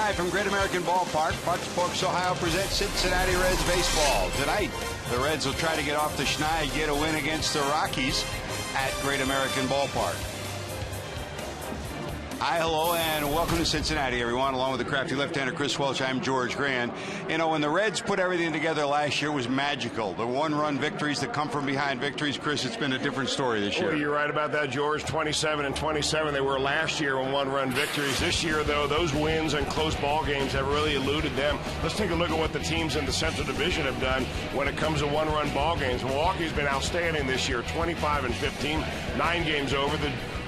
Live from Great American Ballpark, Fox Sports Ohio presents Cincinnati Reds baseball. Tonight, the Reds will try to get off the schneid and get a win against the Rockies at Great American Ballpark. Hi, hello, and welcome to Cincinnati, everyone. Along with the crafty left-hander Chris Welch, I'm George Grand. You know, when the Reds put everything together last year, it was magical. The one-run victories that come from behind victories. Chris, it's been a different story this year. Well, you're right about that, George. 27-27 they were last year on one-run victories. This year, though, those wins and close ball games have really eluded them. Let's take a look at what the teams in the Central Division have done when it comes to one-run ball games. Milwaukee's been outstanding this year, 25-15, 9 games over.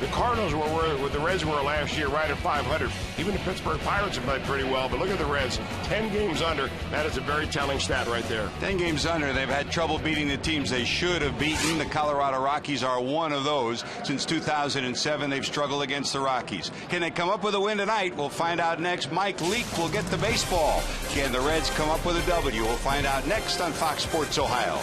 The Cardinals were where the Reds were last year, right at 500. Even the Pittsburgh Pirates have played pretty well. But look at the Reds, 10 games under. That is a very telling stat right there. 10 games under. They've had trouble beating the teams they should have beaten. The Colorado Rockies are one of those. Since 2007, they've struggled against the Rockies. Can they come up with a win tonight? We'll find out next. Mike Leake will get the baseball. Can the Reds come up with a W? We'll find out next on Fox Sports Ohio.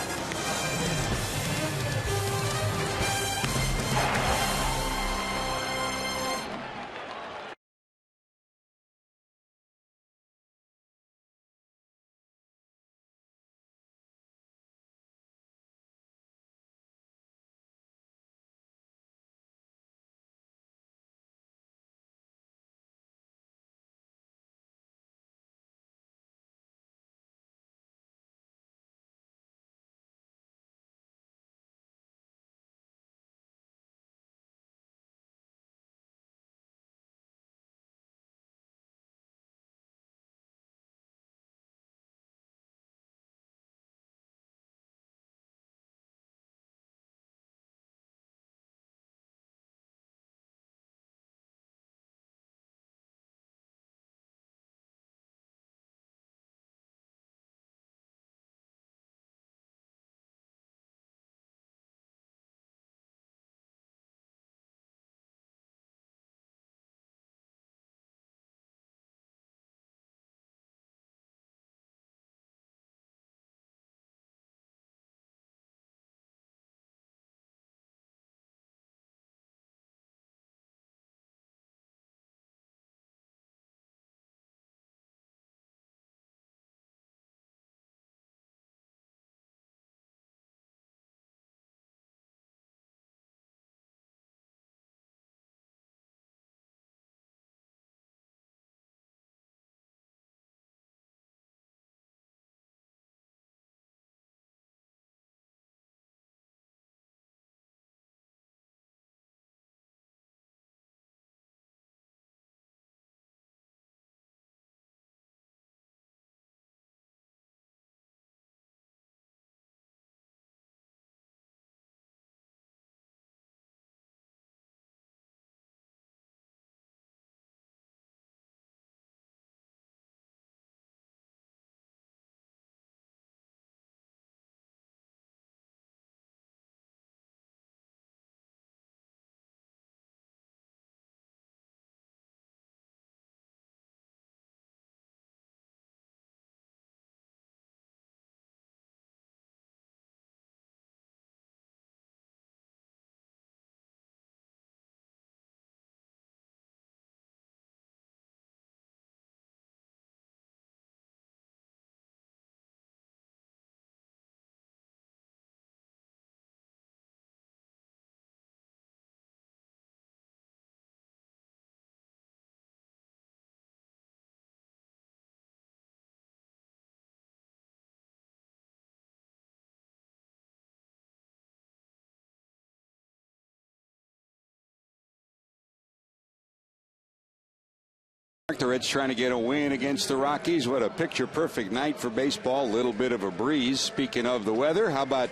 The Reds trying to get a win against the Rockies. What a picture-perfect night for baseball. A little bit of a breeze. Speaking of the weather, how about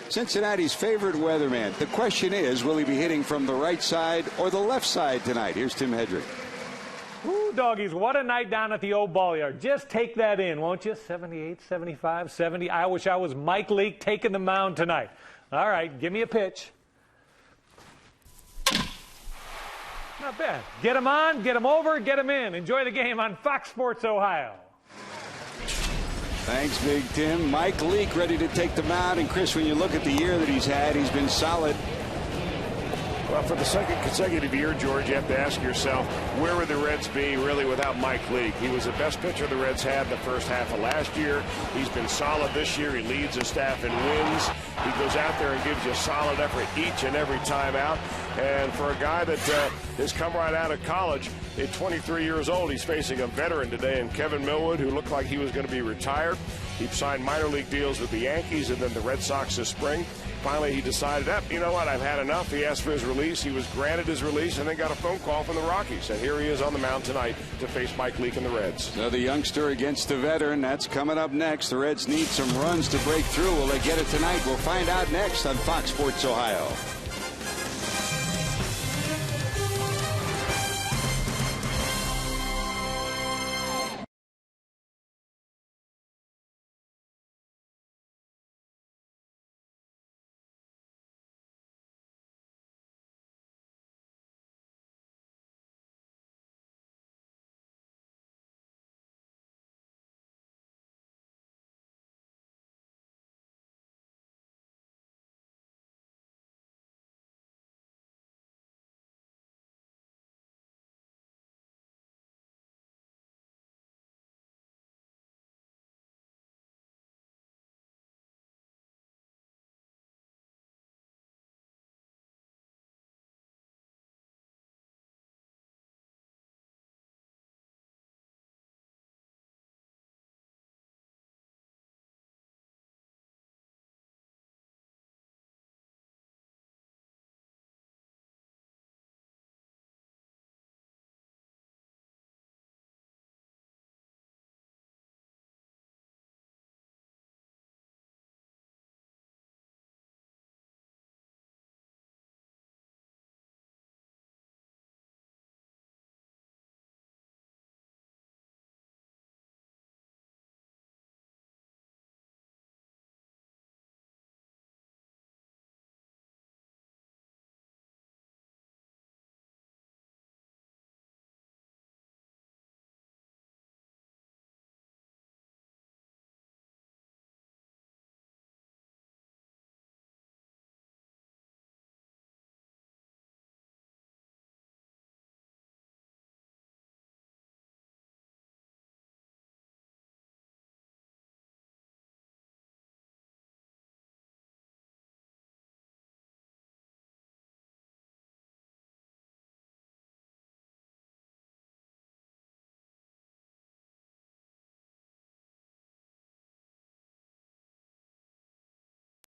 Cincinnati's favorite weatherman? The question is, will he be hitting from the right side or the left side tonight? Here's Tim Hedrick. Ooh, doggies, what a night down at the old ball yard. Just take that in, won't you? 78, 75, 70. I wish I was Mike Leake taking the mound tonight. All right, give me a pitch. Not bad. Get him on, get him over, get him in. Enjoy the game on Fox Sports Ohio. Thanks, Big Tim. Mike Leake ready to take the mound. And, Chris, when you look at the year that he's had, he's been solid. Well, for the second consecutive year, George, you have to ask yourself, where would the Reds be really without Mike Leake? He was the best pitcher the Reds had the first half of last year. He's been solid this year. He leads his staff in wins. He goes out there and gives you a solid effort each and every time out. And for a guy that has come right out of college, at 23 years old, he's facing a veteran today in Kevin Millwood, who looked like he was going to be retired. He signed minor league deals with the Yankees and then the Red Sox this spring. Finally, he decided, you know what, I've had enough. He asked for his release. He was granted his release and then got a phone call from the Rockies. And here he is on the mound tonight to face Mike Leake and the Reds. So the youngster against the veteran, that's coming up next. The Reds need some runs to break through. Will they get it tonight? We'll find out next on Fox Sports Ohio.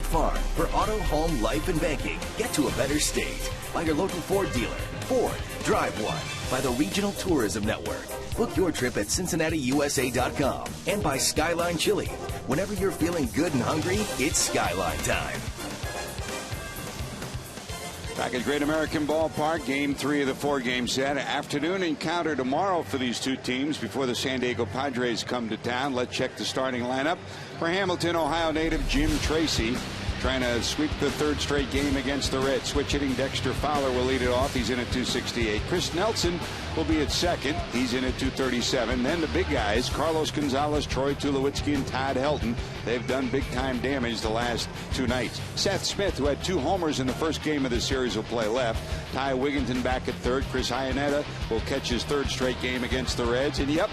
Farm for auto, home, life, and banking. Get to a better state. By your local Ford dealer. Ford. Drive one. By the Regional Tourism Network. Book your trip at CincinnatiUSA.com. And by Skyline Chili. Whenever you're feeling good and hungry, it's Skyline time. Back at Great American Ballpark, Game 3 of the 4-game set. Afternoon encounter tomorrow for these two teams before the San Diego Padres come to town. Let's check the starting lineup. For Hamilton, Ohio native Jim Tracy, trying to sweep the third straight game against the Reds. Switch hitting Dexter Fowler will lead it off. He's in at 268. Chris Nelson will be at second. He's in at 237. Then the big guys, Carlos Gonzalez, Troy Tulowitzki, and Todd Helton. They've done big-time damage the last two nights. Seth Smith, who had 2 homers in the first game of the series, will play left. Ty Wigginton back at third. Chris Iannetta will catch his third straight game against the Reds. And, yep,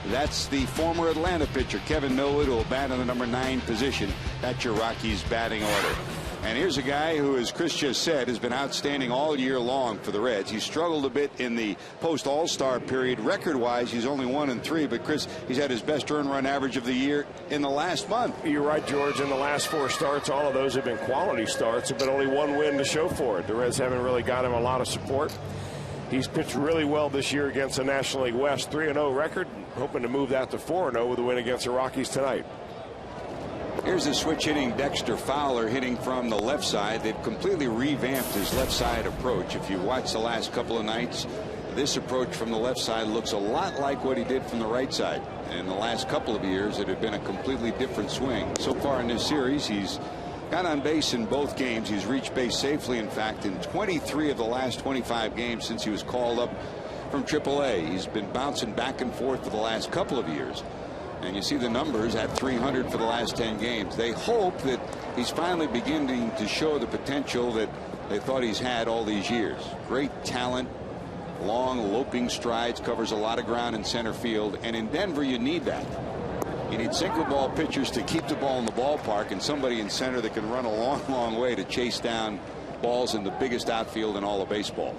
that's the former Atlanta pitcher, Kevin Millwood, who will bat in the number 9 position. That's your Rockies batting order. And here's a guy who, as Chris just said, has been outstanding all year long for the Reds. He struggled a bit in the post-All-Star period. Record-wise, he's only 1-3. But, Chris, he's had his best earned run average of the year in the last month. You're right, George. In the last 4 starts, all of those have been quality starts, but only 1 win to show for it. The Reds haven't really got him a lot of support. He's pitched really well this year against the National League West. 3-0 record, hoping to move that to 4-0 with a win against the Rockies tonight. Here's the switch hitting Dexter Fowler, hitting from the left side. They've completely revamped his left side approach. If you watch the last couple of nights, this approach from the left side looks a lot like what he did from the right side. In the last couple of years, it had been a completely different swing. So far in this series, he's got on base in both games. He's reached base safely, in fact, in 23 of the last 25 games since he was called up from AAA. He's been bouncing back and forth for the last couple of years. And you see the numbers at 300 for the last 10 games. They hope that he's finally beginning to show the potential that they thought he's had all these years. Great talent, long loping strides, covers a lot of ground in center field, and in Denver you need that. You need sinker ball pitchers to keep the ball in the ballpark, and somebody in center that can run a long way to chase down balls in the biggest outfield in all of baseball.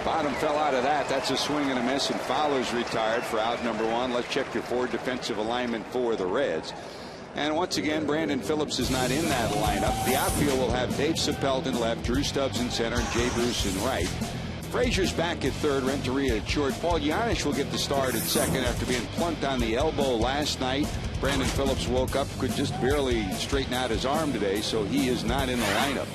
Bottom fell out of that. That's a swing and a miss, and Fowler's retired for out number 1. Let's check your 4 defensive alignment for the Reds. And once again, Brandon Phillips is not in that lineup. The outfield will have Dave Chappelle in left, Drew Stubbs in center, and Jay Bruce in right. Frazier's back at third, Renteria at short. Paul Janisch will get the start at second after being plunked on the elbow last night. Brandon Phillips woke up, could just barely straighten out his arm today, so he is not in the lineup.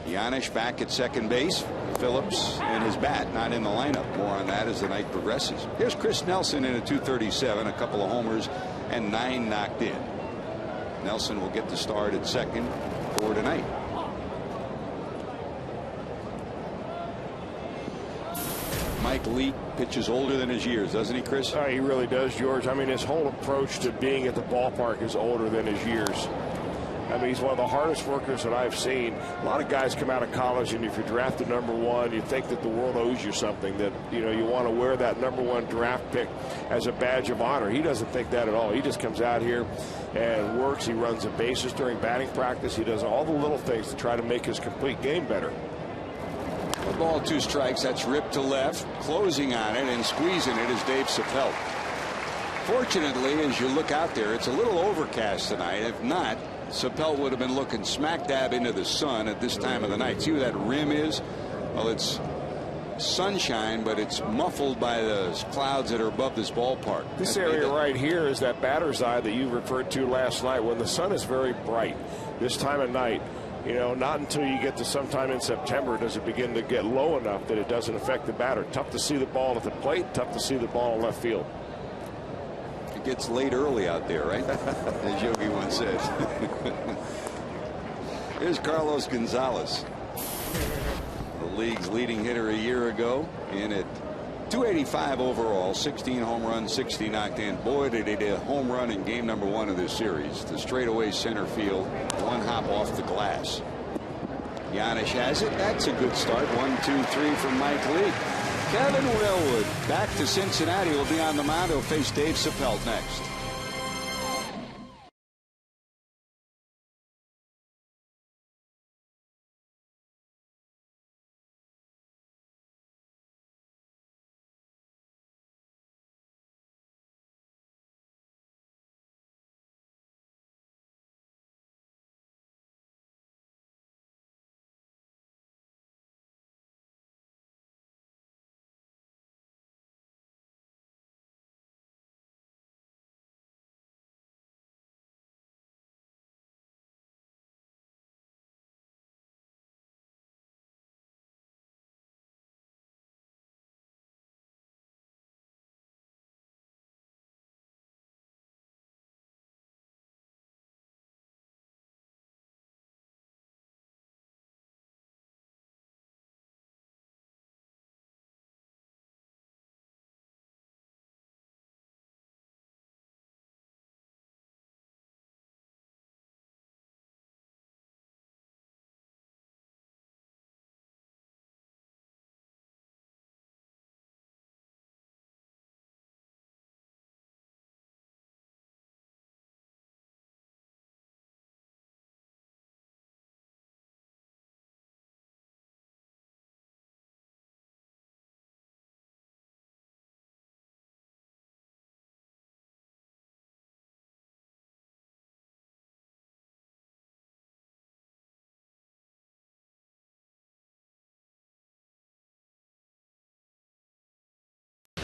Janisch back at second base. Phillips and his bat not in the lineup. More on that as the night progresses. Here's Chris Nelson in a 237, a couple of homers, and 9 knocked in. Nelson will get the start at second for tonight. Mike Leake pitches older than his years, doesn't he, Chris? He really does, George. I mean, his whole approach to being at the ballpark is older than his years. I mean, he's one of the hardest workers that I've seen. A lot of guys come out of college, and if you're drafted number 1, you think that the world owes you something, that, you know, you want to wear that number 1 draft pick as a badge of honor. He doesn't think that at all. He just comes out here and works. He runs the bases during batting practice. He does all the little things to try to make his complete game better. 1 ball, 2 strikes. That's ripped to left. Closing on it and squeezing it is Dave Chappelle. Fortunately, as you look out there, it's a little overcast tonight. If not, Chappelle would have been looking smack dab into the sun at this time of the night. See where that rim is? Well, it's sunshine, but it's muffled by the clouds that are above this ballpark. This area right here is that batter's eye that you referred to last night when the sun is very bright this time of night. You know, not until you get to sometime in September does it begin to get low enough that it doesn't affect the batter. Tough to see the ball at the plate, tough to see the ball in left field. It gets late early out there, right? As Yogi once said. Here's Carlos Gonzalez, the league's leading hitter a year ago, in at 285 overall, 16 home runs, 60 knocked in. Boy, did he hit a home run in game number 1 of this series. The straightaway center field, 1 hop off the glass. Janisch has it. That's a good start. 1, 2, 3 from Mike Leake. Kevin Wellwood back to Cincinnati, will be on the mound. He'll face Dave Chappelle next.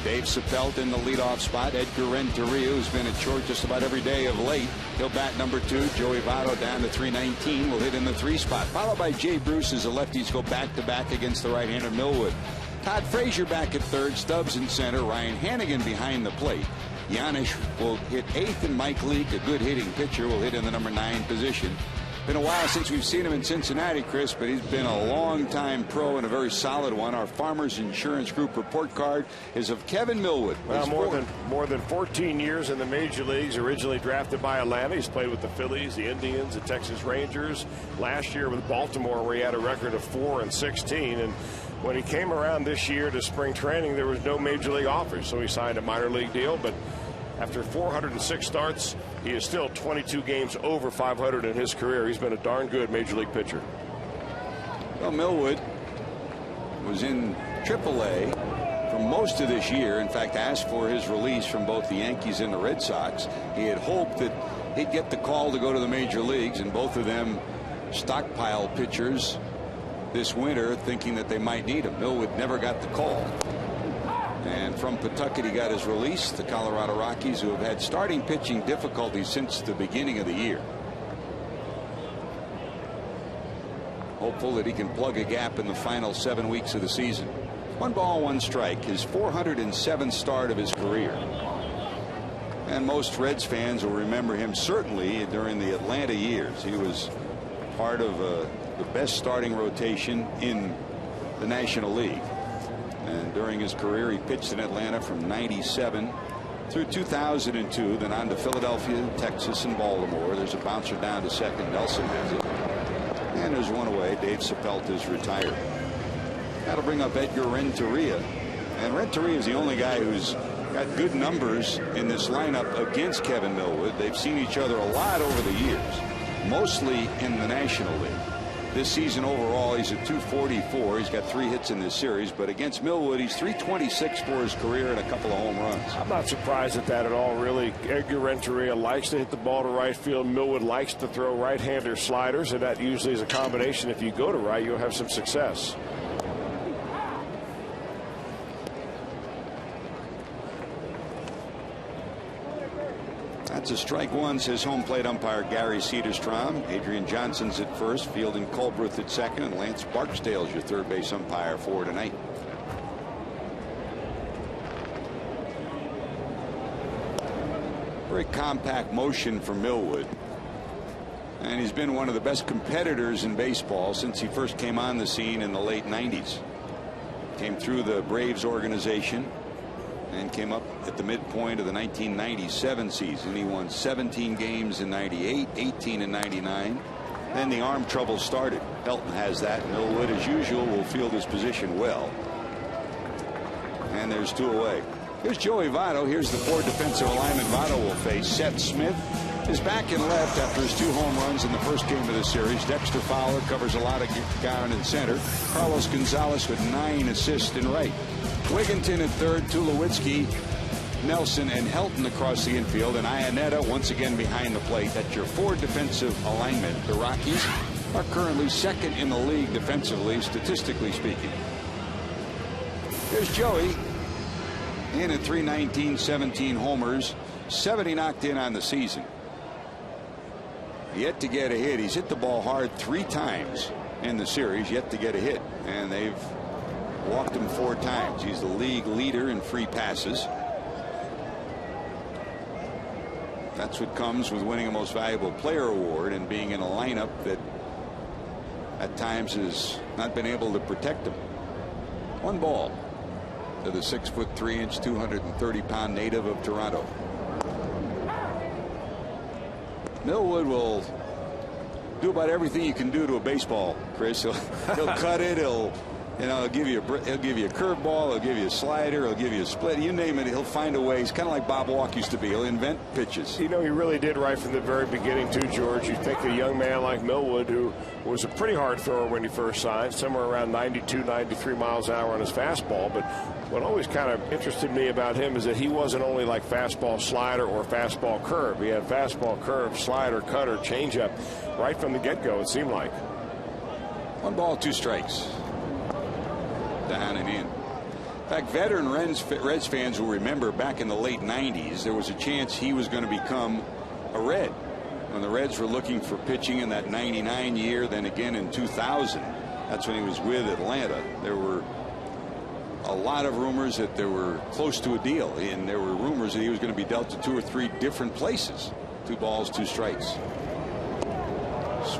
Dave Chappelle in the leadoff spot. Edgar Renteria, who's been at short just about every day of late. He'll bat number 2. Joey Votto down to 319. Will hit in the 3 spot. Followed by Jay Bruce as the lefties go back-to-back against the right-hander Millwood. Todd Frazier back at third. Stubbs in center. Ryan Hannigan behind the plate. Janisch will hit 8th, and Mike Leake, a good hitting pitcher, will hit in the number 9 position. Been a while since we've seen him in Cincinnati, Chris, but he's been a long-time pro and a very solid one. Our Farmers Insurance Group report card is of Kevin Millwood. Well, more than 14 years in the major leagues. Originally drafted by Atlanta, he's played with the Phillies, the Indians, the Texas Rangers. Last year with Baltimore, where he had a record of 4-16. And when he came around this year to spring training, there was no major league offers, so he signed a minor league deal. But after 406 starts, he is still 22 games over 500 in his career. He's been a darn good major league pitcher. Well, Millwood was in AAA for most of this year. In fact, asked for his release from both the Yankees and the Red Sox. He had hoped that he'd get the call to go to the major leagues, and both of them stockpiled pitchers this winter, thinking that they might need him. Millwood never got the call. And from Pawtucket, he got his release. The Colorado Rockies, who have had starting pitching difficulties since the beginning of the year. Hopeful that he can plug a gap in the final 7 weeks of the season. 1 ball, 1 strike, his 407th start of his career. And most Reds fans will remember him certainly during the Atlanta years. He was part of the best starting rotation in the National League. And during his career, he pitched in Atlanta from '97 through 2002, then on to Philadelphia, Texas, and Baltimore. There's a bouncer down to second. Nelson has it. And there's one away. Dave Sapelt is retired. That'll bring up Edgar Renteria. And Renteria is the only guy who's got good numbers in this lineup against Kevin Millwood. They've seen each other a lot over the years, mostly in the National League. This season overall, he's at .244. He's got 3 hits in this series, but against Millwood, he's .326 for his career and a couple of home runs. I'm not surprised at that at all, really. Edgar Renteria likes to hit the ball to right field. Millwood likes to throw right-hander sliders, and that usually is a combination. If you go to right, you'll have some success. That's a strike 1, says home plate umpire Gary Cedarstrom. Adrian Johnson's at first, Fielding Colbruth at second, and Lance Barksdale's your third base umpire for tonight. Very compact motion for Millwood. And he's been one of the best competitors in baseball since he first came on the scene in the late 90s. Came through the Braves organization and came up at the midpoint of the 1997 season. He won 17 games in '98, 18 in '99. Then the arm trouble started. Helton has that. Millwood, as usual, will field his position well. And there's 2 away. Here's Joey Votto. Here's the 4 defensive alignment Votto will face. Seth Smith is back in left after his 2 home runs in the first game of the series. Dexter Fowler covers a lot of ground in center. Carlos Gonzalez with 9 assists in right. Wigginton at third, Tulowitzki, Nelson, and Helton across the infield, and Iannetta once again behind the plate. That's your 4 defensive alignment. The Rockies are currently second in the league defensively, statistically speaking. Here's Joey in at .319, 17 homers, 70 knocked in on the season. Yet to get a hit. He's hit the ball hard 3 times in the series, yet to get a hit, and they've walked him 4 times. He's the league leader in free passes. That's what comes with winning a Most Valuable Player award and being in a lineup that at times has not been able to protect him. 1 ball to the 6'3", 230-pound native of Toronto. Millwood will do about everything you can do to a baseball, Chris. He'll cut it. He'll give you a curveball. He'll give you a slider. He'll give you a split. You name it, he'll find a way. He's kind of like Bob Walk used to be. He'll invent pitches. You know, he really did right from the very beginning, too, George. You think a young man like Millwood, who was a pretty hard thrower when he first signed, somewhere around 92, 93 miles an hour on his fastball. But what always kind of interested me about him is that he wasn't only like fastball, slider, or fastball curve. He had fastball, curve, slider, cutter, changeup right from the get-go, it seemed like. 1 ball, 2 strikes. Down and in. In fact, veteran Reds fans will remember back in the late 90s, there was a chance he was going to become a Red. When the Reds were looking for pitching in that '99 year, then again in 2000, that's when he was with Atlanta. There were a lot of rumors that they were close to a deal, and there were rumors that he was going to be dealt to 2 or 3 different places. 2 balls, 2 strikes.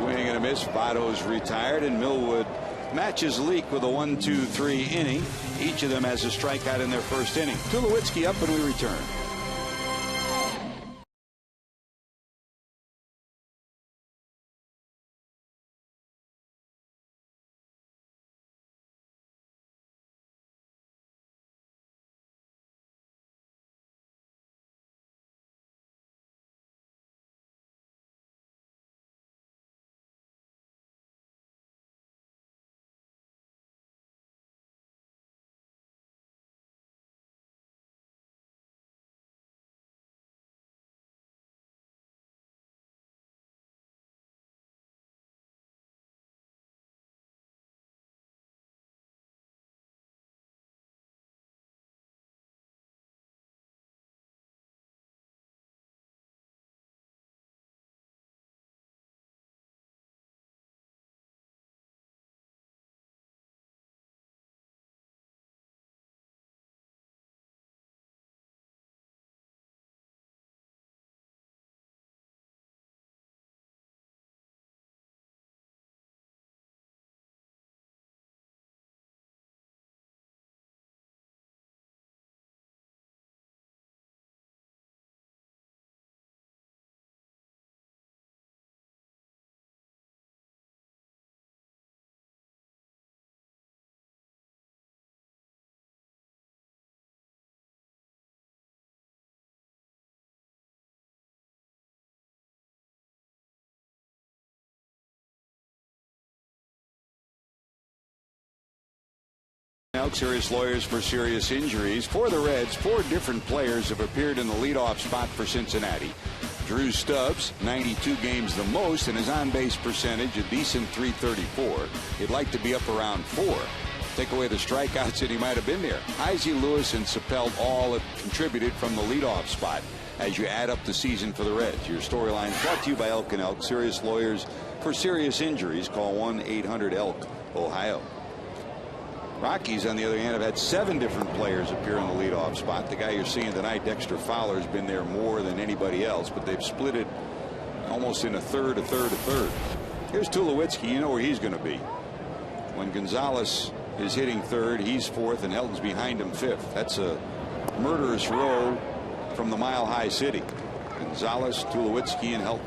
Swing and a miss. Votto's retired, and Millwood matches Leake with a 1-2-3 inning. Each of them has a strikeout in their first inning. Tulowitzki up, and we return. Serious lawyers for serious injuries. For the Reds, 4 different players have appeared in the leadoff spot for Cincinnati. Drew Stubbs, 92 games the most, and his on-base percentage a decent .334. He'd like to be up around 4. Take away the strikeouts, and he might have been there. Heisey, Lewis, and Sapelt all have contributed from the leadoff spot as you add up the season for the Reds. Your storyline brought to you by Elk & Elk. Serious lawyers for serious injuries. Call 1-800-ELK, Ohio. Rockies, on the other hand, have had 7 different players appear in the leadoff spot. The guy you're seeing tonight, Dexter Fowler, has been there more than anybody else, but they've split it almost in a third, a third, a third. Here's Tulowitzki. You know where he's going to be. When Gonzalez is hitting third, he's fourth, and Helton's behind him fifth. That's a murderous row from the Mile High City. Gonzalez, Tulowitzki, and Helton.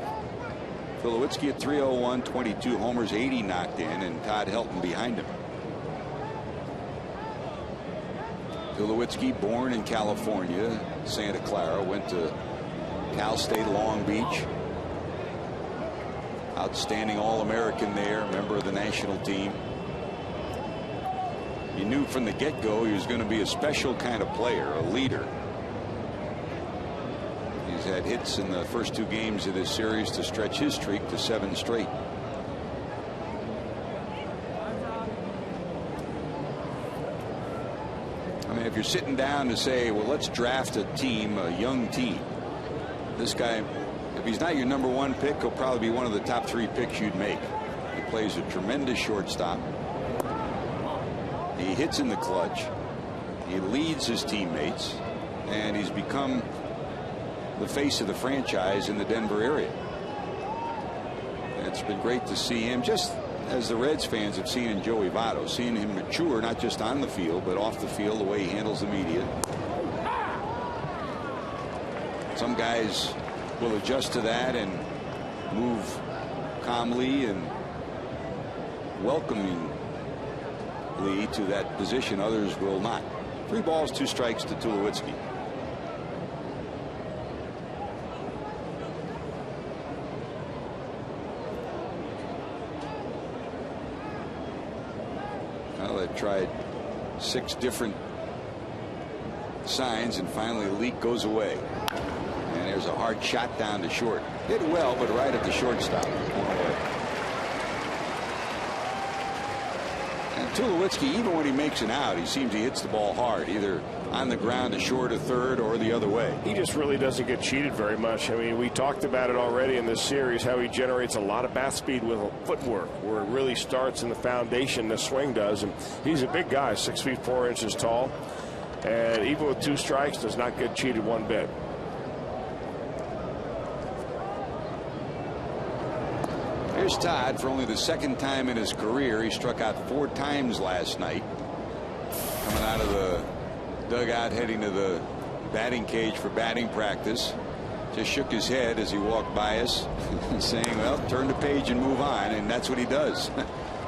Tulowitzki at 301, 22 homers, 80 knocked in, and Todd Helton behind him. Tulowitzki, born in California, Santa Clara, went to Cal State Long Beach. Outstanding All-American there, member of the national team. You knew from the get-go he was going to be a special kind of player, a leader. He's had hits in the first 2 games of this series to stretch his streak to 7 straight. If you're sitting down to say, well, let's draft a team, a young team, this guy, if he's not your #1 pick, he'll probably be one of the top 3 picks you'd make. He plays a tremendous shortstop. He hits in the clutch. He leads his teammates, and he's become the face of the franchise in the Denver area. And it's been great to see him, just as the Reds fans have seen in Joey Votto, seeing him mature, not just on the field, but off the field, the way he handles the media. Some guys will adjust to that and move calmly and welcomingly to that position. Others will not. 3 balls, 2 strikes to Tulowitzki. Tried 6 different signs, and finally Leake goes away. And there's a hard shot down to short. Hit well, but right at the shortstop. And Tulowitzki, even when he makes an out, he seems he hits the ball hard, either on the ground to short or third or the other way. He just really doesn't get cheated very much. I mean, we talked about it already in this series, how he generates a lot of bat speed with footwork, where it really starts in the foundation, the swing does. And he's a big guy, 6 feet 4 inches tall, and even with 2 strikes does not get cheated one bit. Here's Todd for only the second time in his career. He struck out 4 times last night. Coming out of the dugout heading to the batting cage for batting practice. Just shook his head as he walked by us saying, well, turn the page and move on. And that's what he does.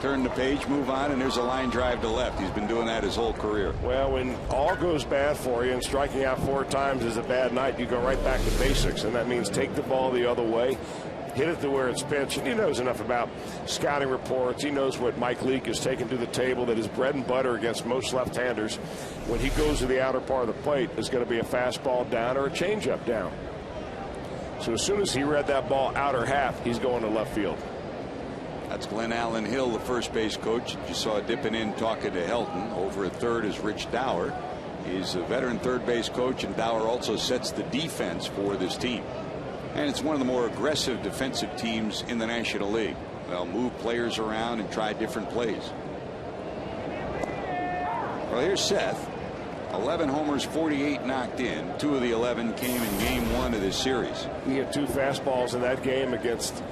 Turn the page, move on, and there's a line drive to left. He's been doing that his whole career. Well, when all goes bad for you and striking out 4 times is a bad night, you go right back to basics, and that means take the ball the other way, hit it to where it's pitched. And he knows enough about scouting reports. He knows what Mike Leake has taken to the table, that is bread and butter against most left-handers. When he goes to the outer part of the plate, is going to be a fastball down or a changeup down. So as soon as he read that ball outer half, he's going to left field. That's Glenn Allen Hill, the first base coach. You saw dipping in talking to Helton. Over at third is Rich Dower. He's a veteran third base coach, and Dower also sets the defense for this team. And it's one of the more aggressive defensive teams in the National League. They'll move players around and try different plays. Well, here's Seth. 11 homers, 48 knocked in. 2 of the 11 came in game 1 of this series. He had 2 fastballs in that game against,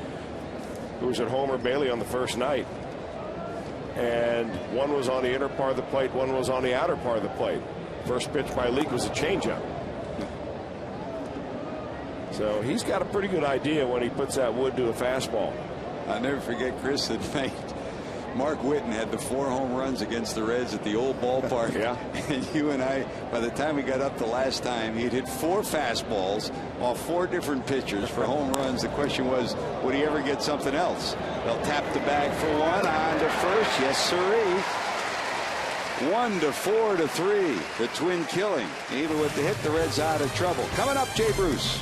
who was at Homer Bailey on the first night. And one was on the inner part of the plate, one was on the outer part of the plate. First pitch by Leake was a changeup. So he's got a pretty good idea when he puts that wood to a fastball. I'll never forget, Chris, that night Mark Whitten had the 4 home runs against the Reds at the old ballpark. Yeah. And you and I, by the time we got up the last time, he'd hit 4 fastballs off 4 different pitchers for home runs. The question was, would he ever get something else? They'll tap the bag for 1 on to first. Yes, sirree. 1 to 4 to 3. The Twin killing. Even with the hit, the Reds out of trouble. Coming up, Jay Bruce.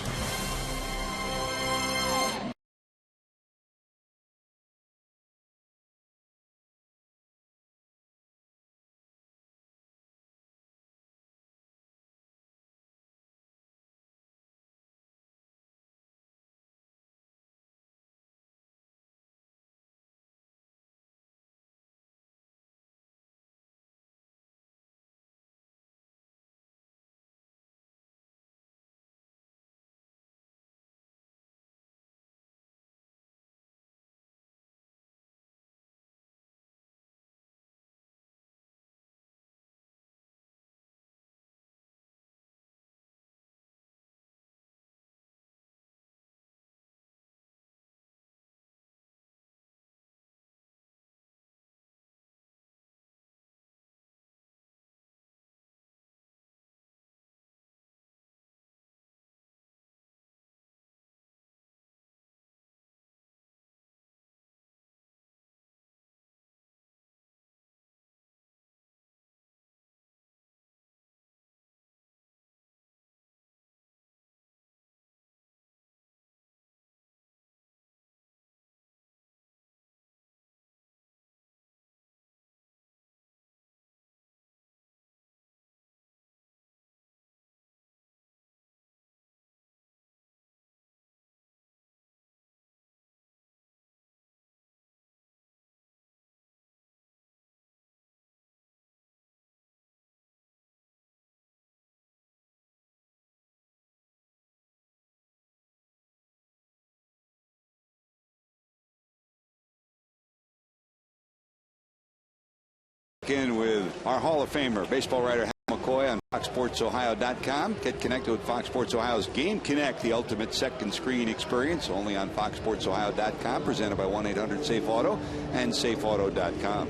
In with our Hall of Famer, baseball writer Hal McCoy on FoxSportsOhio.com. Get connected with Fox Sports Ohio's Game Connect, the ultimate second screen experience, only on FoxSportsOhio.com, presented by 1-800-SAFE-AUTO and SafeAuto.com.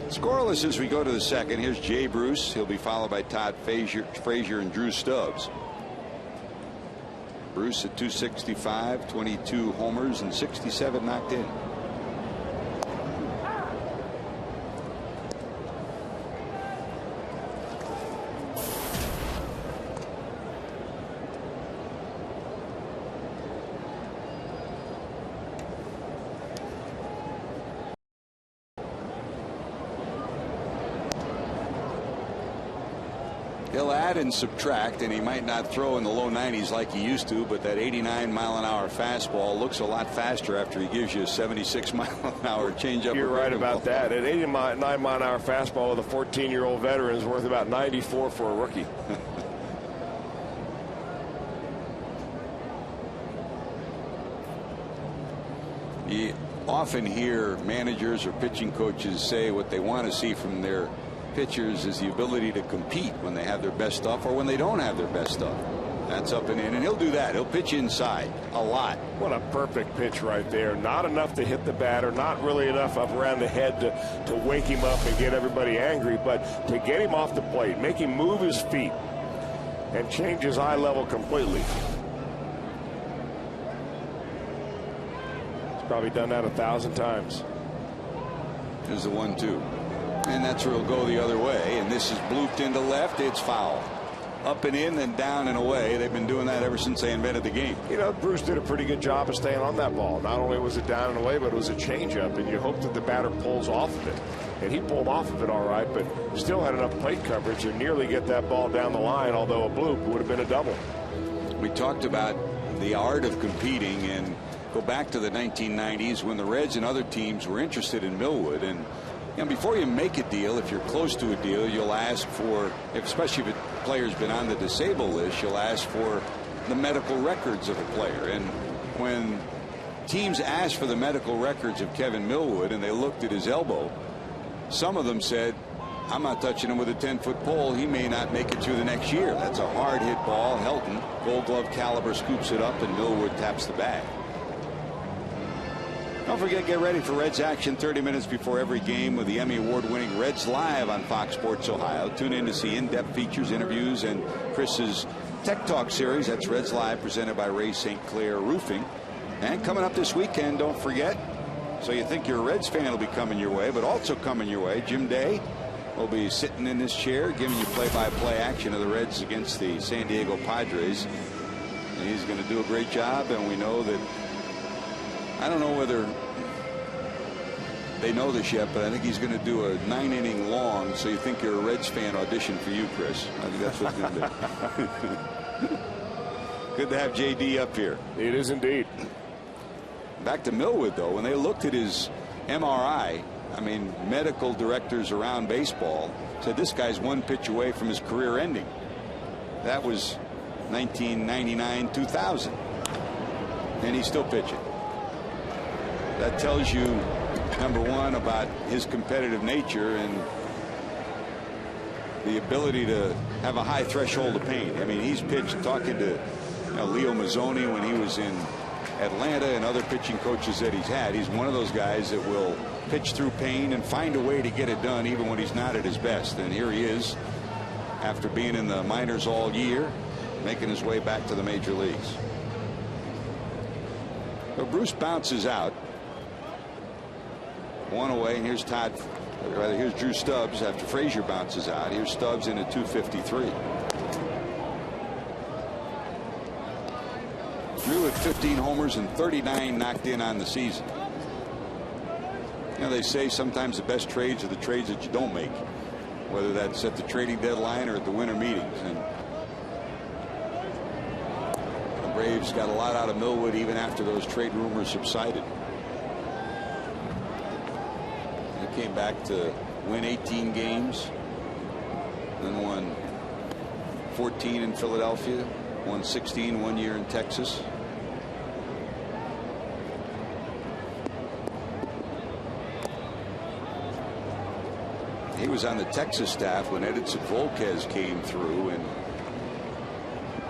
Scoreless as we go to the second. Here's Jay Bruce. He'll be followed by Todd Frazier and Drew Stubbs. Bruce at 265, 22 homers and 67 knocked in. He'll add and subtract, and he might not throw in the low 90s like he used to, but that 89-mile-an-hour fastball looks a lot faster after he gives you a 76-mile-an-hour changeup. You're right about that. An 89-mile-an-hour fastball with a 14-year-old veteran is worth about 94 for a rookie. You often hear managers or pitching coaches say what they want to see from their pitchers is the ability to compete when they have their best stuff or when they don't have their best stuff. That's up and in, and he'll do that. He'll pitch inside a lot. What a perfect pitch right there. Not enough to hit the batter, not really enough up around the head to wake him up and get everybody angry, but to get him off the plate, make him move his feet and change his eye level completely. He's probably done that 1,000 times. There's the 1-2. And that's where he'll go the other way. And this is blooped into left. It's foul. Up and in, then down and away. They've been doing that ever since they invented the game. You know, Bruce did a pretty good job of staying on that ball. Not only was it down and away, but it was a changeup, and you hope that the batter pulls off of it. And he pulled off of it all right, but still had enough plate coverage to nearly get that ball down the line, although a bloop would have been a double. We talked about the art of competing and go back to the 1990s when the Reds and other teams were interested in Millwood. And before you make a deal, if you're close to a deal, you'll ask for, especially if a player's been on the disabled list, you'll ask for the medical records of a player. And when teams asked for the medical records of Kevin Millwood and they looked at his elbow, some of them said, I'm not touching him with a 10-foot pole. He may not make it through the next year. That's a hard hit ball. Helton, Gold Glove caliber, scoops it up, and Millwood taps the bag. Don't forget, get ready for Reds action 30 minutes before every game with the Emmy Award-winning Reds Live on Fox Sports Ohio. Tune in to see in-depth features, interviews, and Chris's Tech Talk series. That's Reds Live, presented by Ray St. Clair Roofing. And coming up this weekend, don't forget, so you think your Reds fan will be coming your way, but also coming your way, Jim Day will be sitting in this chair giving you play-by-play action of the Reds against the San Diego Padres. And he's going to do a great job, and we know that, I don't know whether they know this yet, but I think he's going to do a 9-inning long, so you think you're a Reds fan audition for you, Chris. I think that's what's going to do. Good to have JD up here. It is indeed. Back to Millwood, though, when they looked at his MRI, I mean, medical directors around baseball said this guy's one pitch away from his career ending. That was 1999-2000. And he's still pitching. That tells you, number one, about his competitive nature and the ability to have a high threshold of pain. I mean, he's pitched, talking to Leo Mazzoni when he was in Atlanta and other pitching coaches that he's had. He's one of those guys that will pitch through pain and find a way to get it done even when he's not at his best. And here he is, after being in the minors all year, making his way back to the major leagues. So Bruce bounces out. One away, and here's here's Drew Stubbs after Frazier bounces out. Here's Stubbs in at 253. Drew at 15 homers and 39 knocked in on the season. They say sometimes the best trades are the trades that you don't make, whether that's at the trading deadline or at the winter meetings. And the Braves got a lot out of Millwood even after those trade rumors subsided. They came back to win 18 games, then won 14 in Philadelphia, won 16 one year in Texas. He was on the Texas staff when Edinson Volquez came through, and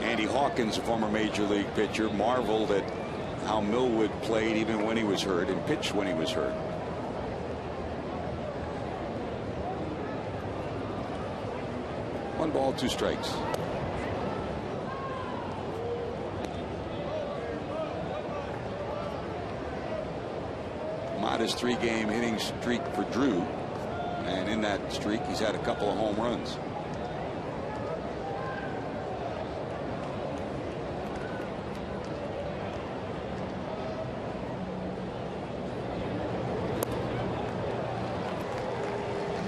Andy Hawkins, a former major league pitcher, marveled at how Millwood played even when he was hurt and pitched when he was hurt. One ball, two strikes. Modest 3-game hitting streak for Drew. And in that streak, he's had a couple of home runs.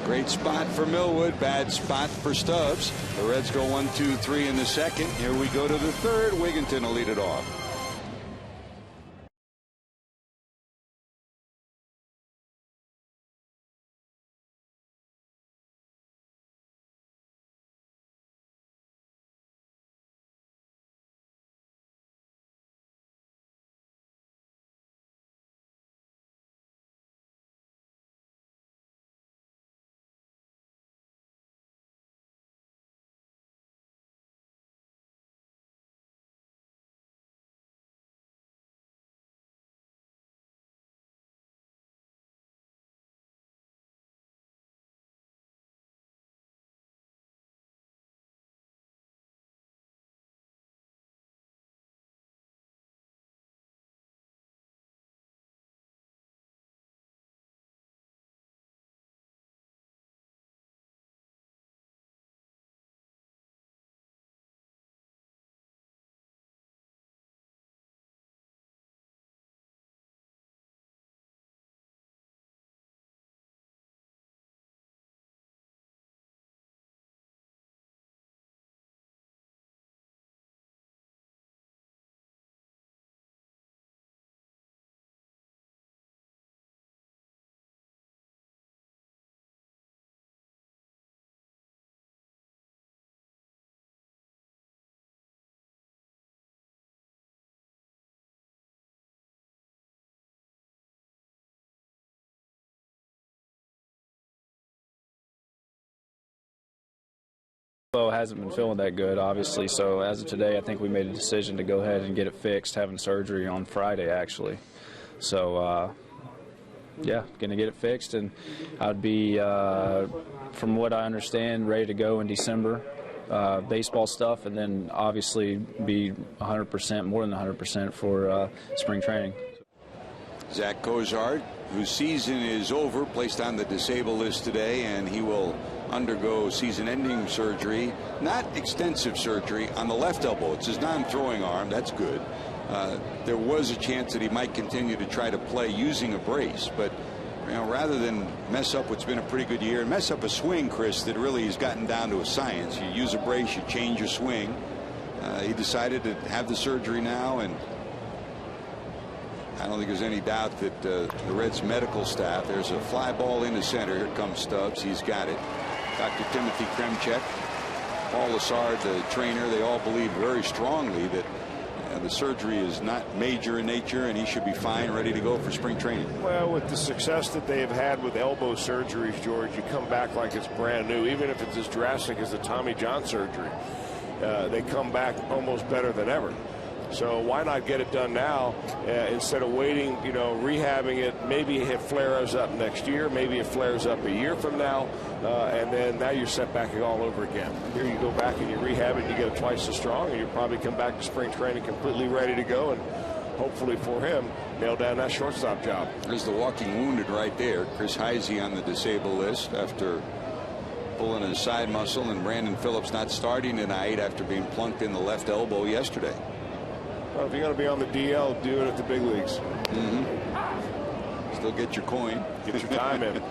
Great spot for Millwood, bad spot for Stubbs. The Reds go 1-2-3 in the second. Here we go to the third. Wigginton will lead it off. Elbow hasn't been feeling that good, obviously, so as of today, I think we made a decision to go ahead and get it fixed, having surgery on Friday, actually. So, yeah, going to get it fixed, and I'd be, from what I understand, ready to go in December. Baseball stuff, and then obviously be 100%, more than 100% for spring training. Zach Cozart, whose season is over, placed on the disabled list today, and he will undergo season-ending surgery, not extensive surgery, on the left elbow. It's his non-throwing arm. That's good. There was a chance that he might continue to try to play using a brace, but rather than mess up what's been a pretty good year and mess up a swing, Chris, that really has gotten down to a science. You use a brace, you change your swing. He decided to have the surgery now, and I don't think there's any doubt that the Reds medical staff, there's a fly ball into center. Here comes Stubbs. He's got it. Dr. Timothy Kremchek, Paul Lassard, the trainer, they all believe very strongly that the surgery is not major in nature, and he should be fine, ready to go for spring training. Well, with the success that they have had with elbow surgeries, George, you come back like it's brand new, even if it's as drastic as the Tommy John surgery. They come back almost better than ever. So why not get it done now instead of waiting, rehabbing it? Maybe it flares up next year. Maybe it flares up a year from now. And then now you're set back all over again. Here you go back and you rehab it, you get it twice as strong, and you probably come back to spring training completely ready to go, and hopefully for him, nail down that shortstop job. There's the walking wounded right there. Chris Heisey on the disabled list after pulling his side muscle, and Brandon Phillips not starting tonight after being plunked in the left elbow yesterday. Well, if you're going to be on the DL, do it at the big leagues. Still get your coin. Get your time in.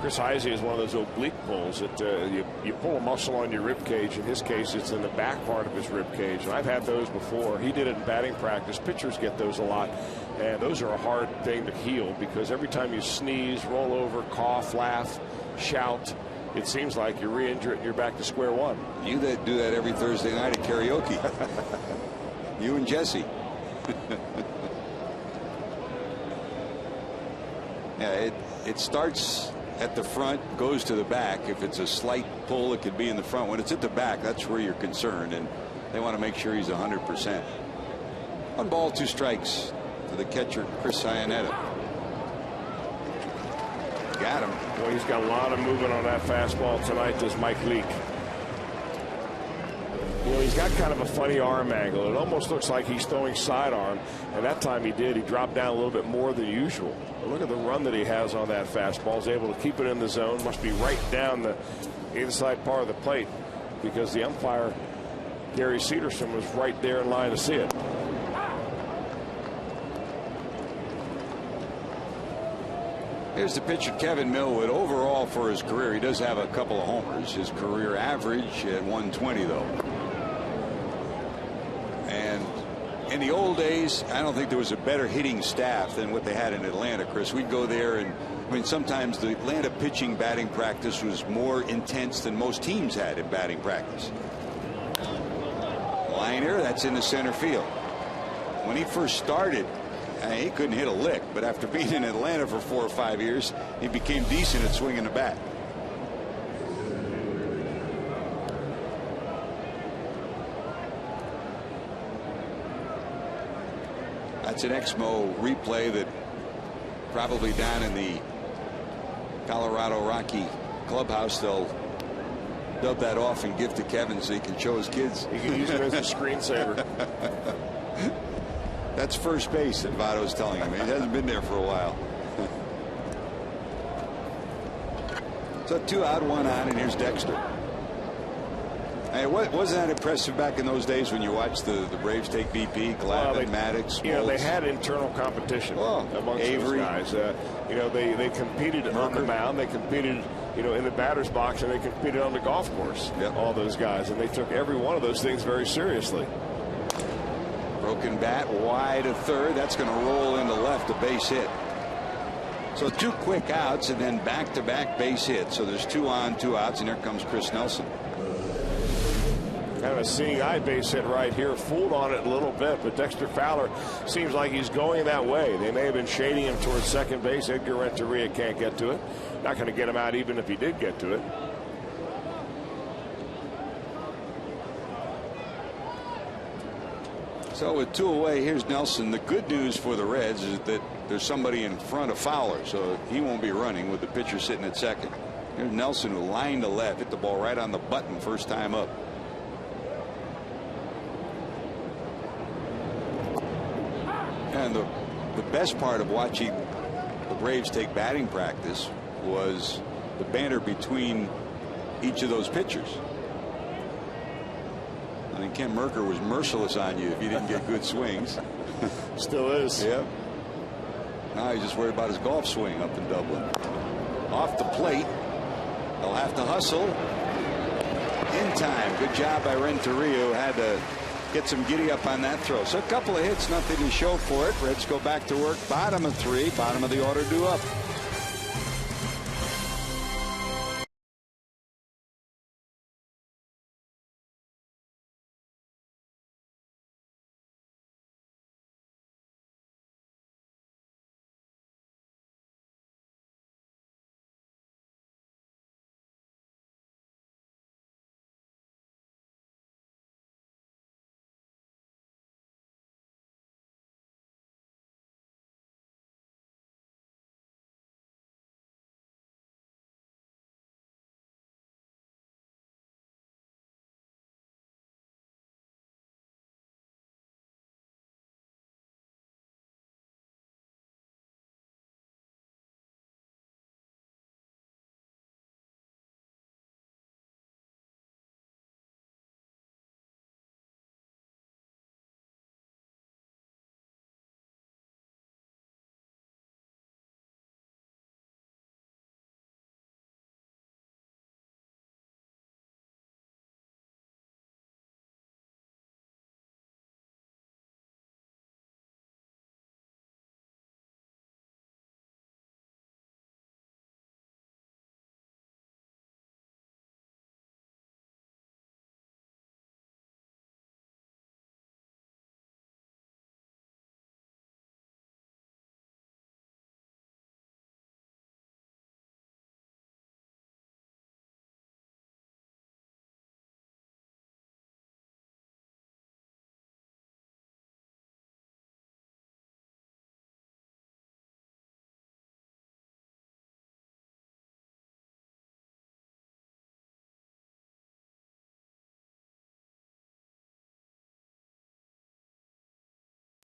Chris Heisey is one of those oblique pulls that you pull a muscle on your rib cage. In his case, it's in the back part of his rib cage. And I've had those before. He did it in batting practice. Pitchers get those a lot. And those are a hard thing to heal, because every time you sneeze, roll over, cough, laugh, shout, it seems like you re-injure it and you're back to square one. You do that every Thursday night at karaoke. You and Jesse. Yeah, it starts at the front, goes to the back. If it's a slight pull, it could be in the front. When it's at the back, that's where you're concerned, and they want to make sure he's 100%. 1 ball, 2 strikes to the catcher, Chris Iannetta. Got him. Well, he's got a lot of movement on that fastball tonight, does Mike Leake. He's got kind of a funny arm angle. It almost looks like he's throwing sidearm, and that time he did. He dropped down a little bit more than usual. But look at the run that he has on that fastball. He's able to keep it in the zone. Must be right down the inside part of the plate, because the umpire, Gary Cedarson, was right there in line to see it. Here's the pitcher, Kevin Millwood. Overall for his career, he does have a couple of homers. His career average at 120, though. And in the old days, I don't think there was a better hitting staff than what they had in Atlanta, Chris. We'd go there, and sometimes the Atlanta pitching batting practice was more intense than most teams had in batting practice. Liner, that's in the center field. When he first started, he couldn't hit a lick, but after being in Atlanta for 4 or 5 years, he became decent at swinging the bat. That's an Exmo replay that probably down in the Colorado Rocky clubhouse, they'll dub that off and give to Kevin so he can show his kids. He can use it as a screensaver. That's first base that Votto's telling him. He hasn't been there for a while. So 2 out, 1 on, and here's Dexter. Hey, wasn't that impressive back in those days when you watched the Braves take BP, Glavine, Maddox, Smoltz? They had internal competition amongst Avery. those guys. They competed on the mound. They competed, in the batter's box, and they competed on the golf course. Yep. All those guys, and they took every one of those things very seriously. Broken bat wide to third. That's going to roll into left, a base hit. So 2 quick outs and then back-to-back base hits. So there's 2 on, 2 outs, and here comes Chris Nelson. Kind of a seeing eye base hit right here. Fooled on it a little bit, but Dexter Fowler seems like he's going that way. They may have been shading him towards second base. Edgar Renteria can't get to it. Not going to get him out even if he did get to it. So with 2 away, here's Nelson. The good news for the Reds is that there's somebody in front of Fowler, so he won't be running with the pitcher sitting at second. Here's Nelson, who lined to left, hit the ball right on the button first time up. And the best part of watching the Braves take batting practice was the banter between each of those pitchers. I think Ken Merker was merciless on you if you didn't get good swings. Still is. Yep. Now he's just worried about his golf swing up in Dublin. Off the plate. They'll have to hustle. In time. Good job by Renteria. Had to get some giddy up on that throw. So a couple of hits, nothing to show for it. Reds go back to work. Bottom of 3. Bottom of the order due up.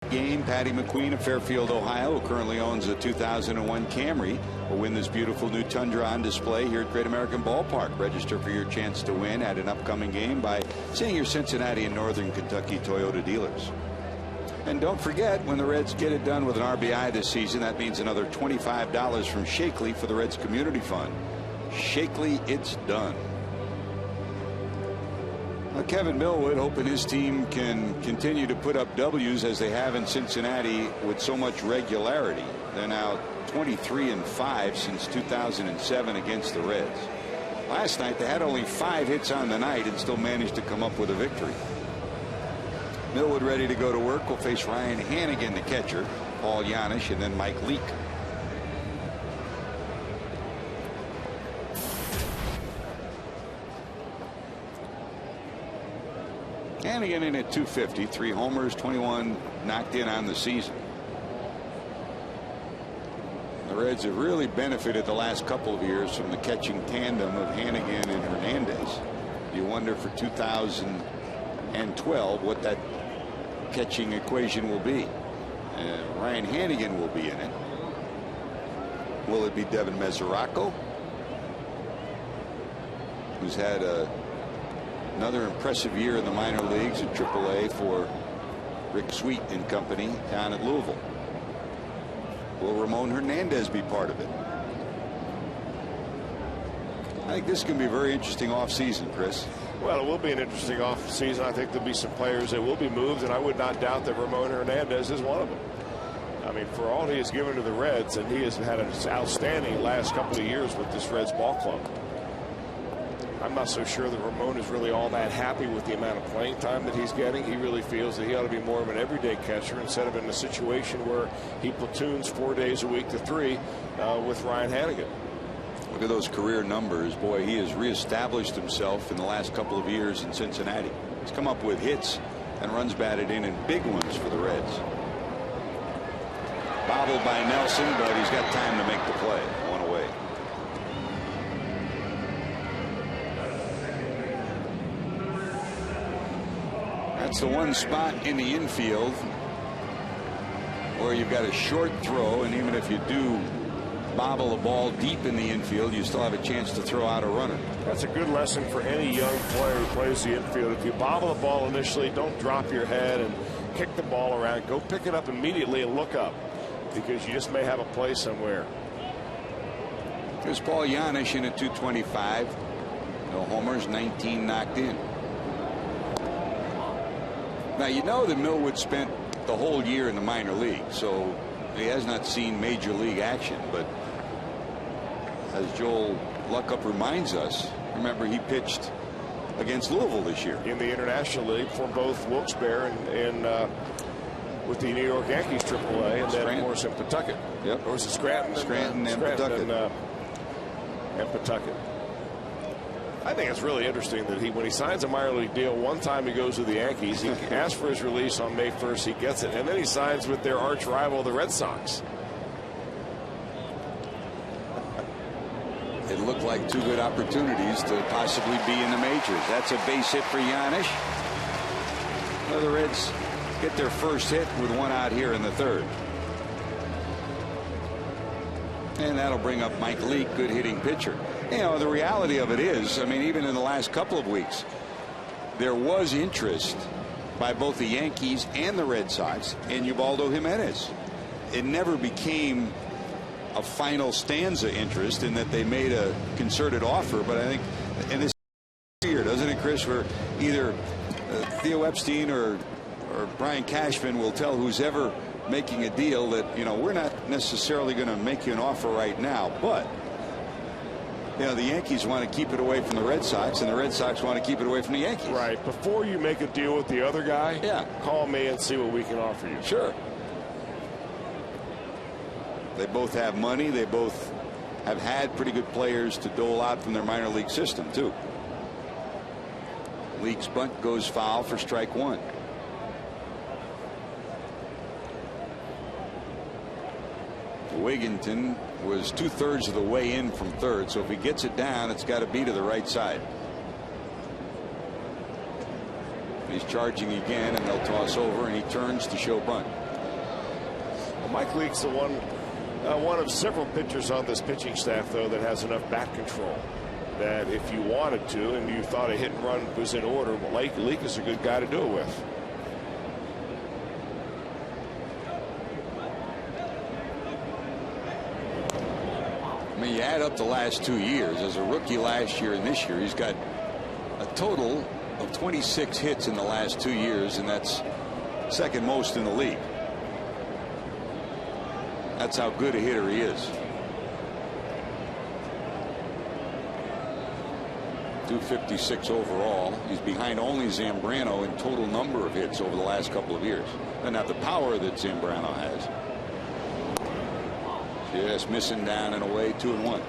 Game. Patty McQueen of Fairfield, Ohio, who currently owns a 2001 Camry, will win this beautiful new Tundra on display here at Great American Ballpark. Register for your chance to win at an upcoming game by seeing your Cincinnati and Northern Kentucky Toyota dealers. And don't forget, when the Reds get it done with an RBI this season, that means another $25 from Shakely for the Reds Community Fund. Shakely, it's done. Kevin Millwood hoping his team can continue to put up W's as they have in Cincinnati with so much regularity. They're now 23-5 since 2007 against the Reds. Last night they had only 5 hits on the night and still managed to come up with a victory. Millwood ready to go to work. Will face Ryan Hannigan, the catcher, Paul Janisch, and then Mike Leake. Hannigan in at 250, 3 homers, 21 knocked in on the season. The Reds have really benefited the last couple of years from the catching tandem of Hannigan and Hernandez. You wonder for 2012 what that catching equation will be. Ryan Hannigan will be in it. Will it be Devin Mesoraco, who's had another impressive year in the minor leagues at AAA for Rick Sweet and company down at Louisville? Will Ramon Hernandez be part of it? I think this is going to be a very interesting offseason, Chris. Well, it will be an interesting offseason. I think there'll be some players that will be moved, and I would not doubt that Ramon Hernandez is one of them. I mean, for all he has given to the Reds, and he has had an outstanding last couple of years with this Reds ball club. I'm not so sure that Ramon is really all that happy with the amount of playing time that he's getting. He really feels that he ought to be more of an everyday catcher instead of in a situation where he platoons 4 days a week to 3 with Ryan Hannigan. Look at those career numbers. Boy, he has reestablished himself in the last couple of years in Cincinnati. He's come up with hits and runs batted in big ones for the Reds. Bobbled by Nelson, but he's got time to make the play. One away. That's the one spot in the infield where you've got a short throw, and even if you do bobble a ball deep in the infield, you still have a chance to throw out a runner. That's a good lesson for any young player who plays the infield. If you bobble the ball initially, don't drop your head and kick the ball around. Go pick it up immediately and look up, because you just may have a play somewhere. Here's Paul Janisch in at 225. No homers, 19 knocked in. Now, you know that Millwood spent the whole year in the minor league, so he has not seen major league action. But as Joel Luckup reminds us, remember, he pitched against Louisville this year in the International League for both Wilkes-Barre and with the New York Yankees AAA, and then of course in Pawtucket. Yep. Or was it Scranton? Scranton and Pawtucket. And Pawtucket. I think it's really interesting that when he signs a minor league deal, one time he goes to the Yankees, he asks for his release on May 1st, he gets it, and then he signs with their arch rival, the Red Sox. It looked like two good opportunities to possibly be in the majors. That's a base hit for Janisch. Well, the Reds get their first hit with one out here in the third. And that'll bring up Mike Leake, good hitting pitcher. You know, the reality of it is, I mean, even in the last couple of weeks, there was interest by both the Yankees and the Red Sox in Ubaldo Jimenez. It never became a final stanza interest in that they made a concerted offer, but I think in this year, doesn't it, Chris, where either Theo Epstein or Brian Cashman will tell who's ever making a deal that, you know, we're not necessarily going to make you an offer right now, but you know, the Yankees want to keep it away from the Red Sox, and the Red Sox want to keep it away from the Yankees. Right. Before you make a deal with the other guy, call me and see what we can offer you. Sure. They both have money. They both have had pretty good players to dole out from their minor league system, too. Leake's bunt goes foul for strike one. Wigginton was 2/3 of the way in from third, so if he gets it down, it's got to be to the right side. He's charging again, and they'll toss over, and he turns to show bunt. Well, Mike Leake's the one of several pitchers on this pitching staff, though, that has enough bat control that if you wanted to and you thought a hit and run was in order, well, Leake is a good guy to do it with. I mean, you add up the last 2 years. As a rookie last year and this year, he's got a total of 26 hits in the last 2 years, and that's second most in the league. That's how good a hitter he is. 256 overall. He's behind only Zambrano in total number of hits over the last couple of years. Doesn't have the power that Zambrano has. Just missing down and away, 2-1.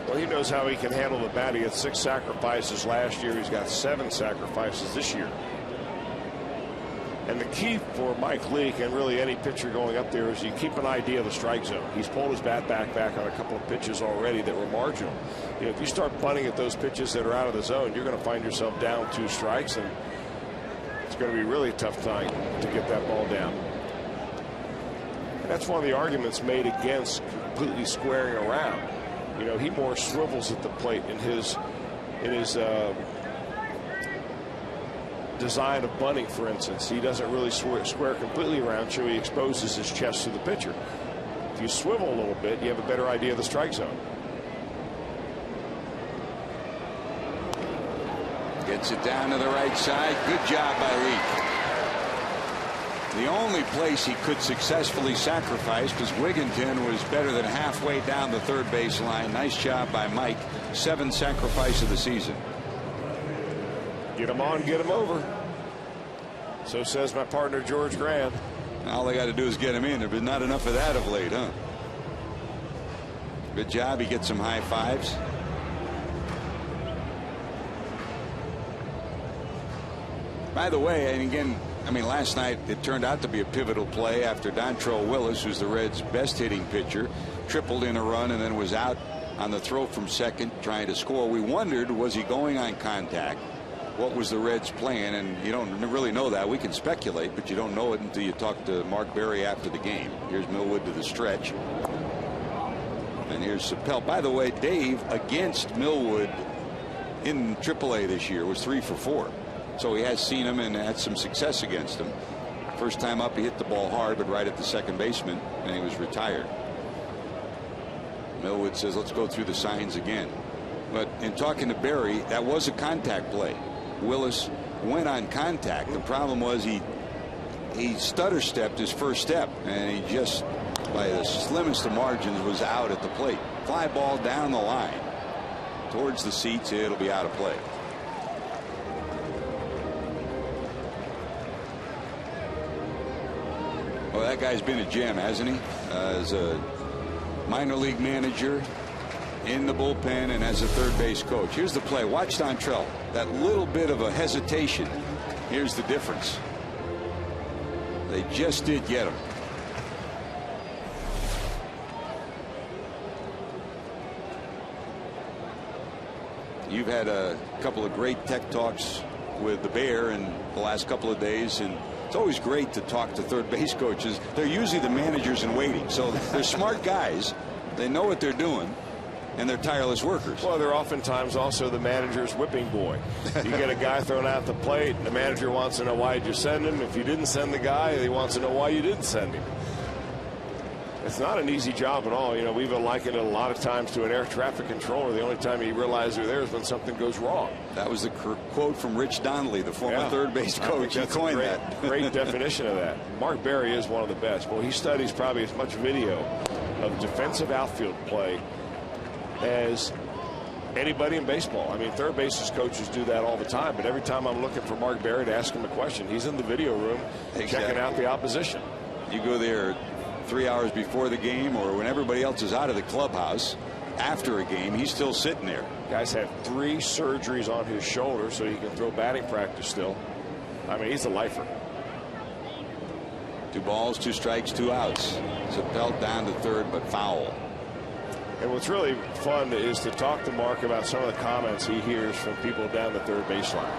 Well, he knows how he can handle the bat. He had 6 sacrifices last year. He's got 7 sacrifices this year. And the key for Mike Leake and really any pitcher going up there is you keep an idea of the strike zone. He's pulled his bat back on a couple of pitches already that were marginal. You know, if you start bunting at those pitches that are out of the zone, you're going to find yourself down 2 strikes, and it's going to be really tough time to get that ball down. And that's one of the arguments made against completely squaring around. You know, he more swivels at the plate in his design of bunting, for instance. He doesn't really square completely around, so he exposes his chest to the pitcher. If you swivel a little bit, you have a better idea of the strike zone. Gets it down to the right side. Good job by Leake. The only place he could successfully sacrifice, because Wigginton was better than halfway down the third base line. Nice job by Mike. 7th sacrifice of the season. Get him on, get him over. So says my partner George Grant. All they got to do is get him in. There's been not enough of that of late, huh? Good job. He gets some high fives. By the way, and again, I mean, last night it turned out to be a pivotal play after Dontrell Willis, who's the Reds' best hitting pitcher, tripled in a run and then was out on the throw from second trying to score. We wondered, was he going on contact? What was the Reds' plan? And you don't really know that. We can speculate, but you don't know it until you talk to Mark Berry after the game. Here's Millwood to the stretch. And here's Sapelt. By the way, Dave against Millwood in AAA this year was 3 for 4. So he has seen him and had some success against him. First time up, he hit the ball hard, but right at the second baseman, and he was retired. Millwood says, let's go through the signs again. But in talking to Berry, that was a contact play. Willis went on contact. The problem was he stutter stepped his first step, and he just, by the slimmest of margins, was out at the plate. Fly ball down the line towards the seats. It'll be out of play. Well, that guy's been a gem, hasn't he? As a minor league manager, in the bullpen, and as a third base coach. Here's the play. Watch Dontrell. That little bit of a hesitation. Here's the difference. They just did get him. You've had a couple of great tech talks with the Bear in the last couple of days, and it's always great to talk to third base coaches. They're usually the managers in waiting, so they're smart guys. They know what they're doing, and they're tireless workers. Well, they're oftentimes also the manager's whipping boy. You get a guy thrown out the plate, the manager wants to know why did you send him. If you didn't send the guy, he wants to know why you didn't send him. It's not an easy job at all. You know, we've likened it a lot of times to an air traffic controller. The only time you realize they're there is when something goes wrong. That was the quote from Rich Donnelly, the former third base coach. He coined that. Great definition of that. Mark Berry is one of the best. Well, he studies probably as much video of defensive outfield play as anybody in baseball. I mean, third bases coaches do that all the time, but every time I'm looking for Mark Berry to ask him a question, he's in the video room checking out the opposition. You go there 3 hours before the game or when everybody else is out of the clubhouse after a game, he's still sitting there. Guy's had 3 surgeries on his shoulder so he can throw batting practice still. I mean, he's a lifer. 2 balls, 2 strikes, 2 outs. Sapelt down to third, but foul. And what's really fun is to talk to Mark about some of the comments he hears from people down the third baseline.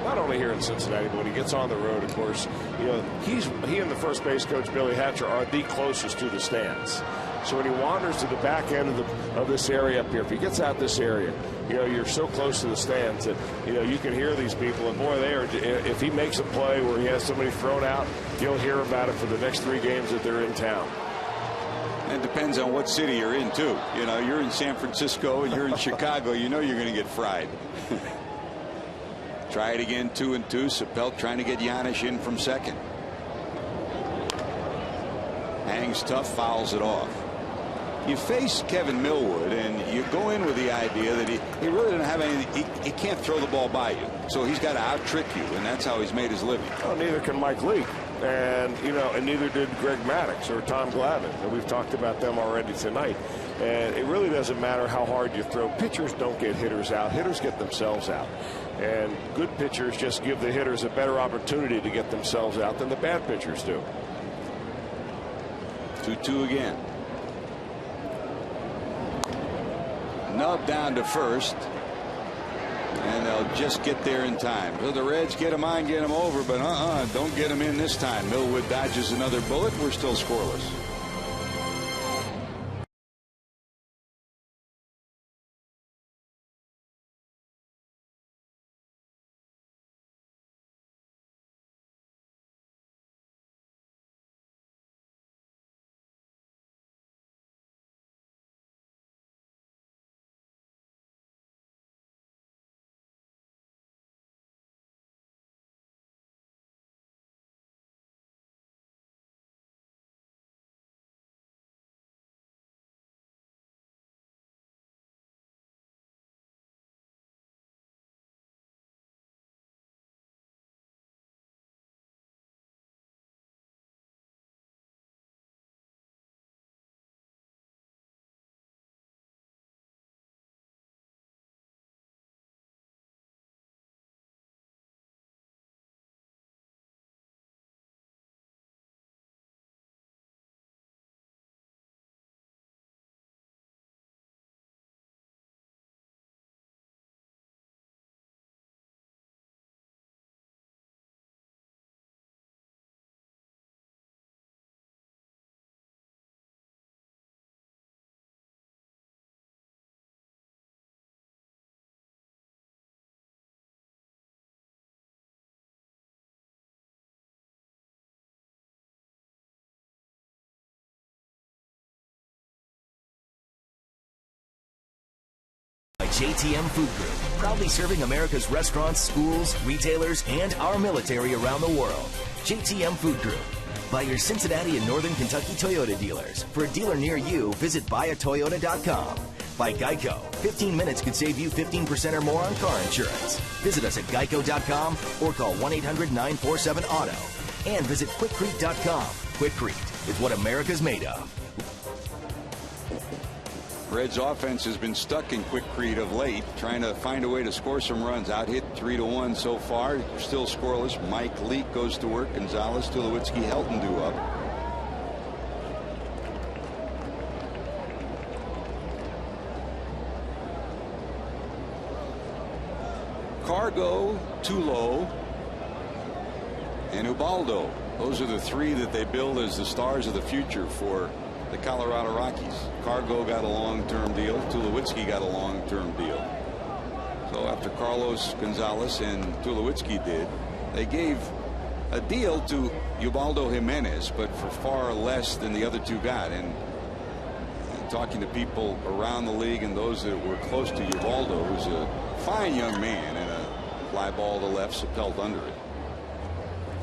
Not only here in Cincinnati, but when he gets on the road, of course, you know, he and the first base coach, Billy Hatcher, are the closest to the stands. So when he wanders to the back end of this area up here, if he gets out this area, you know, you're so close to the stands that, you know, you can hear these people. And boy, if he makes a play where he has somebody thrown out, you'll hear about it for the next 3 games that they're in town. And it depends on what city you're in, too. You know, you're in San Francisco and you're in Chicago, you know you're going to get fried. Try it again, 2-2. Sapelt trying to get Giannis in from second. Hangs tough, fouls it off. You face Kevin Millwood, and you go in with the idea that he really doesn't have anything. He can't throw the ball by you, so he's got to out-trick you, and that's how he's made his living. Well, neither can Mike Leake. And, you know, and neither did Greg Maddux or Tom Glavine. And we've talked about them already tonight. And it really doesn't matter how hard you throw. Pitchers don't get hitters out. Hitters get themselves out. And good pitchers just give the hitters a better opportunity to get themselves out than the bad pitchers do. 2-2 again. Nub down to first. And they'll just get there in time. So the Reds get him on, get him over, but don't get him in this time. Millwood dodges another bullet. We're still scoreless. JTM Food Group, proudly serving America's restaurants, schools, retailers, and our military around the world. JTM Food Group. By your Cincinnati and Northern Kentucky Toyota dealers. For a dealer near you, visit buyatoyota.com. By Geico, 15 minutes could save you 15% or more on car insurance. Visit us at geico.com or call 1-800-947-AUTO. And visit quickcrete.com. Quickcrete is what America's made of. Reds offense has been stuck in Quickcrete of late, trying to find a way to score some runs. Out hit 3-1 so far, still scoreless. Mike Leake goes to work. Gonzalez, Tulowitzki, Helton do up. Cargo, Tulo, and Ubaldo. Those are the three that they build as the stars of the future for the Colorado Rockies. Cargo got a long-term deal. Tulowitzki got a long-term deal. So after Carlos Gonzalez and Tulowitzki did, they gave a deal to Ubaldo Jimenez, but for far less than the other two got. And talking to people around the league and those that were close to Ubaldo, who's a fine young man, and a fly ball to left, Sapelt under it.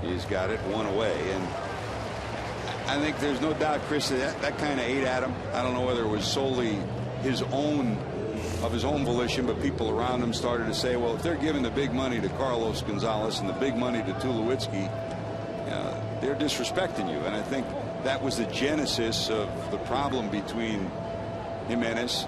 He's got it one away, and I think there's no doubt, Chris, that kind of ate at him. I don't know whether it was solely his own volition, but people around him started to say, well, if they're giving the big money to Carlos Gonzalez and the big money to Tulowitzki, they're disrespecting you. And I think that was the genesis of the problem between Jimenez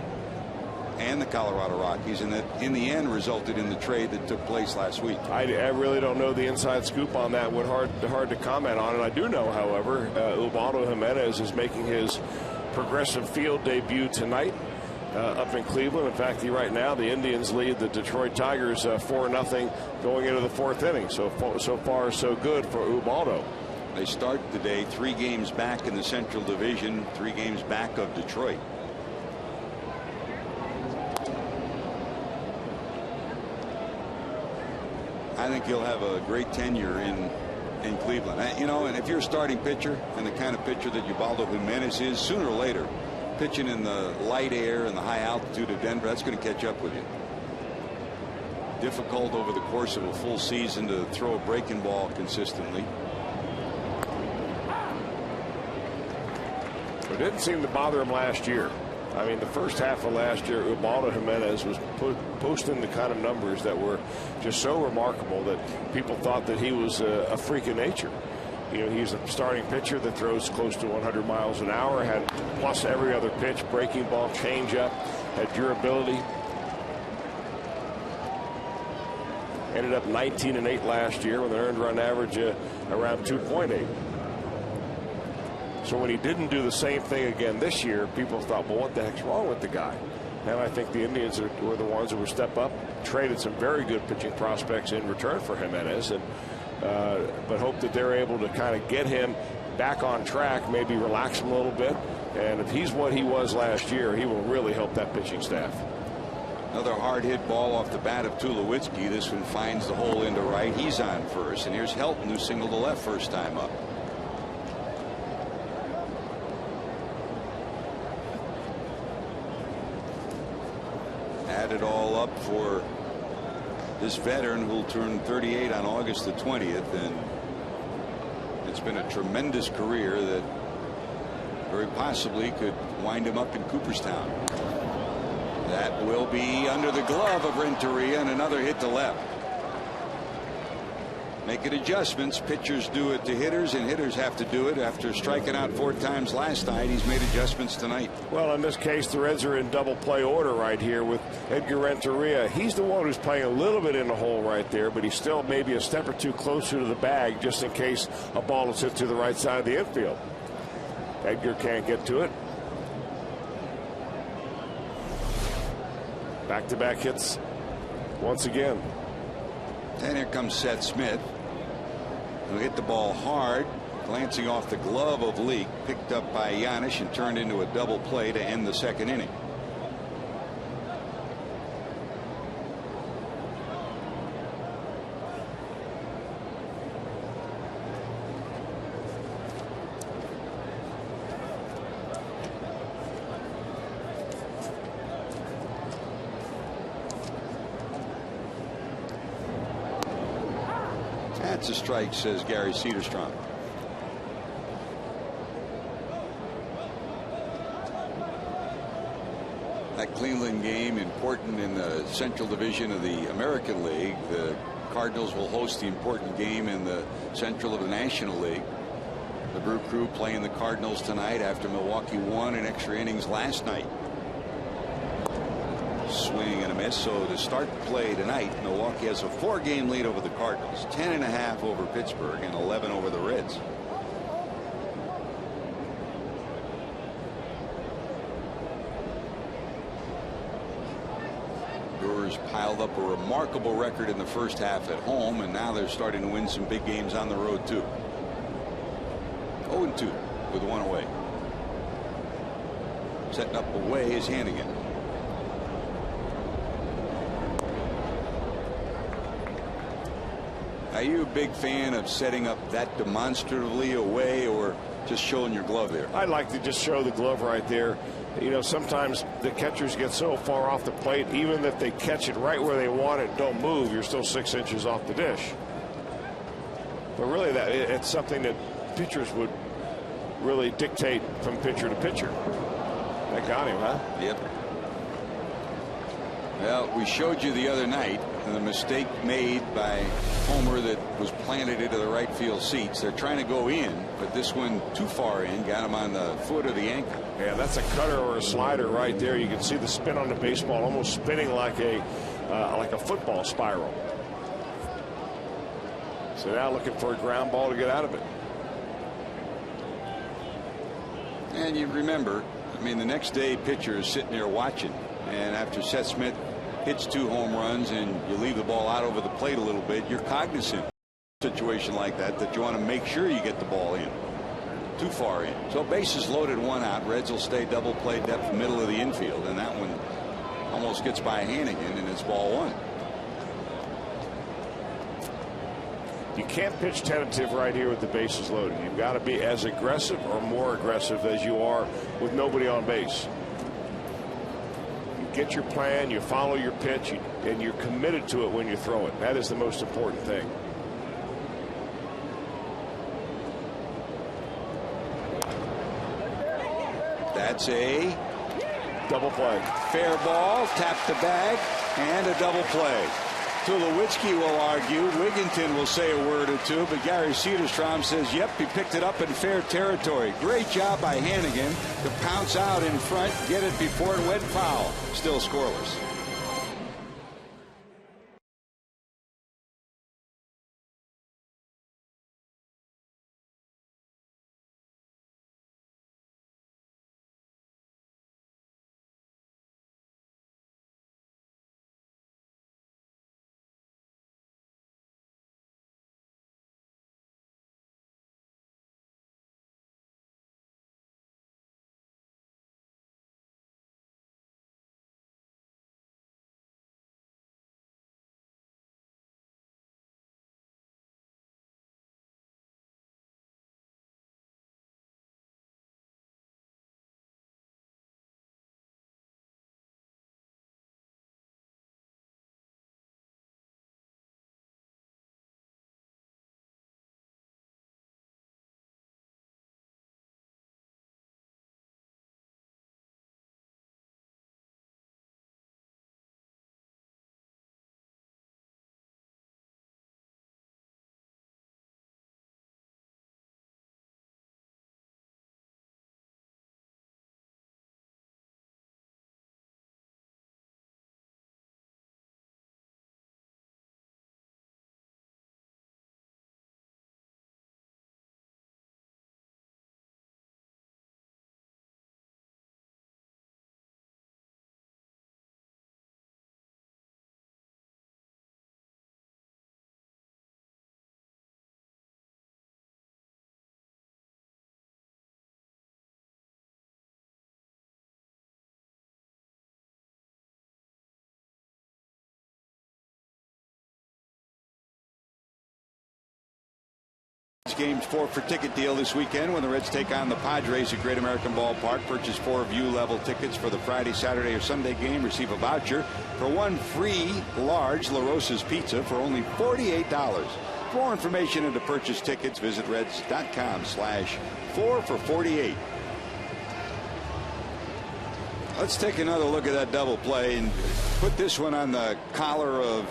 and the Colorado Rockies, and that in the end resulted in the trade that took place last week. I really don't know the inside scoop on that. Hard to comment on it. I do know, however, Ubaldo Jimenez is making his Progressive Field debut tonight up in Cleveland. In fact, right now the Indians lead the Detroit Tigers 4-0 going into the fourth inning. So far so good for Ubaldo. They start today 3 games back in the Central Division, 3 games back of Detroit. I think he'll have a great tenure in Cleveland. And if you're a starting pitcher and the kind of pitcher that Ubaldo Jimenez is, sooner or later, pitching in the light air and the high altitude of Denver, that's going to catch up with you. Difficult over the course of a full season to throw a breaking ball consistently. It didn't seem to bother him last year. I mean, the first half of last year, Ubaldo Jimenez was posting the kind of numbers that were just so remarkable that people thought that he was a freak of nature. He's a starting pitcher that throws close to 100 miles an hour, had plus every other pitch, breaking ball, changeup, had durability. Ended up 19-8 last year with an earned run average around 2.8. So when he didn't do the same thing again this year, people thought, well, what the heck's wrong with the guy? And I think the Indians were the ones who would step up, traded some very good pitching prospects in return for Jimenez, and but hope that they're able to kind of get him back on track, maybe relax him a little bit. And if he's what he was last year, he will really help that pitching staff. Another hard hit ball off the bat of Tulowitzki. This one finds the hole into right. He's on first, and here's Helton, who singled to left first time up. Add it all up for this veteran who'll turn 38 on August the 20th, and it's been a tremendous career that very possibly could wind him up in Cooperstown. That will be under the glove of Renteria, and another hit to left. Making adjustments. Pitchers do it to hitters, and hitters have to do it. After striking out 4 times last night, he's made adjustments tonight. Well, in this case, the Reds are in double play order right here with Edgar Renteria. He's the one who's playing a little bit in the hole right there, but he's still maybe a step or two closer to the bag just in case a ball is hit to the right side of the infield. Edgar can't get to it. Back-to-back hits once again. And here comes Seth Smith, who hit the ball hard, glancing off the glove of Leake, picked up by Giannis and turned into a double play to end the second inning. That's a strike, says Gary Cederstrom. That Cleveland game important in the Central Division of the American League. The Cardinals will host the important game in the Central of the National League. The Brew Crew playing the Cardinals tonight after Milwaukee won in extra innings last night. Swing and a miss. So to start play tonight, Milwaukee has a 4-game lead over the Cardinals, 10.5 over Pittsburgh, and 11 over the Reds. Brewers piled up a remarkable record in the first half at home, and now they're starting to win some big games on the road too. 0-2 with 1 away. Setting up away is Hannigan. Are you a big fan of setting up that demonstratively away, or just showing your glove there? I'd like to just show the glove right there. You know, sometimes the catchers get so far off the plate, even if they catch it right where they want it, don't move, you're still 6 inches off the dish. But really, it's something that pitchers would really dictate from pitcher to pitcher. That got him, huh? Yep. Well, we showed you the other night the mistake made by Homer that was planted into the right field seats. They're trying to go in, but this one too far in, got him on the foot of the ankle. Yeah, that's a cutter or a slider right there. You can see the spin on the baseball, almost spinning like a football spiral. So now looking for a ground ball to get out of it. And you remember, I mean, the next day pitcher is sitting there watching, and after Seth Smith hits 2 home runs and you leave the ball out over the plate a little bit, you're cognizant of a situation like that you want to make sure you get the ball in. Too far in. So bases loaded, 1 out. Reds will stay double play depth middle of the infield, and that one almost gets by Hannigan, and it's ball 1. You can't pitch tentative right here with the bases loaded. You've got to be as aggressive or more aggressive as you are with nobody on base. You get your plan, you follow your pitch, and you're committed to it when you throw it. That is the most important thing. That's a double play. Fair ball, tapped the bag, and a double play. Tulowitzki will argue. Wigginton will say a word or two, but Gary Cederstrom says, yep, he picked it up in fair territory. Great job by Hannigan to pounce out in front, get it before it went foul. Still scoreless. Games 4 for ticket deal this weekend when the Reds take on the Padres at Great American Ballpark. Purchase 4 view-level tickets for the Friday, Saturday, or Sunday game. Receive a voucher for 1 free large La Rosa's pizza for only $48. For more information and to purchase tickets, visit Reds.com/4 for 48. Let's take another look at that double play and put this one on the collar of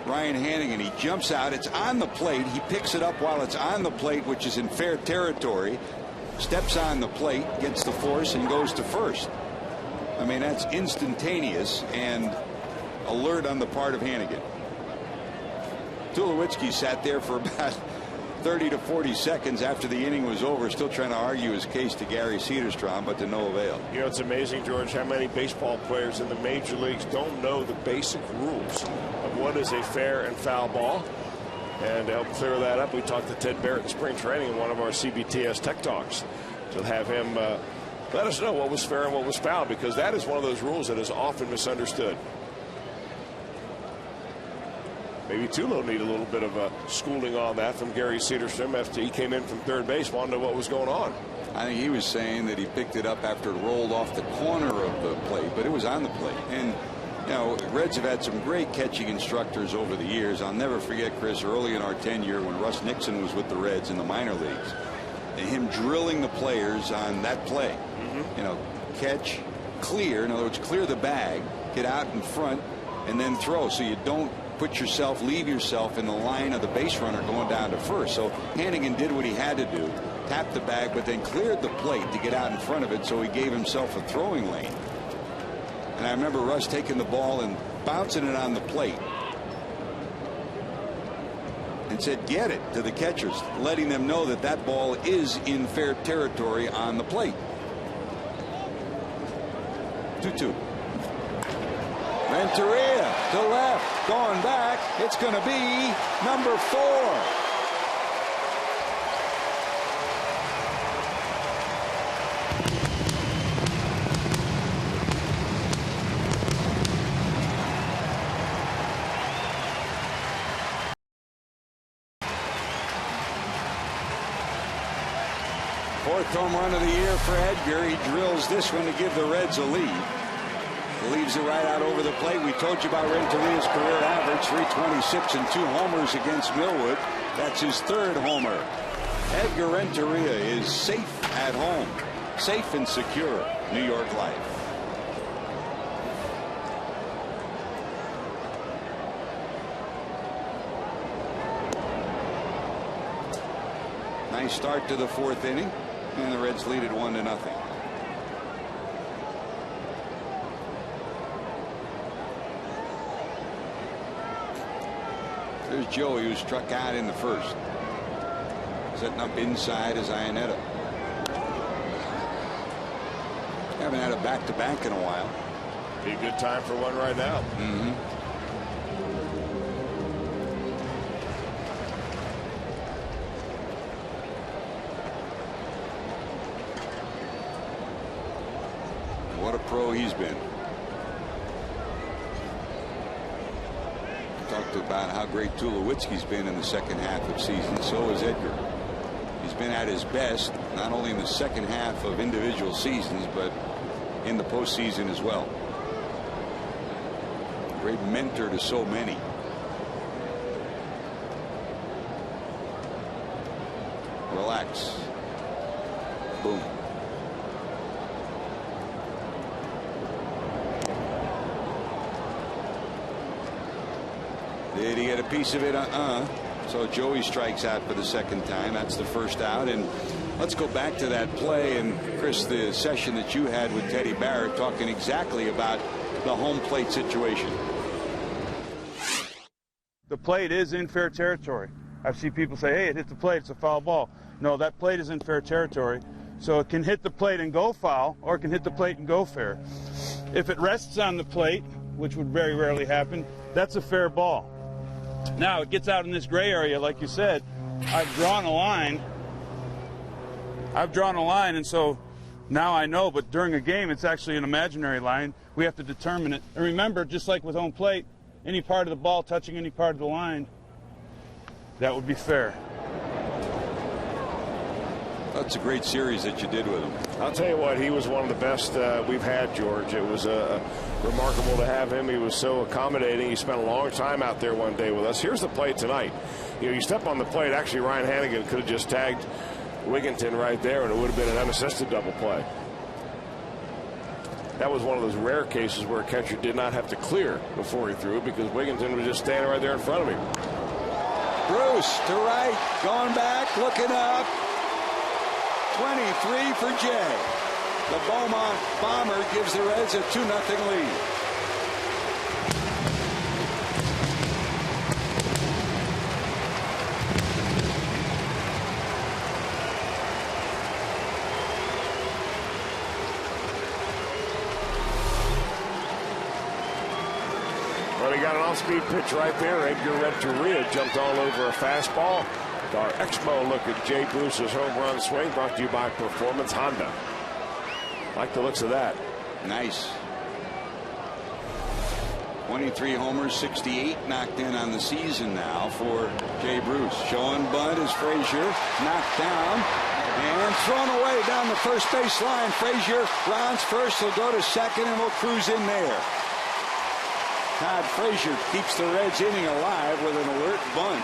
Ryan Hannigan. He jumps out. It's on the plate. He picks it up while it's on the plate, which is in fair territory. Steps on the plate, gets the force, and goes to first. I mean, that's instantaneous and alert on the part of Hannigan. Tulowitzki sat there for about 30 to 40 seconds after the inning was over, still trying to argue his case to Gary Cederstrom, but to no avail. You know, it's amazing, George, how many baseball players in the major leagues don't know the basic rules of what is a fair and foul ball. And to help clear that up, we talked to Ted Barrett in spring training in one of our CBTS Tech Talks to have him let us know what was fair and what was foul, because that is one of those rules that is often misunderstood. Maybe Tulo need a little bit of a schooling on that from Gary Cederstrom after he came in from third base, wanted to know what was going on. I think he was saying that he picked it up after it rolled off the corner of the plate, but it was on the plate. And, you know, Reds have had some great catching instructors over the years. I'll never forget, Chris, early in our tenure when Russ Nixon was with the Reds in the minor leagues, and him drilling the players on that play. You know, catch, clear. In other words, clear the bag, get out in front, and then throw, so you don't leave yourself in the line of the base runner going down to first. So Hannigan did what he had to do, tapped the bag, but then cleared the plate to get out in front of it, so he gave himself a throwing lane. And I remember Russ taking the ball and bouncing it on the plate and said, "Get it," to the catchers, letting them know that that ball is in fair territory on the plate. 2-2. Renteria to left, going back. It's going to be number 4. Fourth home run of the year for Edgar. He drills this one to give the Reds a lead. Leaves it right out over the plate. We told you about Renteria's career average, 326 and 2 homers against Millwood. That's his 3rd homer. Edgar Renteria is safe at home, safe and secure. New York life. Nice start to the 4th inning, and the Reds lead it 1-0. There's Joey, who struck out in the 1st. Setting up inside is Iannetta. Haven't had a back-to-back in a while. Be a good time for one right now. What a pro he's been. Talked about how great Tulowitzki's been in the second half of season. So is Edgar. He's been at his best, not only in the second half of individual seasons, but in the postseason as well. Great mentor to so many. Relax. Boom. Did he get a piece of it? So Joey strikes out for the 2nd time. That's the 1st out. And let's go back to that play. And Chris, the session that you had with Teddy Barrett, talking exactly about the home plate situation. The plate is in fair territory. I've seen people say, hey, it hit the plate, it's a foul ball. No, that plate is in fair territory. So it can hit the plate and go foul, or it can hit the plate and go fair. If it rests on the plate, which would very rarely happen, that's a fair ball. Now it gets out in this gray area, like you said. I've drawn a line, and so now I know, but during a game it's actually an imaginary line. We have to determine it. And remember, just like with home plate, any part of the ball touching any part of the line, that would be fair. That's a great series that you did with him. I'll tell you what, he was one of the best we've had, George. It was a remarkable to have him. He was so accommodating. He spent a long time out there one day with us. Here's the play tonight. You know, you step on the plate. Actually, Ryan Hannigan could have just tagged Wigginton right there, and it would have been an unassisted double play. That was one of those rare cases where a catcher did not have to clear before he threw, because Wigginton was just standing right there in front of him. Bruce to right, going back, looking up. 23 for Jay. The Beaumont bomber gives the Reds a 2-0 lead. Well, he got an off-speed pitch right there. Edgar Renteria jumped all over a fastball. Our Expo look at Jay Bruce's home run swing, brought to you by Performance Honda. Like the looks of that. Nice. 23 homers, 68 knocked in on the season now for Jay Bruce. Showing bunt is Frazier, knocked down and thrown away down the first base line. Frazier rounds first, he'll go to second, and will cruise in there. Todd Frazier keeps the Reds inning alive with an alert bunt.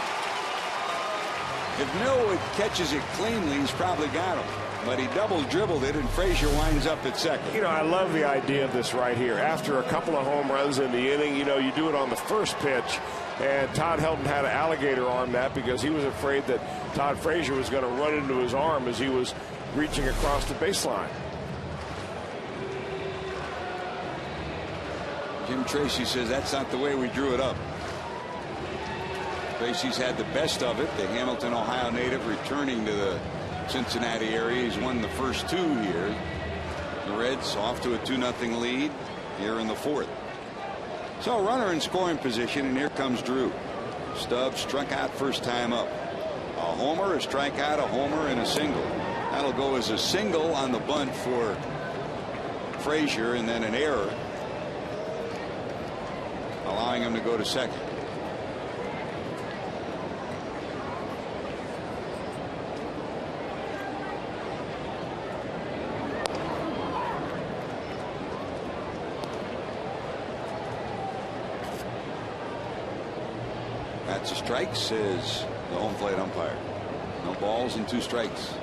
If Millwood catches it cleanly, he's probably got him. But he double dribbled it, and Frazier winds up at second. You know, I love the idea of this right here. After a couple of home runs in the inning, you know, you do it on the first pitch. And Todd Helton had an alligator arm that because he was afraid that Todd Frazier was going to run into his arm as he was reaching across the baseline. Jim Tracy says that's not the way we drew it up. Tracy's had the best of it. The Hamilton, Ohio native returning to the Cincinnati area. He's won the first two here. The Reds off to a 2-0 lead here in the fourth. So runner in scoring position, and here comes Drew. Stubbs struck out first time up. A homer, a strikeout, a homer, and a single. That'll go as a single on the bunt for Frazier, and then an error, allowing him to go to second. That's a strike, says the home plate umpire. No balls and 2 strikes.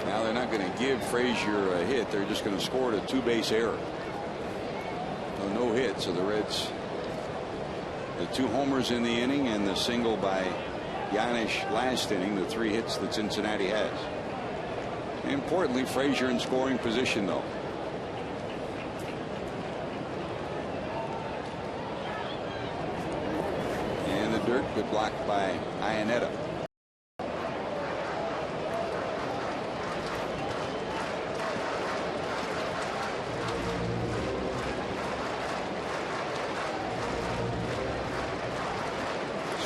Now they're not going to give Frazier a hit. They're just going to score a 2-base error. So no hit. So the Reds, the 2 homers in the inning and the single by Yanish last inning, the 3 hits that Cincinnati has. Importantly, Frazier in scoring position, though. And the dirt, good block by Iannetta.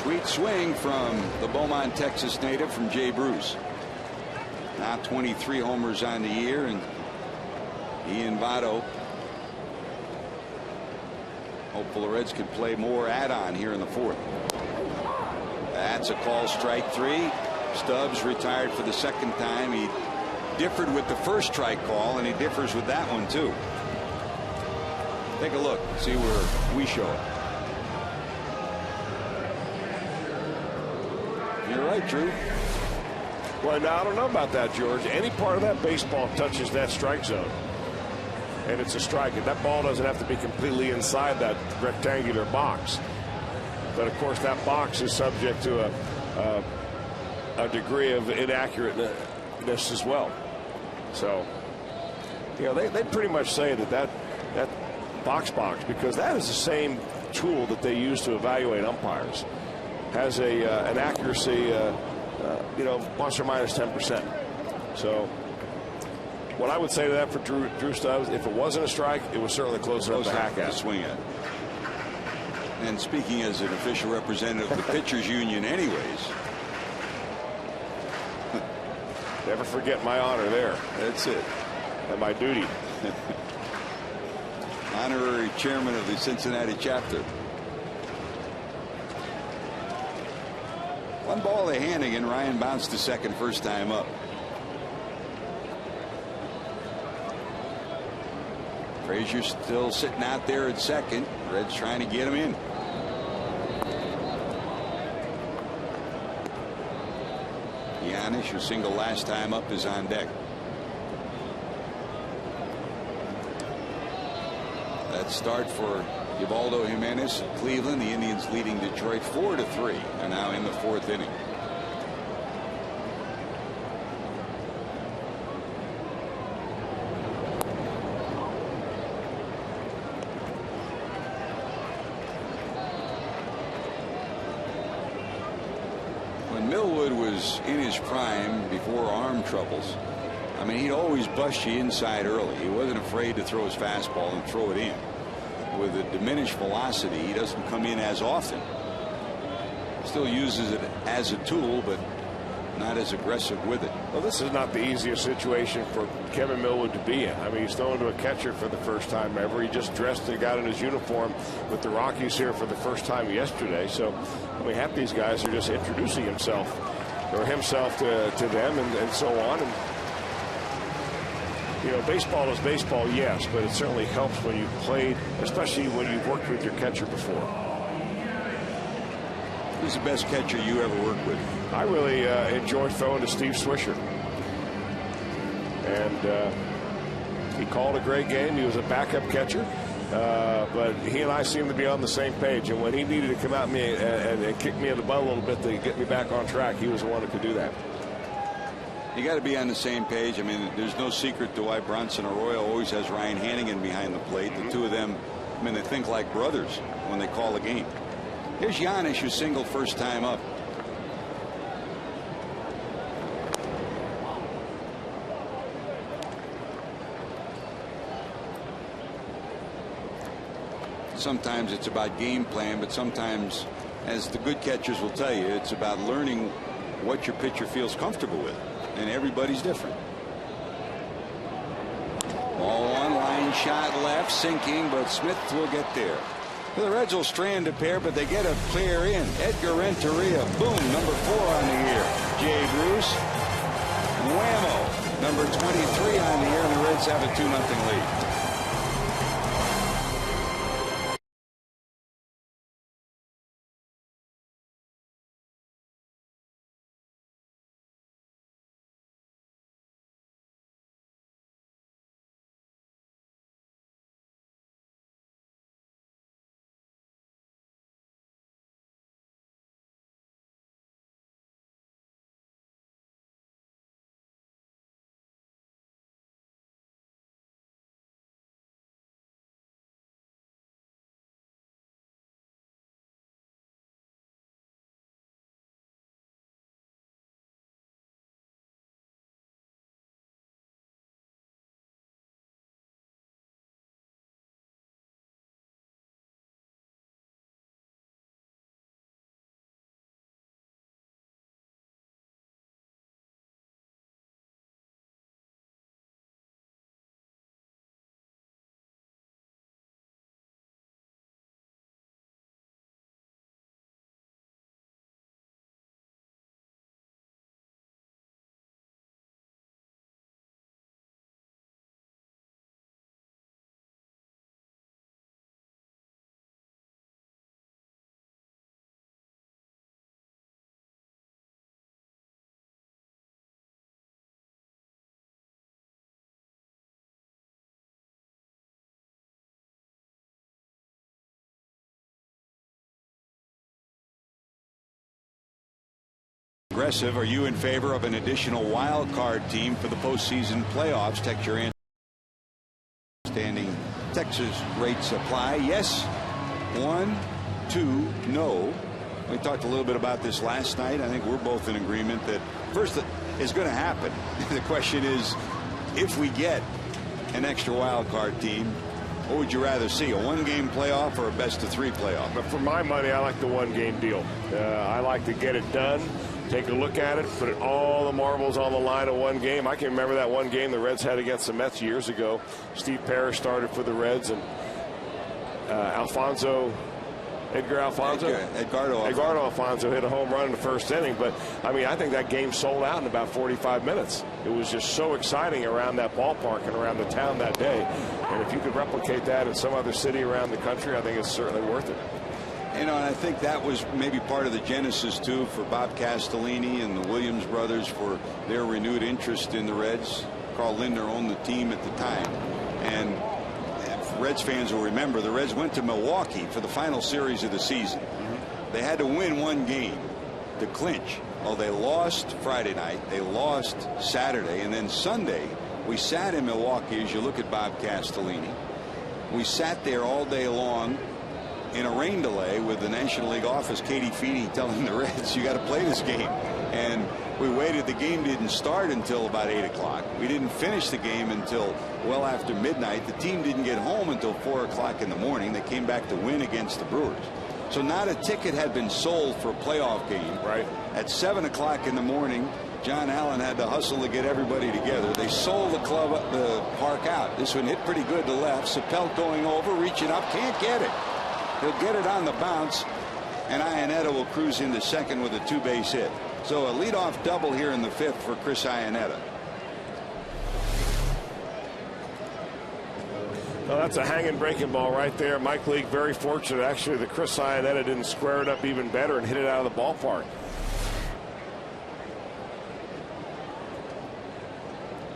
Sweet swing from the Beaumont, Texas native, from Jay Bruce. Now 23 homers on the year, and Ian Votto hopeful the Reds could play more add-on here in the fourth. That's a call, strike 3. Stubbs retired for the second time. He differed with the first strike call, and he differs with that one too. Take a look, see where we show it. You're right, Drew. Well, now I don't know about that, George. Any part of that baseball touches that strike zone, and it's a strike. And that ball doesn't have to be completely inside that rectangular box. But, of course, that box is subject to a degree of inaccurateness as well. So, you know, they pretty much say that box, because that is the same tool that they use to evaluate umpires, has an accuracy, you know, plus or minus 10%. So what I would say to that for Drew Stubbs, if it wasn't a strike, it was certainly close enough to hack at. To swing at. And speaking as an official representative of the Pitchers Union anyways. Never forget my honor there. That's it. And my duty. Honorary chairman of the Cincinnati chapter. One ball to Hannigan. Ryan bounced to second first time up. Frazier still sitting out there at second. Reds trying to get him in. Giannis, who single last time up, is on deck. That start for Ubaldo Jimenez of Cleveland. The Indians leading Detroit 4-3. They're now in the fourth inning. When Millwood was in his prime before arm troubles, I mean, he'd always bust you inside early. He wasn't afraid to throw his fastball and throw it in. With a diminished velocity, he doesn't come in as often. Still uses it as a tool, but not as aggressive with it. Well, this is not the easiest situation for Kevin Millwood to be in. I mean, he's throwing to a catcher for the first time ever. He just dressed and got in his uniform with the Rockies here for the first time yesterday. So, I mean, half these guys are just introducing himself to them and so on. And, you know, baseball is baseball, yes, but it certainly helps when you've played, especially when you've worked with your catcher before. Who's the best catcher you ever worked with? I really enjoyed throwing to Steve Swisher. And he called a great game. He was a backup catcher. But he and I seemed to be on the same page. And when he needed to come out and kick me in the butt a little bit to get me back on track, he was the one who could do that. You got to be on the same page. I mean, there's no secret to why Bronson Arroyo always has Ryan Hannigan behind the plate. The two of them, I mean, they think like brothers when they call a game. Here's Giannis, who singled first time up. Sometimes it's about game plan, but sometimes, as the good catchers will tell you, it's about learning what your pitcher feels comfortable with. And everybody's different. Ball one, line shot left, sinking, but Smith will get there. The Reds will strand a pair, but they get a clear in. Edgar Renteria, boom, number 4 on the year. Jay Bruce, whammo, number 23 on the year, and the Reds have a 2-0 lead. Aggressive. Are you in favor of an additional wild card team for the postseason playoffs? Text your answer. Standing Texas rates apply. Yes. 1, 2, no. We talked a little bit about this last night. I think we're both in agreement that first is going to happen. The question is, if we get an extra wild card team, what would you rather see, a 1-game playoff or a best-of-3 playoff? But for my money, I like the 1-game deal. I like to get it done, take a look at it, put all the marbles on the line of one game. I can remember that one game the Reds had against the Mets years ago. Steve Parrish started for the Reds, and Alfonso Edgardo Alfonso hit a home run in the first inning. But, I mean, I think that game sold out in about 45 minutes. It was just so exciting around that ballpark and around the town that day. And if you could replicate that in some other city around the country, I think it's certainly worth it. You know, and I think that was maybe part of the genesis, too, for Bob Castellini and the Williams brothers for their renewed interest in the Reds. Carl Lindner owned the team at the time. And Reds fans will remember the Reds went to Milwaukee for the final series of the season. They had to win one game to clinch. Well, they lost Friday night. They lost Saturday. And then Sunday, we sat in Milwaukee, as you look at Bob Castellini. We sat there all day long in a rain delay with the National League office, Katie Feedy, telling the Reds, you got to play this game. And we waited. The game didn't start until about 8 o'clock. We didn't finish the game until well after midnight. The team didn't get home until 4 o'clock in the morning. They came back to win against the Brewers. So not a ticket had been sold for a playoff game. Right. At 7 o'clock in the morning, John Allen had to hustle to get everybody together. They sold the park out. This one hit pretty good to left. Sapelt going over, reaching up, can't get it. He'll get it on the bounce, and Iannetta will cruise into second with a 2-base hit. So a leadoff double here in the 5th for Chris Iannetta. Well, that's a hanging breaking ball right there. Mike Leake very fortunate, actually, that Chris Iannetta didn't square it up even better and hit it out of the ballpark.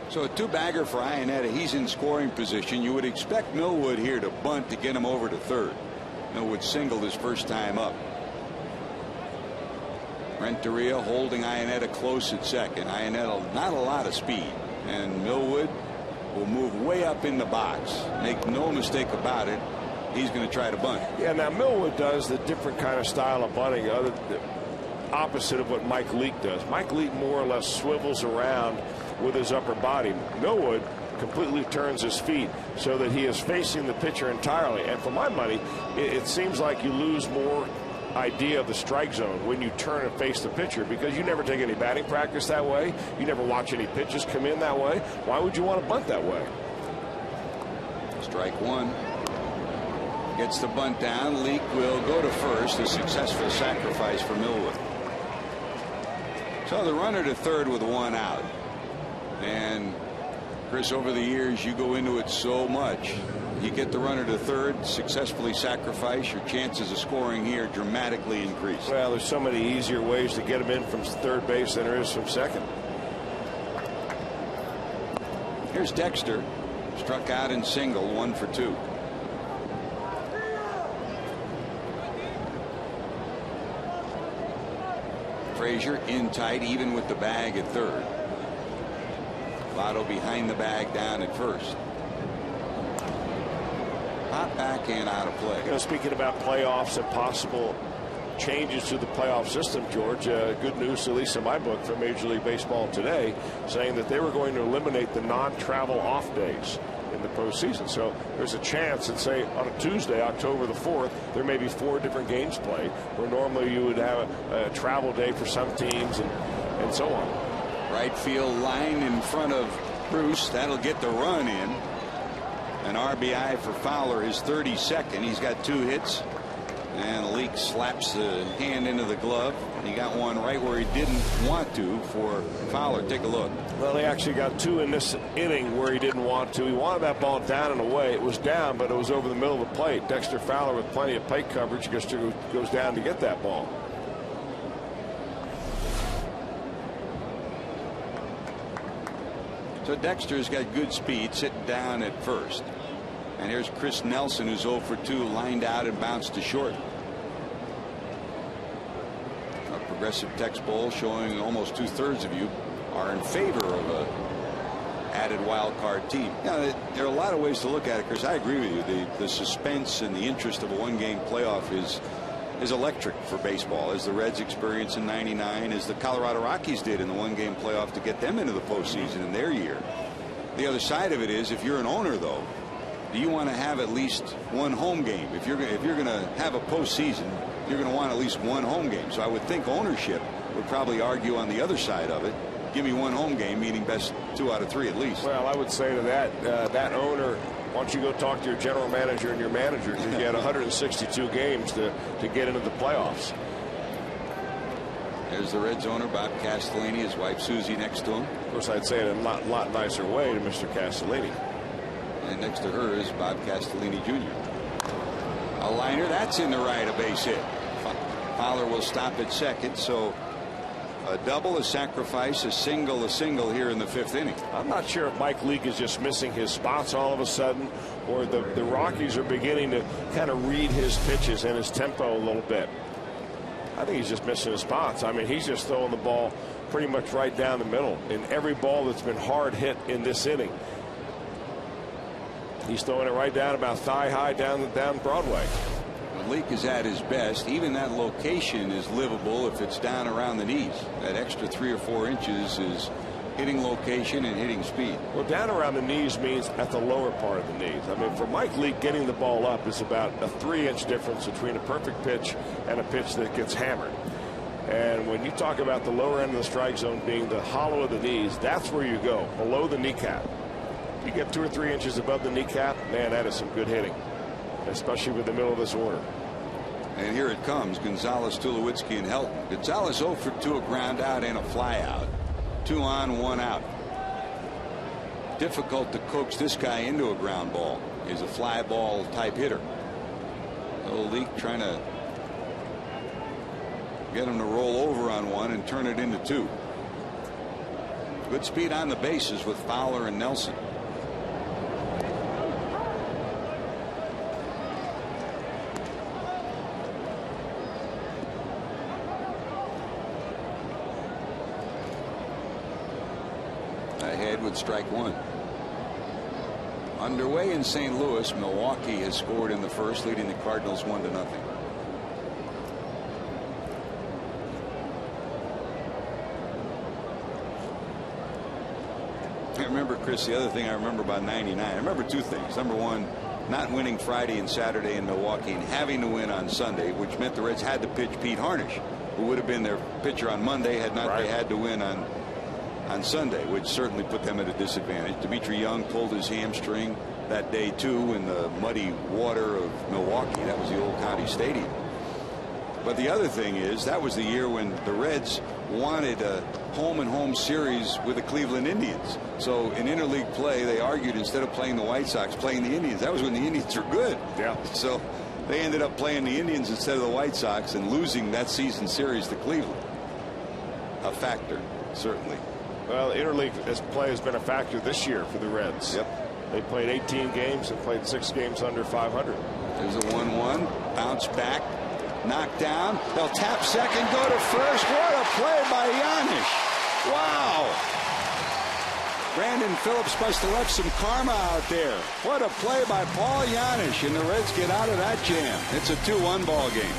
So a 2-bagger for Iannetta. He's in scoring position. You would expect Millwood here to bunt to get him over to third. Millwood singled his first time up. Renteria holding Iannetta close at second. Iannetta not a lot of speed, and Millwood will move way up in the box. Make no mistake about it, he's going to try to bunt. Yeah, now Millwood does the different kind of style of bunting, opposite of what Mike Leake does. Mike Leake more or less swivels around with his upper body. Millwood completely turns his feet so that he is facing the pitcher entirely. And for my money, it seems like you lose more idea of the strike zone when you turn and face the pitcher, because you never take any batting practice that way. You never watch any pitches come in that way. Why would you want to bunt that way? Strike one. Gets the bunt down. Leake will go to first. A successful sacrifice for Millwood. So the runner to third with one out. And Chris, over the years, you go into it so much. You get the runner to third, successfully sacrifice, your chances of scoring here dramatically increase. Well, there's so many easier ways to get him in from third base than there is from second. Here's Dexter, struck out in single, 1 for 2. Frazier in tight, even with the bag at third. Votto behind the bag down at first. Hot back and out of play. You know, speaking about playoffs and possible changes to the playoff system, George, good news, at least in my book, from Major League Baseball Today, saying that they were going to eliminate the non-travel off days in the postseason. So there's a chance that, say, on a Tuesday, October the 4th, there may be 4 different games played, where normally you would have a travel day for some teams and so on. Right field line in front of Bruce. That'll get the run in. An RBI for Fowler, his 32nd. He's got 2 hits. And Leake slaps the hand into the glove. And he got one right where he didn't want to for Fowler. Take a look. Well, he actually got 2 in this inning where he didn't want to. He wanted that ball down and away. It was down, but it was over the middle of the plate. Dexter Fowler, with plenty of plate coverage, goes down to get that ball. So Dexter's got good speed, sitting down at first. And here's Chris Nelson, who's 0 for 2, lined out and bounced to short. A progressive text poll showing almost 2/3 of you are in favor of a added wild card team. Now, there are a lot of ways to look at it, Chris. I agree with you. The suspense and the interest of a one-game playoff is electric for baseball, as the Reds experienced in '99, as the Colorado Rockies did in the one-game playoff to get them into the postseason in their year. The other side of it is, if you're an owner, though, do you want to have at least one home game? If you're going to have a postseason, you're going to want at least one home game. So I would think ownership would probably argue on the other side of it. Give me one home game, meaning best 2 out of 3 at least. Well, I would say to that owner, Why don't you go talk to your general manager and your manager, because you had 162 games to get into the playoffs. There's the Reds owner, Bob Castellini, his wife Susie next to him. Of course, I'd say it in a lot nicer way to Mr. Castellini. And next to her is Bob Castellini Jr. A liner, that's in the right, a base hit. Fowler will stop at second, so a double, a sacrifice, a single here in the 5th inning. I'm not sure if Mike Leake is just missing his spots all of a sudden, or the Rockies are beginning to kind of read his pitches and his tempo a little bit. I think he's just missing his spots. I mean, he's just throwing the ball pretty much right down the middle in every ball that's been hard hit in this inning. He's throwing it right down about thigh high down Broadway. Leake is at his best. Even that location is livable if it's down around the knees. That extra 3 or 4 inches is hitting location and hitting speed. Well, down around the knees means at the lower part of the knees. I mean, for Mike Leake, getting the ball up is about a 3-inch difference between a perfect pitch and a pitch that gets hammered. And when you talk about the lower end of the strike zone being the hollow of the knees, that's where you go, below the kneecap. You get 2 or 3 inches above the kneecap, man, that is some good hitting, especially with the middle of this order. And here it comes, Gonzalez, Tulowitzki, and Helton. Gonzalez 0 for 2, a ground out and a fly out. 2 on, 1 out. Difficult to coax this guy into a ground ball. He's a fly ball type hitter. Leake trying to get him to roll over on 1 and turn it into 2. Good speed on the bases with Fowler and Nelson. Ahead with strike 1. Underway in St. Louis, Milwaukee has scored in the first, leading the Cardinals 1-0. I remember, Chris, the other thing I remember about '99, I remember 2 things. Number 1, not winning Friday and Saturday in Milwaukee and having to win on Sunday, which meant the Reds had to pitch Pete Harnish, who would have been their pitcher on Monday had not they had to win on Sunday, which certainly put them at a disadvantage. Dmitry Young pulled his hamstring that day too in the muddy water of Milwaukee. That was the old County Stadium. But the other thing is, that was the year when the Reds wanted a home-and-home series with the Cleveland Indians. So in interleague play, they argued instead of playing the White Sox, playing the Indians. That was when the Indians were good. Yeah. So they ended up playing the Indians instead of the White Sox and losing that season series to Cleveland. A factor, certainly. Well, interleague play has been a factor this year for the Reds. Yep. They played 18 games and played 6 games under 500. There's a 1-1. Bounce back. Knocked down. They'll tap second, go to first. What a play by Yanish. Wow. Brandon Phillips must have left some karma out there. What a play by Paul Yanish, and the Reds get out of that jam. It's a 2-1 ball game.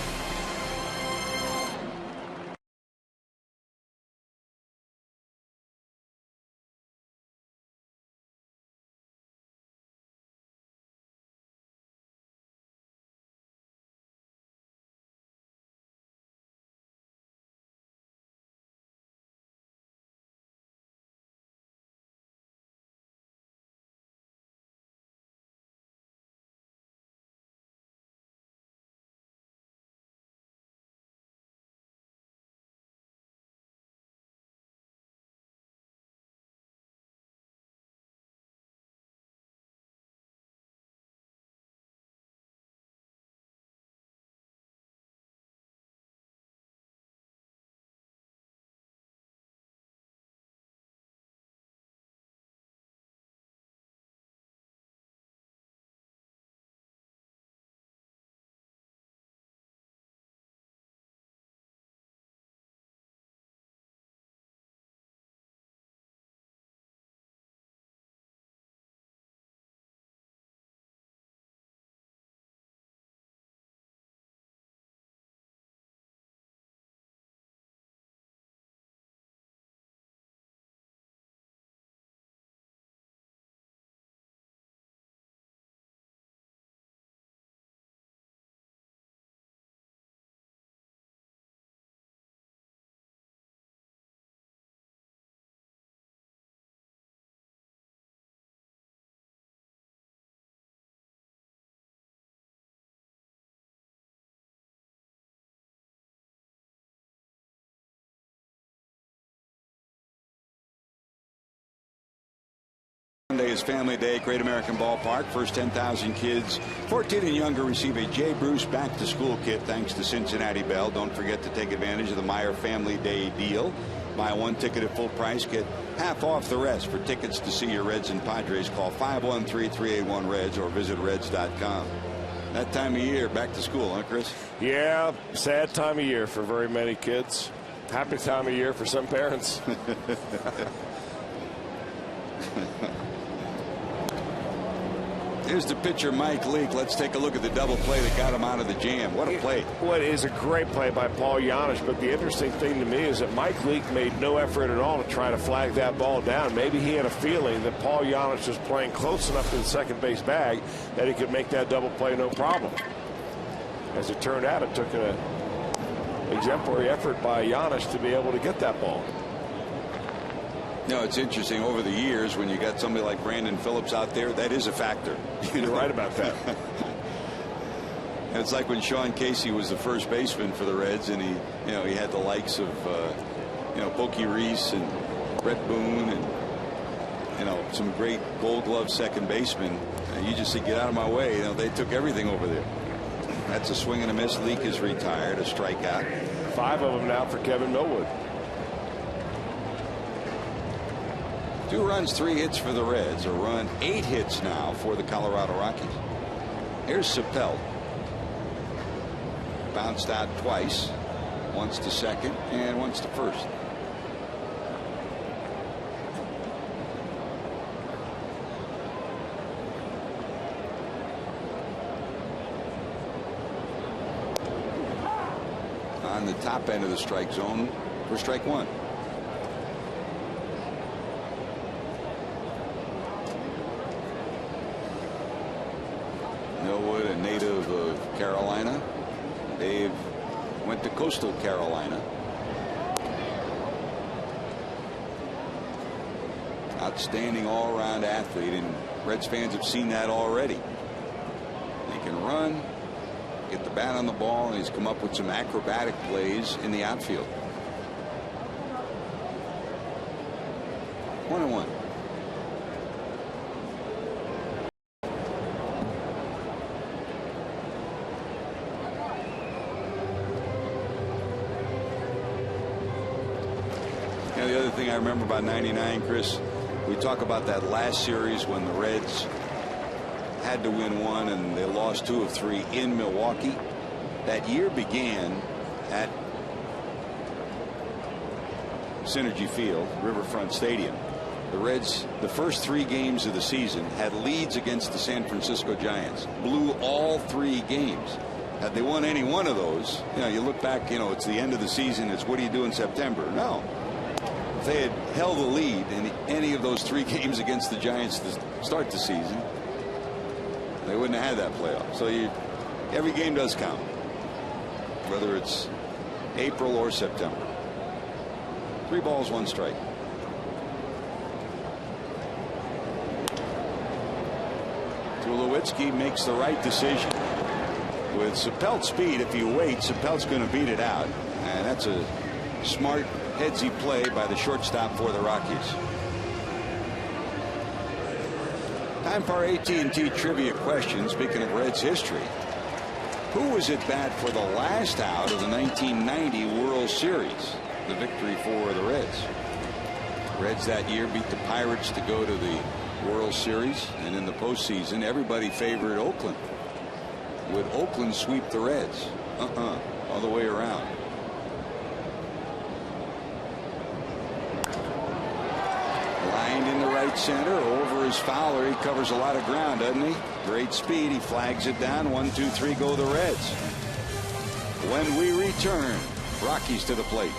Sunday is Family Day at Great American Ballpark. First 10,000 kids 14 and younger receive a J. Bruce Back to School kit thanks to Cincinnati Bell. Don't forget to take advantage of the Meyer Family Day deal. Buy one ticket at full price, get half off the rest. For tickets to see your Reds and Padres, call 513-381-REDS or visit Reds.com. That time of year, back to school, huh, Chris? Yeah, sad time of year for very many kids. Happy time of year for some parents. Here's the pitcher, Mike Leake. Let's take a look at the double play that got him out of the jam. What a play. Well, it is a great play by Paul Janisch, but the interesting thing to me is that Mike Leake made no effort at all to try to flag that ball down. Maybe he had a feeling that Paul Janisch was playing close enough to the second base bag that he could make that double play no problem. As it turned out, it took an exemplary effort by Janisch to be able to get that ball. You know, it's interesting over the years when you got somebody like Brandon Phillips out there, that is a factor. You're right about that. It's like when Sean Casey was the first baseman for the Reds, and he had the likes of Pokey Reese and Brett Boone and some great Gold Glove second basemen. And you just said, get out of my way. They took everything over there. That's a swing and a miss. Leake is retired, a strikeout. 5 of them now for Kevin Millwood. 2 runs, 3 hits for the Reds. A run, 8 hits now for the Colorado Rockies. Here's Sapelt. Bounced out twice. Once to second and once to first. On the top end of the strike zone for strike 1. Millwood, a native of Carolina. Dave went to Coastal Carolina. Outstanding all-around athlete, and Reds fans have seen that already. He can run, get the bat on the ball, and he's come up with some acrobatic plays in the outfield. 1-1. The other thing I remember about '99, Chris, we talk about that last series when the Reds had to win 1 and they lost 2 of 3 in Milwaukee. That year began at Synergy Field, Riverfront Stadium. The Reds, the first 3 games of the season, had leads against the San Francisco Giants, blew all 3 games. Had they won any one of those, you look back, it's the end of the season, it's what do you do in September? No. If they had held the lead in any of those 3 games against the Giants to start the season, they wouldn't have had that playoff. So every game does count, whether it's April or September. 3 balls, 1 strike. Tulowitzki makes the right decision. With Sapelt's speed, if he waits, Sapelt's going to beat it out. And that's a smart, headsy play by the shortstop for the Rockies. Time for our AT&T trivia question. Speaking of Reds history, who was at bat for the last out of the 1990 World Series? The victory for the Reds. Reds that year beat the Pirates to go to the World Series, and in the postseason, everybody favored Oakland. Would Oakland sweep the Reds? All the way around. Lined in the right center. Over his Fowler. He covers a lot of ground, doesn't he? Great speed. He flags it down. 1, 2, 3 go the Reds. When we return, Rockies to the plate.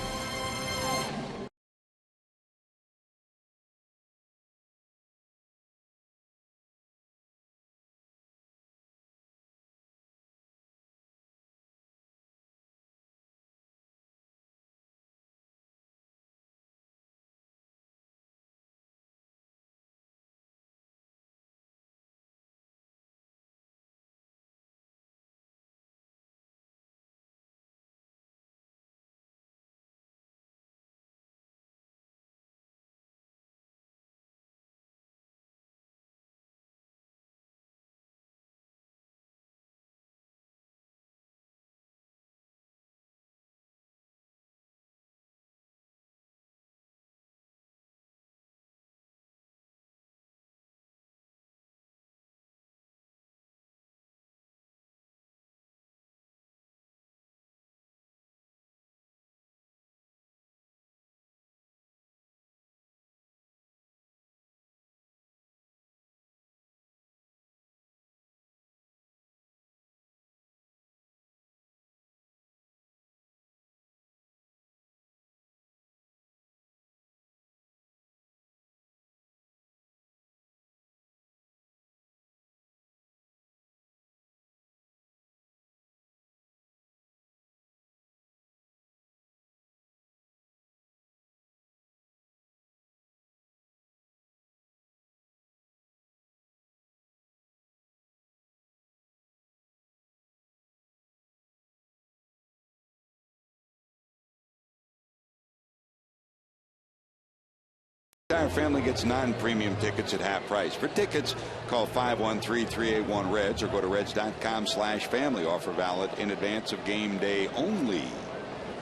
Entire family gets non-premium tickets at half price. For tickets, call 513-381-REDS or go to reds.com/family. Offer valid in advance of game day only.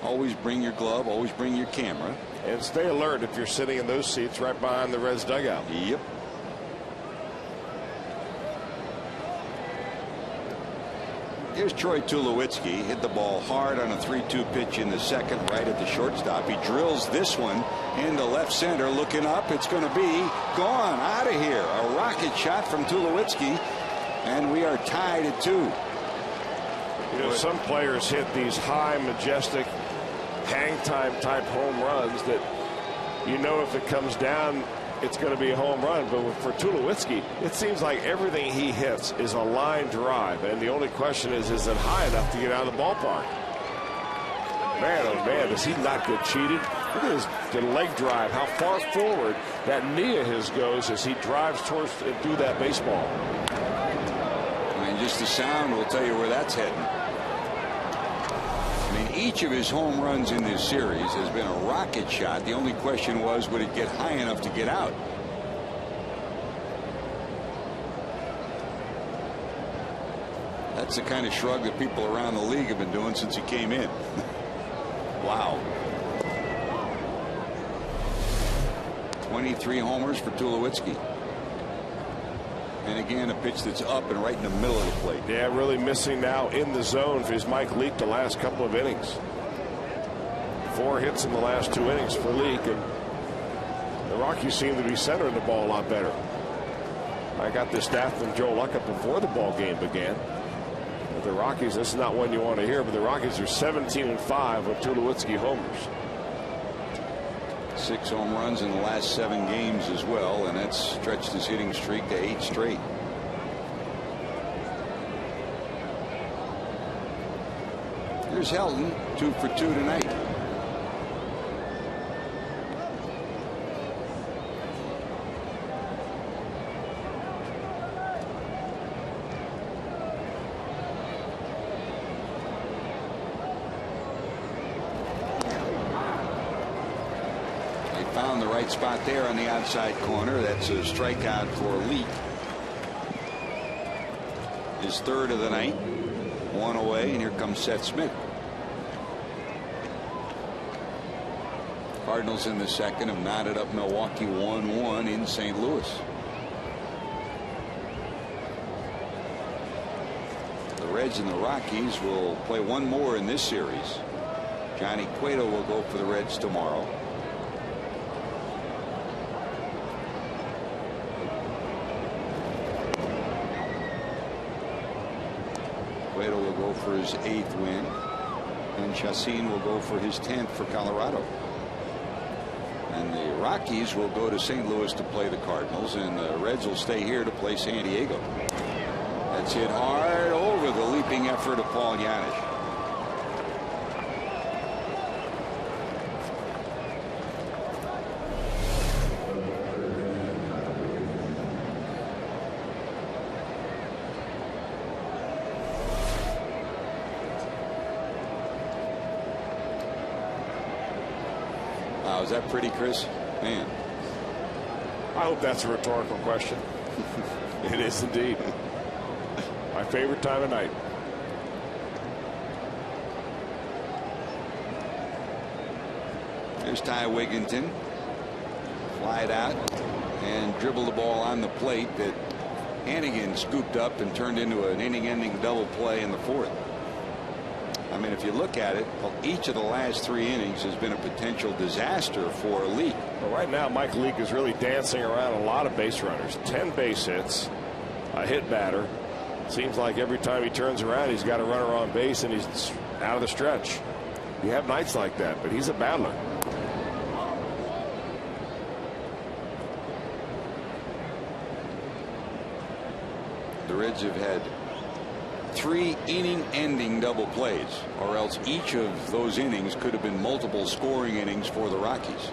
Always bring your glove, always bring your camera. And stay alert if you're sitting in those seats right behind the Reds dugout. Yep. Here's Troy Tulowitzki. Hit the ball hard on a 3-2 pitch in the second, right at the shortstop. He drills this one into left center. Looking up, it's going to be gone, out of here. A rocket shot from Tulowitzki, and we are tied at 2. You know, some players hit these high, majestic, hang time type home runs that, you know, if it comes down, it's going to be a home run. But for Tulowitzki, it seems like everything he hits is a line drive, and the only question is it high enough to get out of the ballpark? Man, oh man, does he not get cheated? Look at his leg drive, how far forward that knee of his goes as he drives towards and through that baseball. I mean, just the sound will tell you where that's heading. I mean, each of his home runs in this series has been a rocket shot. The only question was, would it get high enough to get out? That's the kind of shrug that people around the league have been doing since he came in. Wow. 23 homers for Tulowitzki. And again, a pitch that's up and right in the middle of the plate. Yeah, really missing now in the zone for his Mike Leake the last couple of innings. 4 hits in the last 2 innings for Leake, and the Rockies seem to be centering the ball a lot better. I got this stat from Joe Luckham before the ball game began. But the Rockies, this is not one you want to hear, but the Rockies are 17-5 with Tulowitzki homers. 6 home runs in the last 7 games as well, and that's stretched his hitting streak to 8 straight. Here's Helton, 2 for 2 tonight. Found the right spot there on the outside corner. That's a strikeout for Leake. His 3rd of the night. 1 away, and here comes Seth Smith. Cardinals in the second have knotted up Milwaukee 1-1 in St. Louis. The Reds and the Rockies will play one more in this series. Johnny Cueto will go for the Reds tomorrow. Cueto will go for his 8th win, and Chacin will go for his 10th for Colorado. And the Rockies will go to St. Louis to play the Cardinals, and the Reds will stay here to play San Diego. That's hit hard over the leaping effort of Paul Yanis. Is that pretty, Chris? Man. I hope that's a rhetorical question. It is indeed. My favorite time of night. There's Ty Wigginton. Flied out and dribbled the ball on the plate that Hannigan scooped up and turned into an inning-ending double play in the 4th. I mean, if you look at it, each of the last 3 innings has been a potential disaster for Leake. Well, right now, Mike Leake is really dancing around a lot of base runners. 10 base hits, a hit batter. Seems like every time he turns around, he's got a runner on base, and he's out of the stretch. You have nights like that, but he's a battler. The Reds have had 3 inning-ending double plays, or else each of those innings could have been multiple scoring innings for the Rockies,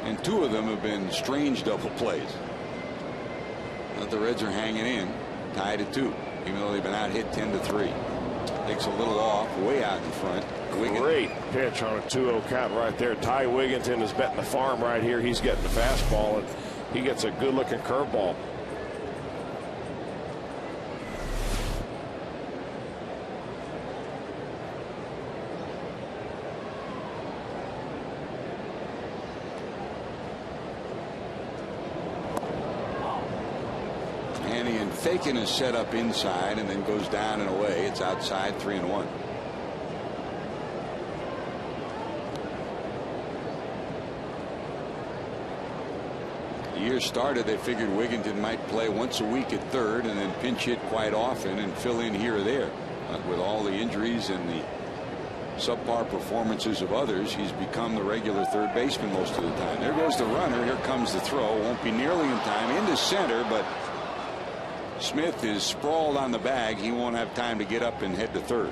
and 2 of them have been strange double plays. But the Reds are hanging in, tied at 2, even though they've been out hit 10-3. Takes a little off, way out in front. Great pitch on a 2-0 count right there. Ty Wigginton is betting the farm right here. He's getting the fastball, and he gets a good-looking curveball. And Fakin is set up inside and then goes down and away. It's outside, 3-1. The year started, they figured Wigginton might play once a week at third and then pinch hit quite often and fill in here or there. But with all the injuries and the subpar performances of others, he's become the regular third baseman most of the time. There goes the runner. Here comes the throw. Won't be nearly in time into center, but Smith is sprawled on the bag. He won't have time to get up and head to third.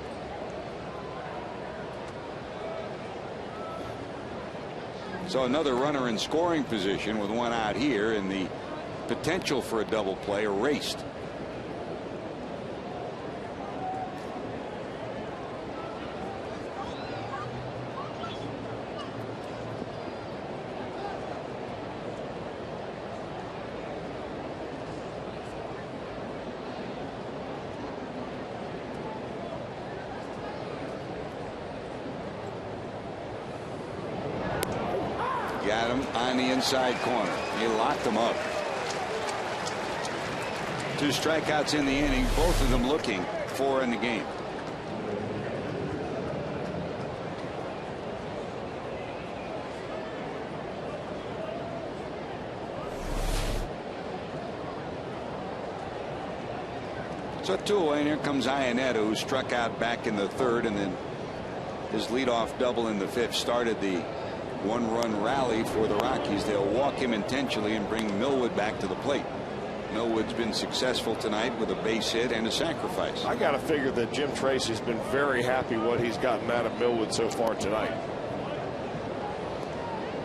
So another runner in scoring position with one out here, and the potential for a double play erased. Got him on the inside corner. He locked him up. 2 strikeouts in the inning, both of them looking 4 in the game. So 2 away, and here comes Iannetta, who struck out back in the 3rd, and then his leadoff double in the 5th started the 1-run rally for the Rockies. They'll walk him intentionally and bring Millwood back to the plate. Millwood's been successful tonight with a base hit and a sacrifice. I got to figure that Jim Tracy's been very happy what he's gotten out of Millwood so far tonight.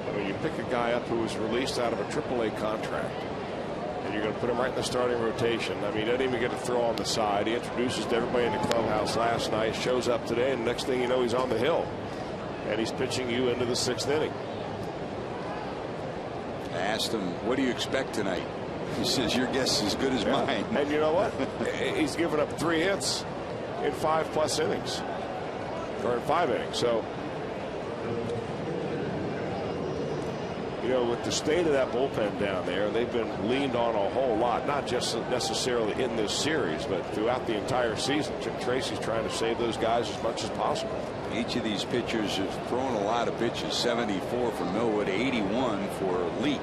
I mean, you pick a guy up who was released out of a AAA contract, and you're going to put him right in the starting rotation. I mean, he doesn't even get a throw on the side. He introduces to everybody in the clubhouse last night, shows up today, and next thing you know, he's on the hill. And he's pitching you into the 6th inning. I asked him, what do you expect tonight? He says, your guess is as good as mine. And you know what? He's given up 3 hits in 5+ innings, or in 5 innings. So, you know, with the state of that bullpen down there, they've been leaned on a whole lot, not just necessarily in this series, but throughout the entire season. Jim Tracy's trying to save those guys as much as possible. Each of these pitchers has thrown a lot of pitches. 74 for Millwood, 81 for Leak.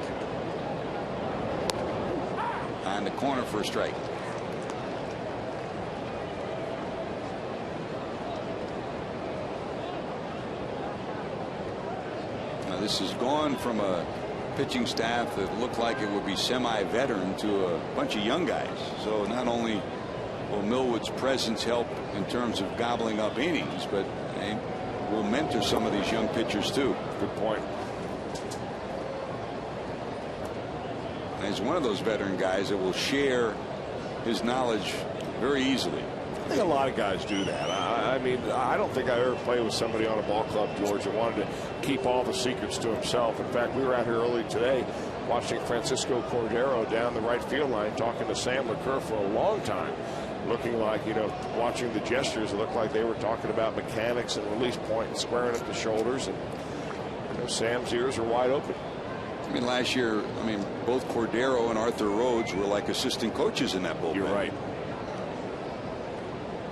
On the corner for a strike. Now this has gone from a pitching staff that looked like it would be semi-veteran to a bunch of young guys. So not only will Millwood's presence help in terms of gobbling up innings, but they will mentor some of these young pitchers too. Good point. As one of those veteran guys that will share his knowledge very easily. I think a lot of guys do that. I mean, I don't think I ever played with somebody on a ball club, George, that wanted to keep all the secrets to himself. In fact, we were out here early today watching Francisco Cordero down the right field line talking to Sam LeCur for a long time. Looking like, you know, watching the gestures, it looked like they were talking about mechanics and release point and squaring up the shoulders. And, you know, Sam's ears are wide open. I mean, last year, I mean, both Cordero and Arthur Rhodes were like assistant coaches in that bullpen. You're right.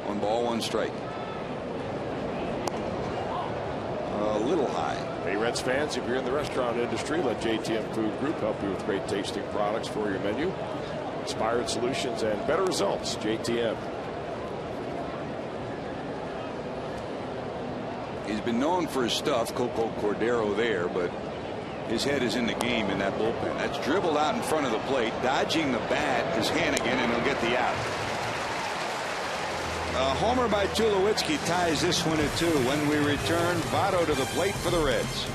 1 ball, 1 strike. A little high. Hey, Reds fans, if you're in the restaurant industry, let JTM Food Group help you with great tasting products for your menu. Inspired solutions and better results. JTM. He's been known for his stuff, Coco Cordero there, but his head is in the game in that bullpen. That's dribbled out in front of the plate. Dodging the bat is Hannigan, and he'll get the out. A homer by Tulowitzki ties this one at 2. When we return, Votto to the plate for the Reds.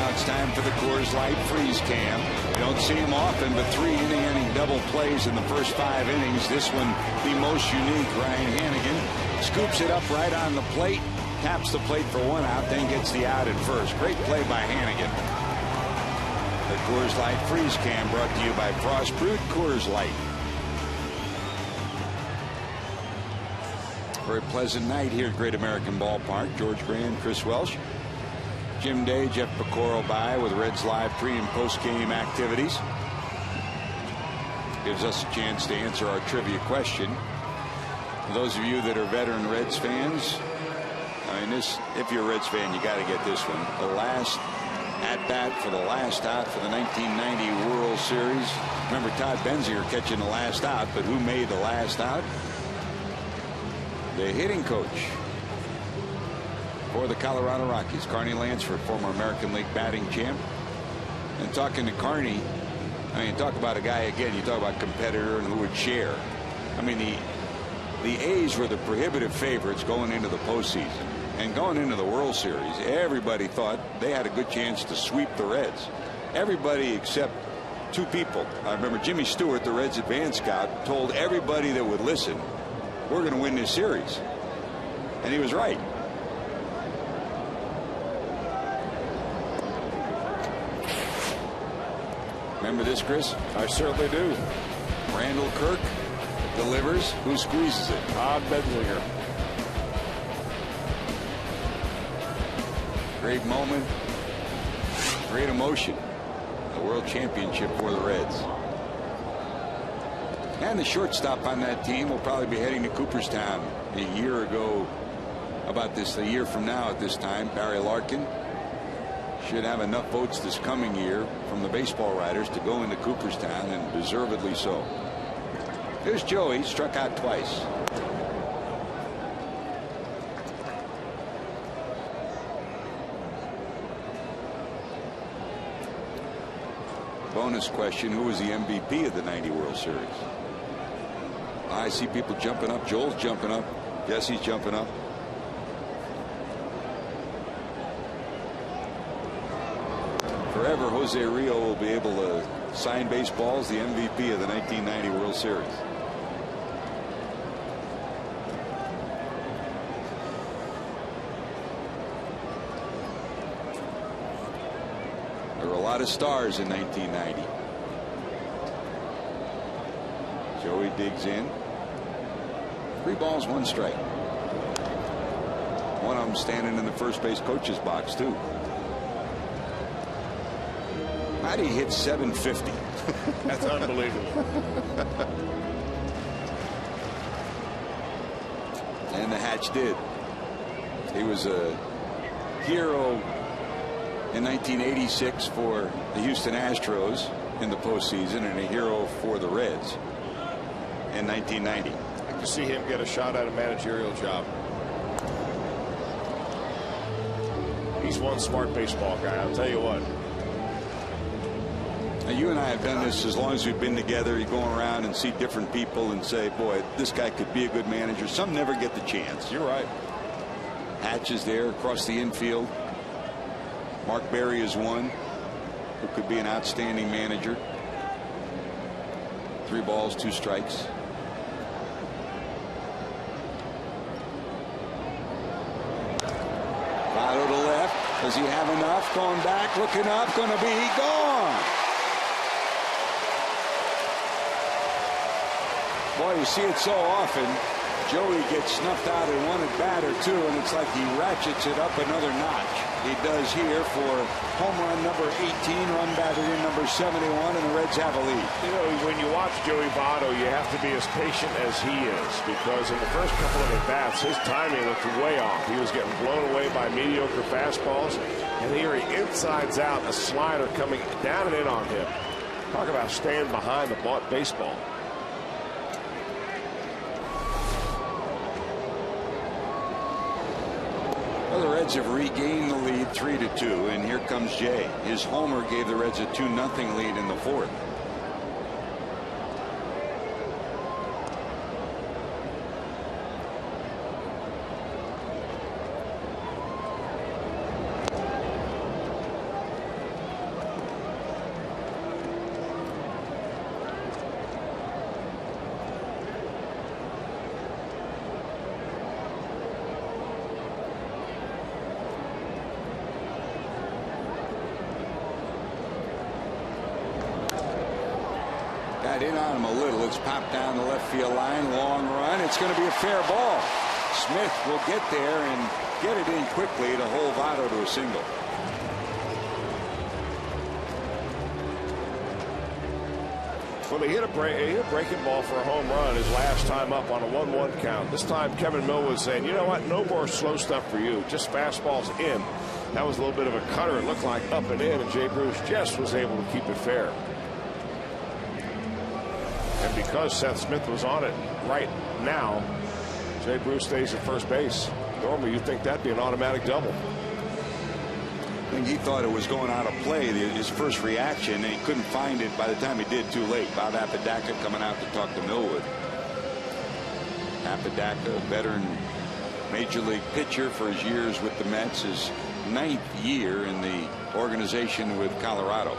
Now it's time for the Coors Light Freeze Cam. You don't see him often, but 3 inning double plays in the first 5 innings. This one the most unique. Ryan Hanigan scoops it up right on the plate, taps the plate for 1 out, then gets the out at first. Great play by Hanigan. The Coors Light Freeze Cam brought to you by Frost Brewed Coors Light. Very pleasant night here at Great American Ballpark. George Grand, Chris Welsh, Jim Day, Jeff Pecoro by with Reds Live pre- and post-game activities. Gives us a chance to answer our trivia question. For those of you that are veteran Reds fans, I mean, this, if you're a Reds fan, you got to get this one. The last at-bat for the last out for the 1990 World Series. Remember Todd Benziger catching the last out, but who made the last out? The hitting coach for the Colorado Rockies, Carney Lansford, former American League batting champ. And talking to Carney, I mean, talk about a guy, again, you talk about competitor and who would share. I mean, the A's were the prohibitive favorites going into the postseason. And going into the World Series, everybody thought they had a good chance to sweep the Reds. Everybody except 2 people. I remember Jimmy Stewart, the Reds advance scout, told everybody that would listen, we're going to win this series. And he was right. Remember this, Chris? I certainly do. Randall Kirk delivers. Who squeezes it? Todd Benziger. Great moment. Great emotion. The World Championship for the Reds. And the shortstop on that team will probably be heading to Cooperstown a year ago. About this, a year from now at this time, Barry Larkin should have enough votes this coming year from the baseball writers to go into Cooperstown, and deservedly so. Here's Joey, struck out twice. Bonus question, who was the MVP of the 90 World Series? I see people jumping up. Joel's jumping up. Jesse's jumping up. Forever, Jose Rio will be able to sign baseballs, the MVP of the 1990 World Series. There were a lot of stars in 1990. Joey digs in. 3 balls, 1 strike. One of them standing in the first base coach's box, too. How do you hit 750? That's unbelievable. And the Hatch did. He was a hero in 1986 for the Houston Astros in the postseason, and a hero for the Reds in 1990. I can see him get a shot at a managerial job. He's one smart baseball guy, I'll tell you what. Now, you and I have done this as long as we've been together. You go around and see different people and say, boy, this guy could be a good manager. Some never get the chance. You're right. Hatch is there across the infield. Mark Berry is one who could be an outstanding manager. 3 balls, 2 strikes. Votto to left. Does he have enough? Going back, looking up, going to be gone. Boy, you see it so often. Joey gets snuffed out in 1 at bat or 2, and it's like he ratchets it up another notch. He does here for home run number 18, run batted in number 71, and the Reds have a lead. You know, when you watch Joey Votto, you have to be as patient as he is, because in the first couple of at-bats, his timing looked way off. He was getting blown away by mediocre fastballs, and here he insides out, a slider coming down and in on him. Talk about staying behind the baseball. Well, the Reds have regained the lead 3-2, and here comes Jay. His homer gave the Reds a 2-0 lead in the 4th. got in on him a little. It's popped down the left field line. Long run. It's going to be a fair ball. Smith will get there and get it in quickly to hold Votto to a single. Well, he hit a breaking ball for a home run his last time up on a 1-1 count. This time Kevin Mill was saying, you know what, no more slow stuff for you, just fastballs in. That was a little bit of a cutter. It looked like up and in, and Jay Bruce just was able to keep it fair. And because Seth Smith was on it right now, Jay Bruce stays at first base. Normally you'd think that'd be an automatic double. I think he thought it was going out of play, his first reaction, and he couldn't find it by the time he did, too late. Bob Apodaca coming out to talk to Millwood. Apodaca, veteran major league pitcher for his years with the Mets, his 9th year in the organization with Colorado.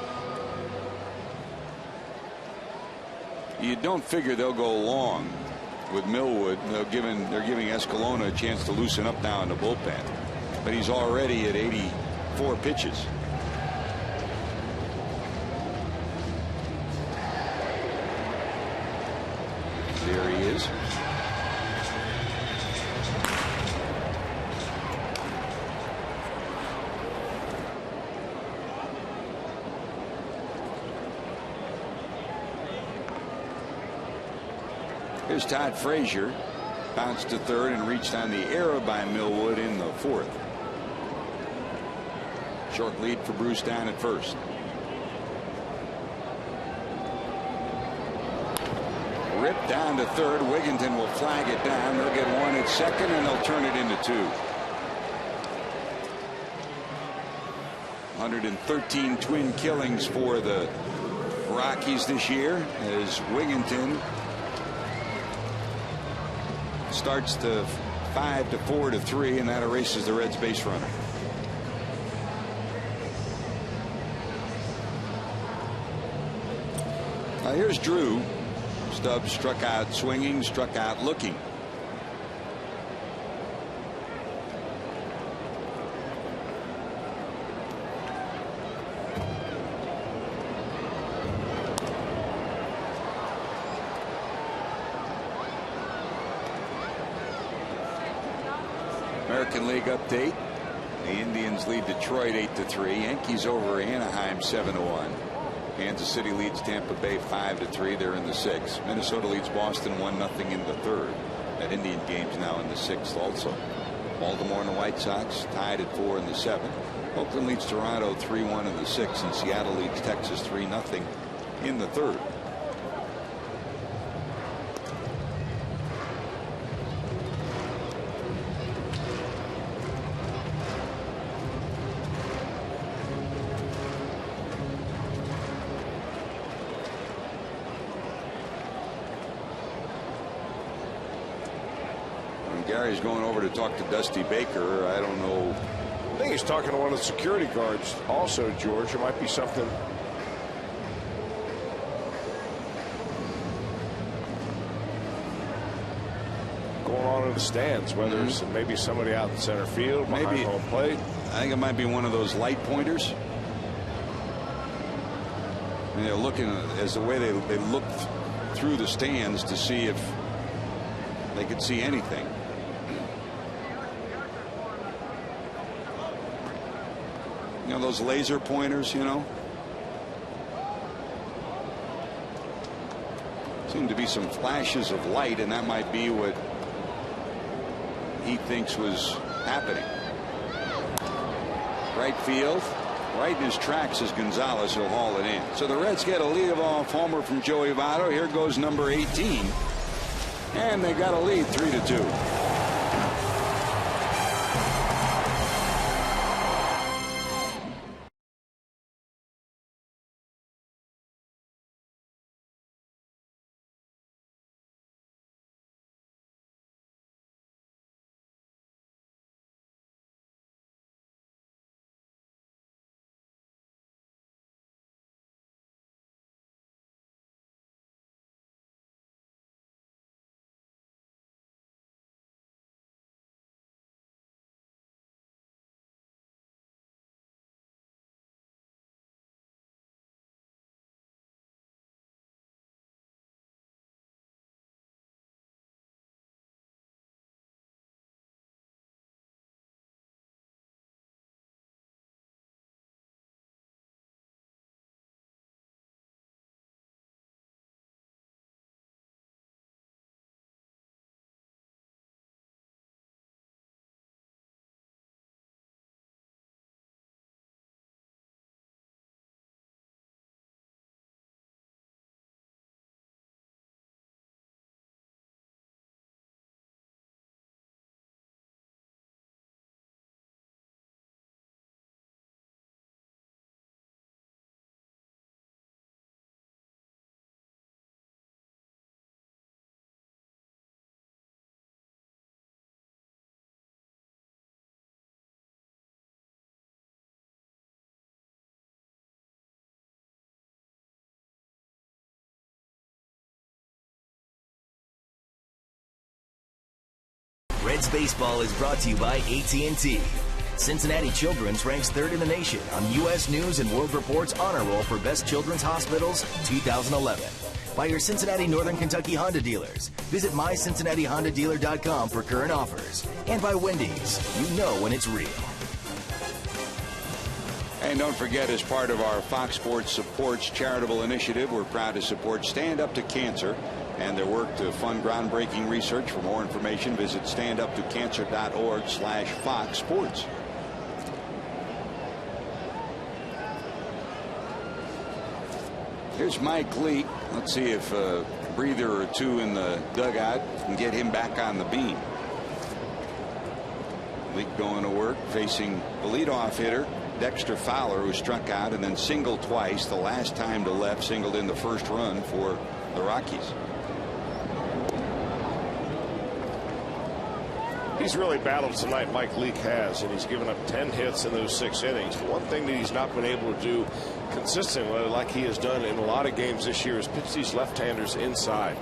You don't figure they'll go long with Millwood. They're giving Escalona a chance to loosen up now in the bullpen, but he's already at 84 pitches. There he is. Here's Todd Frazier, bounced to third and reached on the error by Millwood in the 4th. Short lead for Bruce down at first. Ripped down to third. Wigginton will flag it down. They'll get one at second and they'll turn it into 2. 113 twin killings for the Rockies this year as Wigginton starts the 5-4 to 3, and that erases the Reds base runner. Now here's Drew. Stubbs struck out swinging, struck out looking. American League update. The Indians lead Detroit 8-3. Yankees over Anaheim 7-1. Kansas City leads Tampa Bay 5-3. They're in the 6th. Minnesota leads Boston 1-0 in the 3rd. That Indian game's now in the 6th also. Baltimore and the White Sox tied at 4 in the 7th. Oakland leads Toronto 3-1 in the 6th, and Seattle leads Texas 3-0 in the 3rd. Gary's going over to talk to Dusty Baker. I don't know. I think he's talking to one of the security guards also, George. It might be something. Going on in the stands, whether it's maybe somebody out in center field, behind home plate. I think it might be one of those light pointers. And they're looking as the way they look through the stands to see if they could see anything. You know, those laser pointers, you know. Seem to be some flashes of light, and that might be what he thinks was happening. Right field, right in his tracks is Gonzalez. He'll haul it in. So the Reds get a leadoff homer from Joey Votto. Here goes number 18. And they got a lead 3-2. Reds Baseball is brought to you by AT&T. Cincinnati Children's ranks 3rd in the nation on U.S. News and World Report's honor roll for Best Children's Hospitals 2011. By your Cincinnati Northern Kentucky Honda dealers. Visit mycincinnatihondadealer.com for current offers. And by Wendy's. You know when it's real. And don't forget, as part of our Fox Sports Supports charitable initiative, we're proud to support Stand Up to Cancer and their work to fund groundbreaking research. For more information, visit standuptocancer.org/Fox Sports. Here's Mike Leake. Let's see if a breather or two in the dugout can get him back on the beam. Leake going to work, facing the leadoff hitter, Dexter Fowler, who struck out and then singled twice. The last time to left, singled in the first run for the Rockies. He's really battled tonight, Mike Leake has, and he's given up 10 hits in those 6 innings. One thing that he's not been able to do consistently, like he has done in a lot of games this year, is pitch these left-handers inside.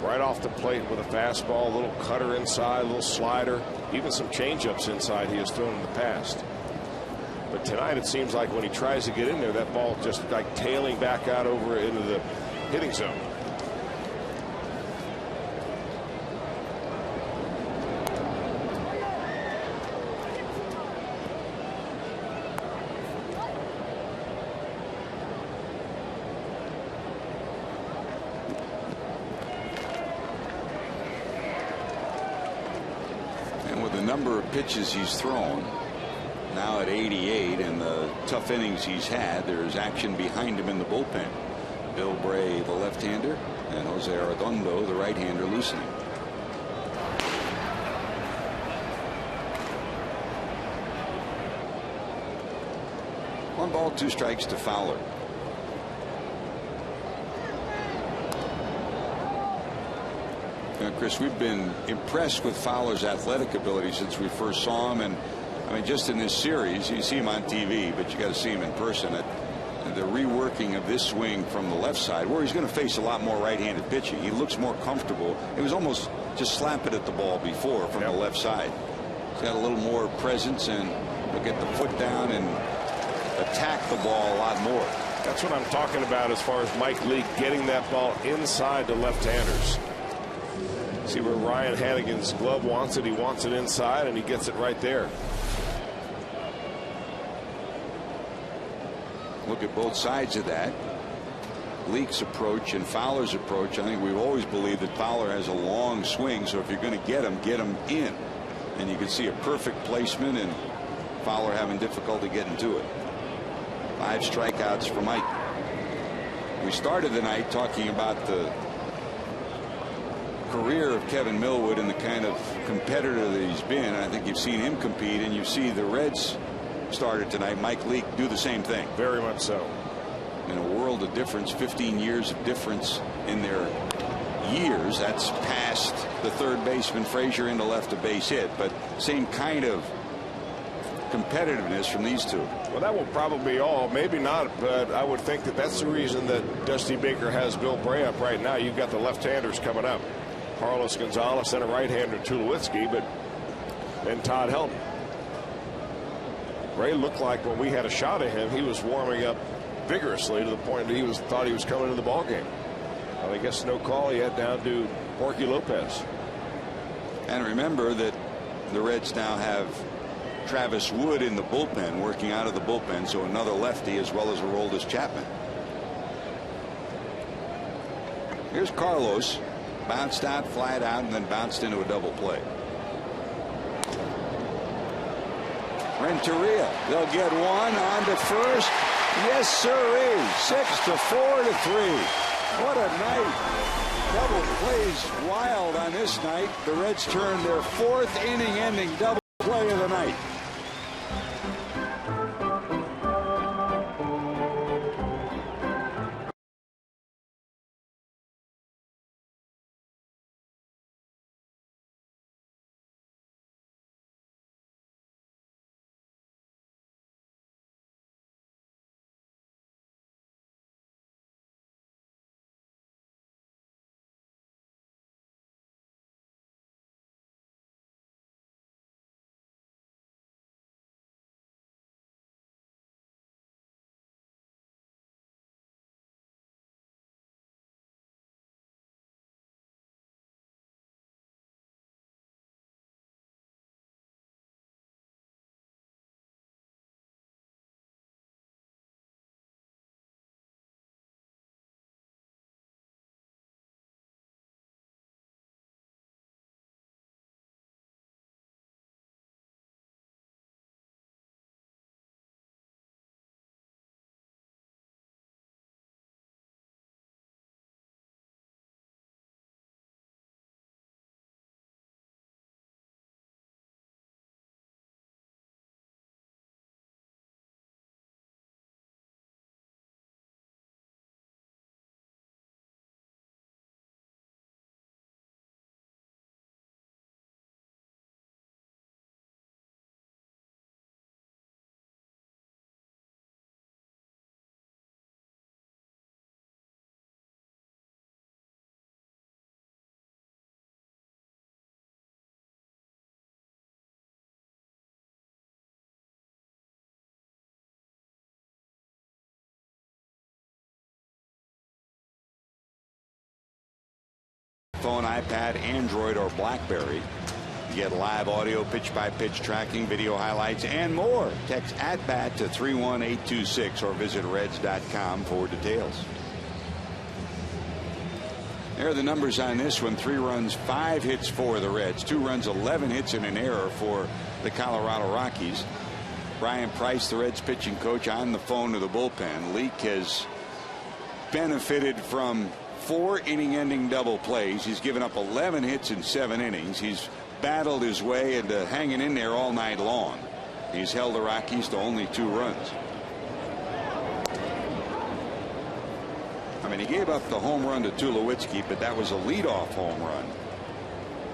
Right off the plate with a fastball, a little cutter inside, a little slider, even some changeups inside he has thrown in the past. But tonight it seems like when he tries to get in there, that ball just like tailing back out over into the hitting zone. Number of pitches he's thrown now at 88 and the tough innings he's had, there's action behind him in the bullpen. Bill Bray, the left-hander, and Jose Arredondo, the right-hander, loosening. One ball, 2 strikes to Fowler. Chris, we've been impressed with Fowler's athletic ability since we first saw him, and I mean, just in this series, you see him on TV, but you got to see him in person. The reworking of this swing from the left side, where he's going to face a lot more right-handed pitching. He looks more comfortable. It was almost just slapping at the ball before from the left side. He's got a little more presence, and he'll get the foot down and attack the ball a lot more. That's what I'm talking about as far as Mike Leake getting that ball inside the left-handers. See where Ryan Hannigan's glove wants it. He wants it inside, and he gets it right there. Look at both sides of that. Leake's approach and Fowler's approach. I think we've always believed that Fowler has a long swing, so if you're going to get him in. And you can see a perfect placement, and Fowler having difficulty getting to it. 5 strikeouts for Mike. We started the night talking about the career of Kevin Millwood and the kind of competitor that he's been. And I think you've seen him compete, and you see the Reds starter tonight, Mike Leake, do the same thing. Very much so. In a world of difference, 15 years of difference in their years. That's past the third baseman Frazier into left a base hit, but same kind of competitiveness from these two. Well, that will probably be all. Maybe not, but I would think that that's the reason that Dusty Baker has Bill Bray up right now. You've got the left-handers coming up. Carlos Gonzalez and a right-hander, Tulowitzki, but then Todd Helton. Bray looked like when we had a shot at him, he was warming up vigorously to the point that he thought he was coming into the ball game. Well, I guess no call yet down to Porky Lopez. And remember that the Reds now have Travis Wood in the bullpen, working out of the bullpen, so another lefty as well as Aroldis Chapman. Here's Carlos, bounced out, flat out, and then bounced into a double play. Renteria, they'll get one on to first. Yes, sirree. 6-4-3. What a night. Double plays wild on this night. The Reds turn their 4th inning-ending double play of the night. iPhone, iPad, Android, or BlackBerry. You get live audio, pitch-by-pitch tracking, video highlights, and more. Text @BAT to 31826 or visit Reds.com for details. There are the numbers on this one. 3 runs, 5 hits for the Reds. 2 runs, 11 hits, and an error for the Colorado Rockies. Brian Price, the Reds pitching coach, on the phone to the bullpen. Leake has benefited from 4 inning-ending double plays. He's given up 11 hits in 7 innings. He's battled his way into hanging in there all night long. He's held the Rockies to only 2 runs. I mean, he gave up the home run to Tulowitzki, but that was a leadoff home run.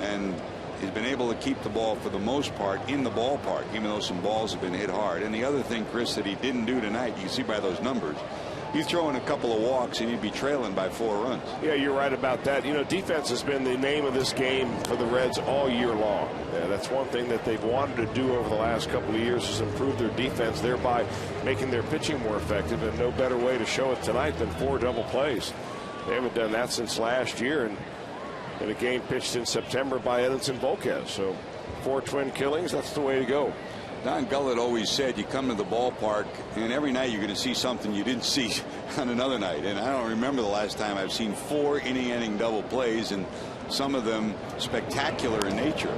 And he's been able to keep the ball for the most part in the ballpark, even though some balls have been hit hard. And the other thing, Chris, that he didn't do tonight, you can see by those numbers, you throw in a couple of walks and you'd be trailing by 4 runs. Yeah, you're right about that. You know, defense has been the name of this game for the Reds all year long. Yeah, that's one thing that they've wanted to do over the last couple of years, is improve their defense, thereby making their pitching more effective. And no better way to show it tonight than 4 double plays. They haven't done that since last year, and in a game pitched in September by Edinson Volquez. So 4 twin killings, that's the way to go. Don Gullett always said you come to the ballpark and every night you're going to see something you didn't see on another night. And I don't remember the last time I've seen 4 inning-ending double plays, and some of them spectacular in nature.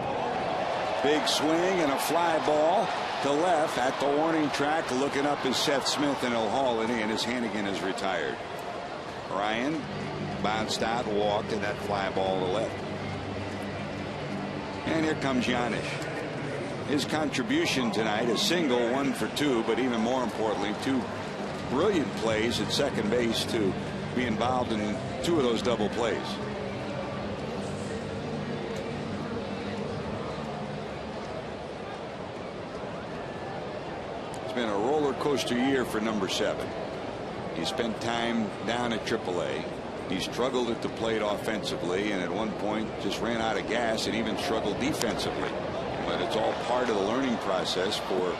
Big swing and a fly ball to left at the warning track. Looking up is Seth Smith, and he'll haul it in as Hannigan is retired. Ryan bounced out, walked, and that fly ball to left. And here comes Giannis. His contribution tonight, a single, 1 for 2, but even more importantly, 2 brilliant plays at second base to be involved in 2 of those double plays. It's been a roller coaster year for number 7. He spent time down at AAA. He struggled at the plate offensively, and at one point just ran out of gas and even struggled defensively. But it's all part of the learning process for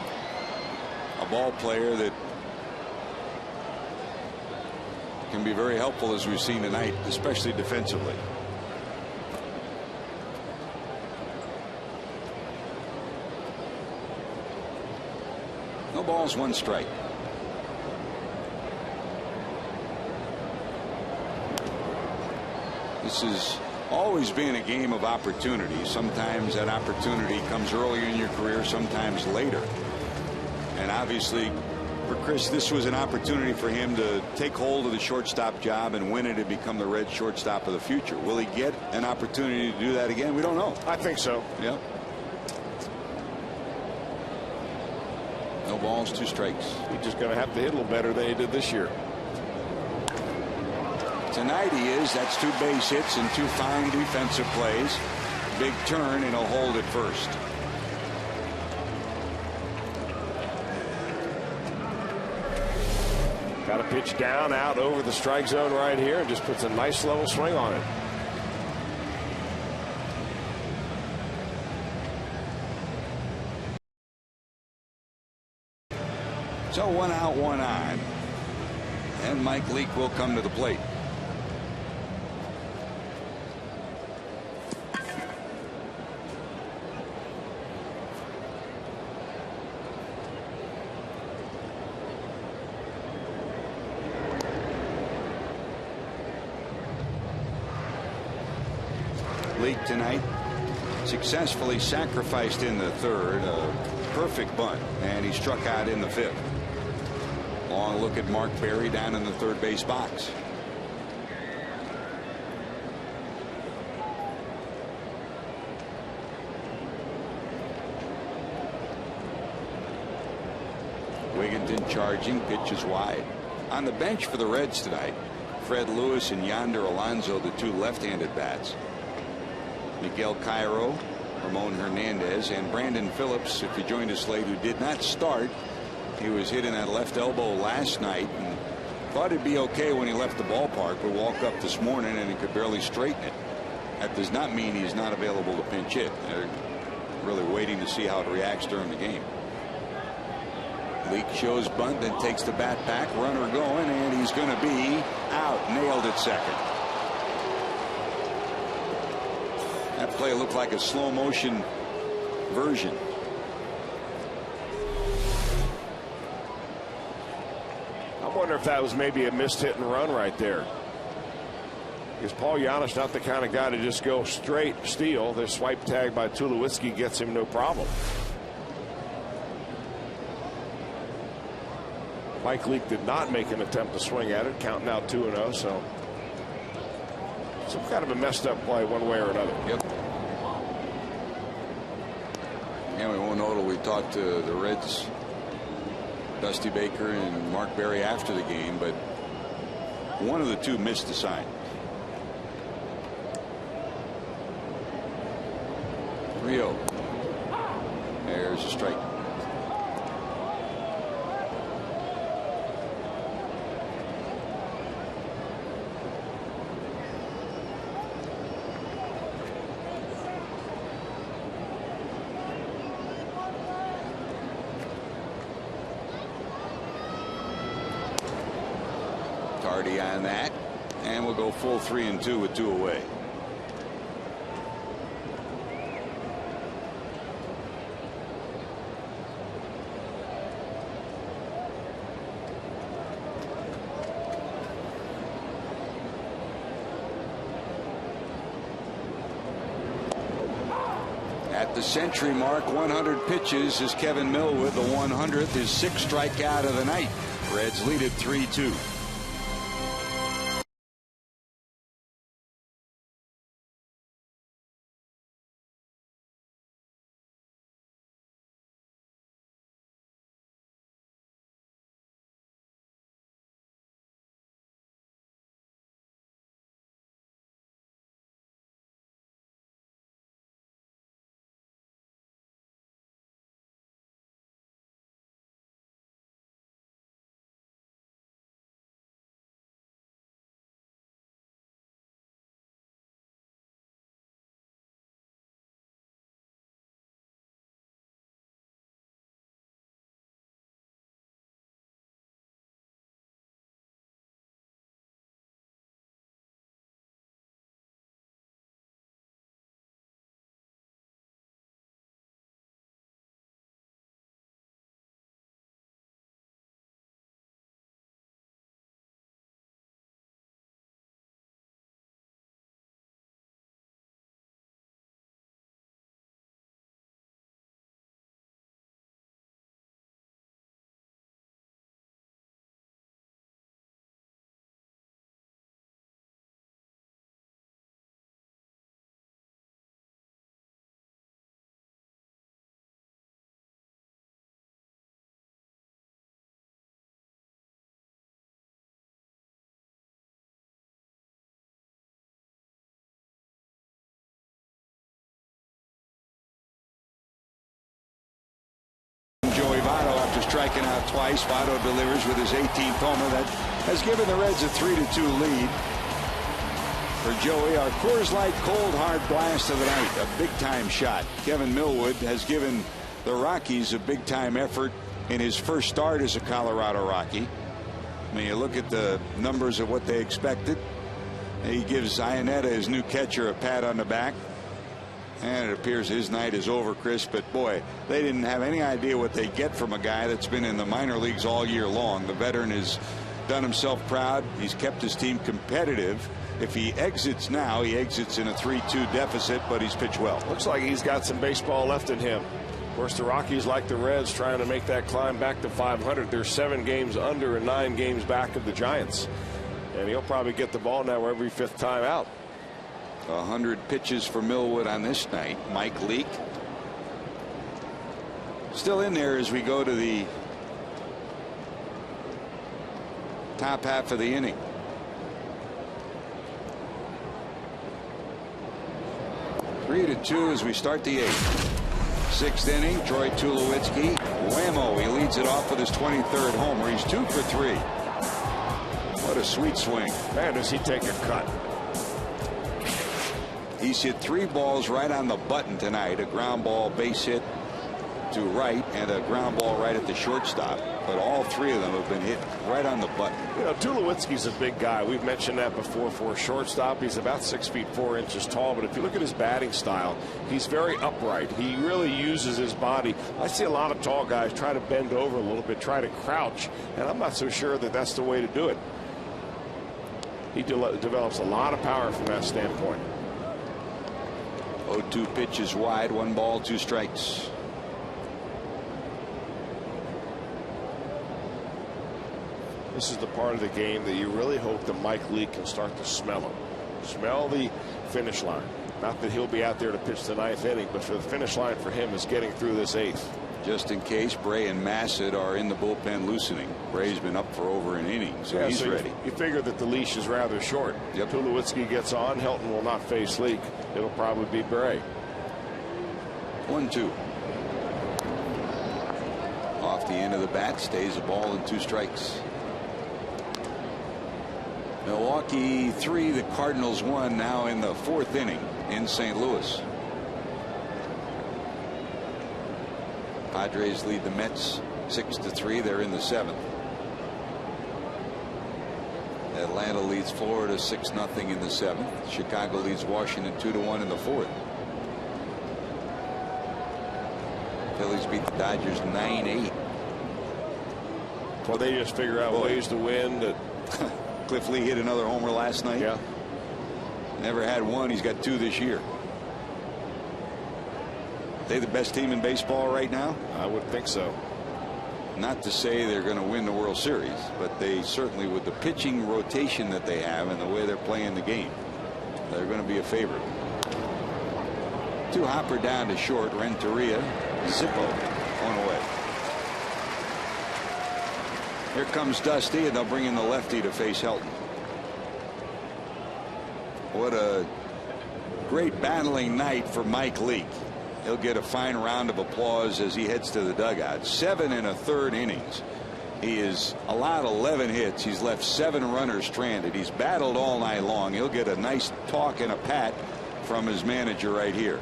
a ball player that can be very helpful, as we've seen tonight, especially defensively. No balls, 1 strike. This is always been a game of opportunity. Sometimes that opportunity comes earlier in your career, sometimes later. And obviously for Chris, this was an opportunity for him to take hold of the shortstop job and win it and become the Red shortstop of the future. Will he get an opportunity to do that again? We don't know. I think so. Yeah. No balls, 2 strikes. He's just going to have to hit a little better than he did this year. Tonight he is. That's 2 base hits and 2 fine defensive plays. Big turn, and he'll hold at first. Got a pitch down, out over the strike zone right here, and just puts a nice level swing on it. So 1 out, 1 on. And Mike Leake will come to the plate. Leake tonight successfully sacrificed in the 3rd, a perfect bunt, and he struck out in the 5th. Long look at Mark Berry down in the 3rd base box. Wigginton charging, pitch is wide. On the bench for the Reds tonight, Fred Lewis and Yonder Alonso, the 2 left-handed bats. Miguel Cairo, Ramon Hernandez, and Brandon Phillips, if you joined us late, who did not start. He was hit in that left elbow last night and thought it'd be okay when he left the ballpark, but woke up this morning and he could barely straighten it. That does not mean he's not available to pinch hit. They're really waiting to see how it reacts during the game. Leake shows bunt, then takes the bat back, runner going, and he's going to be out. Nailed at second. That play looked like a slow motion version. I wonder if that was maybe a missed hit and run right there. Because Paul Giannis not the kind of guy to just go straight steal. The swipe tag by Tulowitzki gets him no problem. Mike Leake did not make an attempt to swing at it, counting out 2-0. So some kind of a messed up play one way or another. Yep. And we won't know till we talk to the Reds, Dusty Baker and Mark Berry after the game, but one of the two missed the sign. Rio. There's a strike. Tardy on that, and we'll go full 3-2 with 2 away. At the century mark, 100 pitches, is Kevin Millwood, the 100th, his 6th strikeout of the night. Reds lead it 3-2. After striking out twice, Votto delivers with his 18th homer. That has given the Reds a 3-2 lead. For Joey, our Coors Light cold hard blast of the night, a big-time shot. Kevin Millwood has given the Rockies a big-time effort in his first start as a Colorado Rocky. I mean, you look at the numbers of what they expected. He gives Iannetta, his new catcher, a pat on the back. And it appears his night is over, Chris. But boy, they didn't have any idea what they get from a guy that's been in the minor leagues all year long. The veteran has done himself proud. He's kept his team competitive. If he exits now, he exits in a 3-2 deficit, but he's pitched well. Looks like he's got some baseball left in him. Of course, the Rockies, like the Reds, trying to make that climb back to 500. They're 7 games under and 9 games back of the Giants. And he'll probably get the ball now every 5th time out. 100 pitches for Millwood on this night. Mike Leake still in there as we go to the top half of the inning. Three to 2 as we start the 8th. 6th inning, Troy Tulowitzki. Whammo, he leads it off with his 23rd homer. He's 2 for 3. What a sweet swing. Man, does he take a cut. He's hit 3 balls right on the button tonight. A ground ball, base hit, to right and a ground ball right at the shortstop. But all three of them have been hit right on the button. You know, Tulowitzki's a big guy. We've mentioned that before for a shortstop. He's about 6 feet 4 inches tall. But if you look at his batting style, he's very upright. He really uses his body. I see a lot of tall guys try to bend over a little bit, try to crouch. And I'm not so sure that that's the way to do it. He develops a lot of power from that standpoint. 0-2 pitch is wide. 1 ball, 2 strikes. This is the part of the game that you really hope that Mike Leake can start to smell him. Smell the finish line. Not that he'll be out there to pitch the 9th inning, but for the finish line for him is getting through this 8th. Just in case, Bray and Massett are in the bullpen loosening. Bray's been up for over an inning, so he's ready. You figure that the leash is rather short. Yep. Tulowitzki gets on. Helton will not face Leake. It'll probably be Bray. 1-2. Off the end of the bat, stays a ball and 2 strikes. Milwaukee 3, the Cardinals 1, now in the 4th inning in St. Louis. Padres lead the Mets 6-3. They're in the 7th. Atlanta leads Florida 6-0 in the 7th. Chicago leads Washington 2-1 in the 4th. Phillies beat the Dodgers 9-8. Well, they just figure out ways to win. Cliff Lee hit another homer last night. Yeah. Never had one. He's got 2 this year. They the best team in baseball right now? I would think so. Not to say they're going to win the World Series, but they certainly, with the pitching rotation that they have and the way they're playing the game, they're going to be a favorite. 2 hopper down to short. Renteria, Zippo on away. Here comes Dusty, and they'll bring in the lefty to face Helton. What a great battling night for Mike Leake. He'll get a fine round of applause as he heads to the dugout. 7 1/3 innings. He has allowed 11 hits. He's left 7 runners stranded. He's battled all night long. He'll get a nice talk and a pat from his manager right here.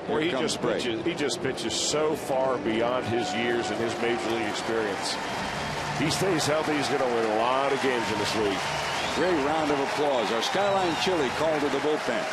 Well, he just pitches so far beyond his years and his major league experience. He stays healthy, he's going to win a lot of games in this league. Great round of applause. Our Skyline Chili called to the bullpen.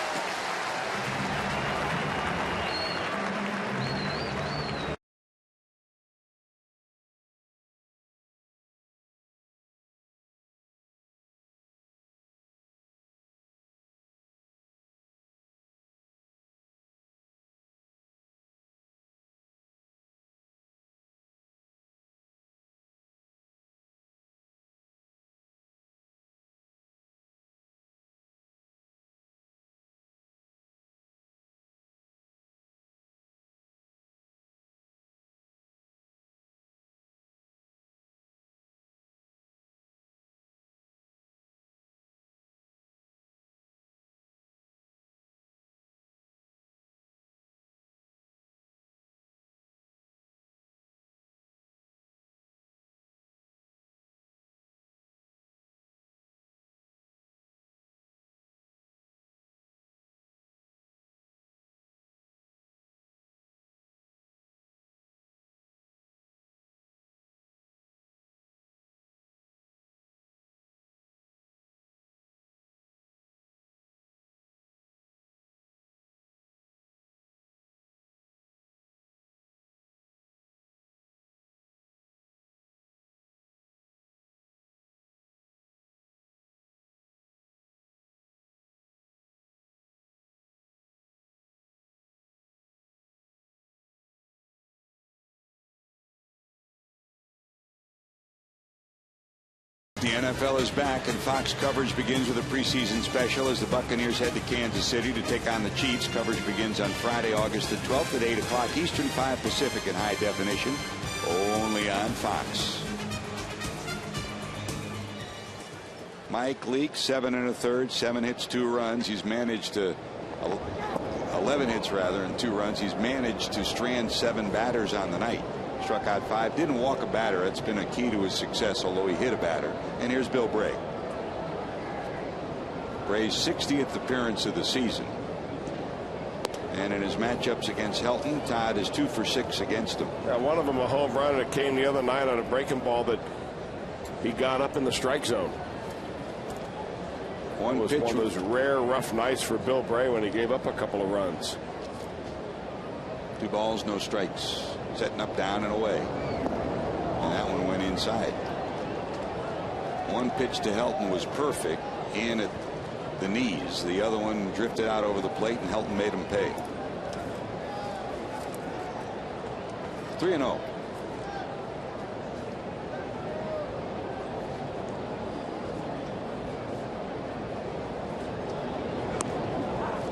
The NFL is back, and Fox coverage begins with a preseason special as the Buccaneers head to Kansas City to take on the Chiefs. Coverage begins on Friday, August the 12th at 8 o'clock Eastern, 5 Pacific in high definition, only on Fox. Mike Leake, 7 1/3, 7 hits, 2 runs. He's managed to 11 hits rather and 2 runs. He's managed to strand 7 batters on the night. Struck out 5, didn't walk a batter. That's been a key to his success, although he hit a batter. And here's Bill Bray. Bray's 60th appearance of the season. And in his matchups against Helton, Todd is 2 for 6 against him. Now, one of them a home run, and it came the other night on a breaking ball that he got up in the strike zone. One was pitch, one of those rare rough nights for Bill Bray when he gave up a couple of runs. 2 balls, no strikes. Setting up, down, and away. And that one went inside. One pitch to Helton was perfect, in at the knees. The other one drifted out over the plate, and Helton made him pay. 3-0.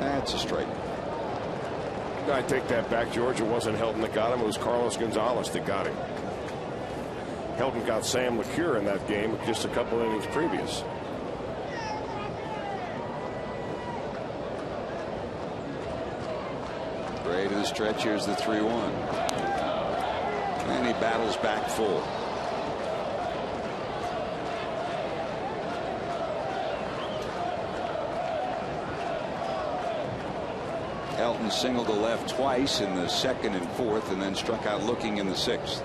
That's a strike. I take that back, George. It wasn't Helton that got him. It was Carlos Gonzalez that got him. Helton got Sam LeCure in that game just a couple innings previous. Bray to the stretch. Here's the 3-1. And he battles back full. Helton singled to left twice in the 2nd and 4th, and then struck out looking in the 6th.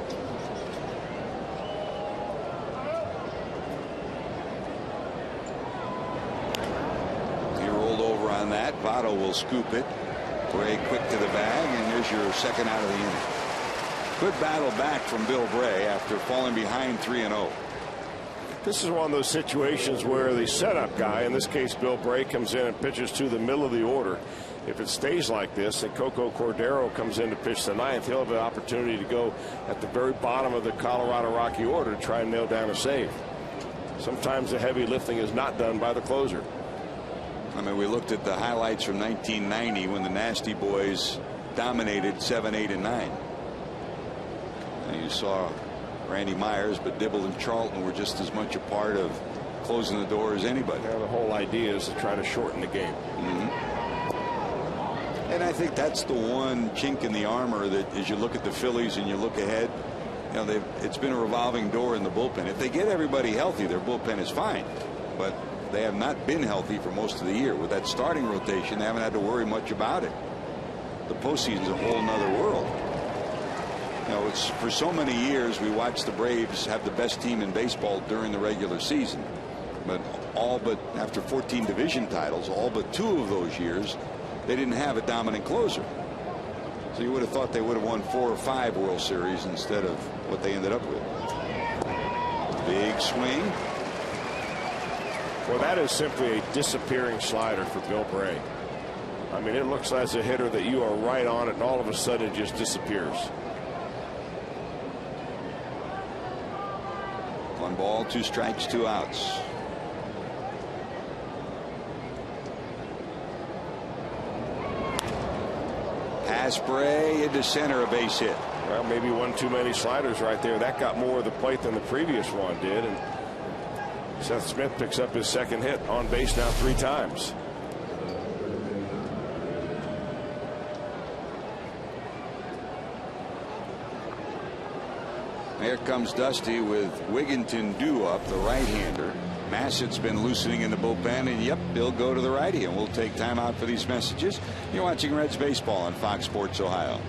He rolled over on that. Votto will scoop it. Bray quick to the bag, and there's your 2nd out of the inning. Good battle back from Bill Bray after falling behind 3-0. This is one of those situations where the setup guy, in this case Bill Bray, comes in and pitches to the middle of the order. If it stays like this and Coco Cordero comes in to pitch the 9th, he'll have an opportunity to go at the very bottom of the Colorado Rocky order to try and nail down a save. Sometimes the heavy lifting is not done by the closer. I mean, we looked at the highlights from 1990 when the Nasty Boys dominated 7, 8, and 9. And you saw Randy Myers, but Dibble and Charlton were just as much a part of closing the door as anybody. Yeah, the whole idea is to try to shorten the game. And I think that's the one chink in the armor that, as you look at the Phillies and you look ahead, you know, it's been a revolving door in the bullpen. If they get everybody healthy, their bullpen is fine. But they have not been healthy for most of the year. With that starting rotation, they haven't had to worry much about it. The postseason's a whole nother world. You know, it's for so many years we watched the Braves have the best team in baseball during the regular season. But all but after 14 division titles, all but 2 of those years, they didn't have a dominant closer. So you would have thought they would have won 4 or 5 World Series instead of what they ended up with. Big swing. Well, that is simply a disappearing slider for Bill Bray. I mean, it looks as a hitter that you are right on it, and all of a sudden it just disappears. 1 ball, 2 strikes, 2 outs. Pass Bray into center, a base hit. Well, maybe one too many sliders right there. That got more of the plate than the previous one did. And Seth Smith picks up his 2nd hit, on base now 3 times. Here comes Dusty with Wigginton due up, the right-hander. Massett's been loosening in the bullpen, and yep, they'll go to the righty. And we'll take time out for these messages. You're watching Reds baseball on Fox Sports Ohio.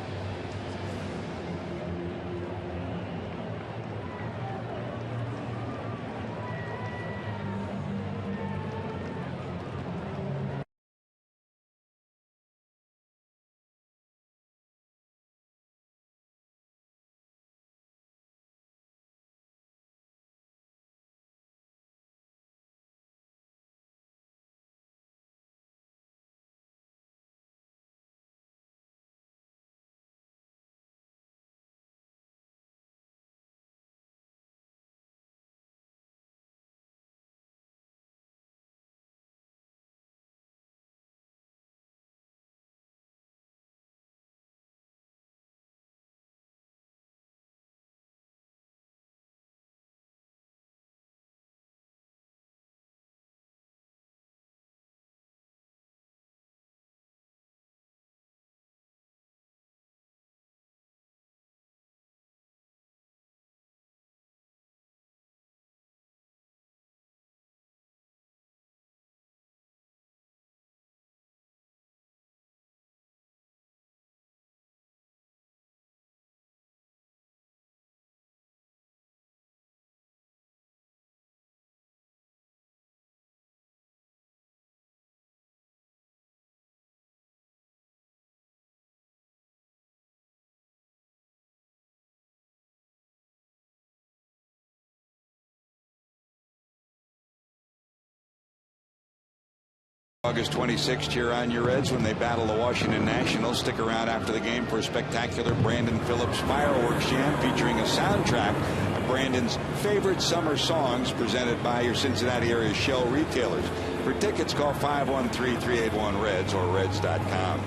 August 26th, cheer on your Reds when they battle the Washington Nationals. Stick around after the game for a spectacular Brandon Phillips fireworks jam featuring a soundtrack of Brandon's favorite summer songs presented by your Cincinnati area Shell retailers. For tickets, call 513-381-REDS or Reds.com.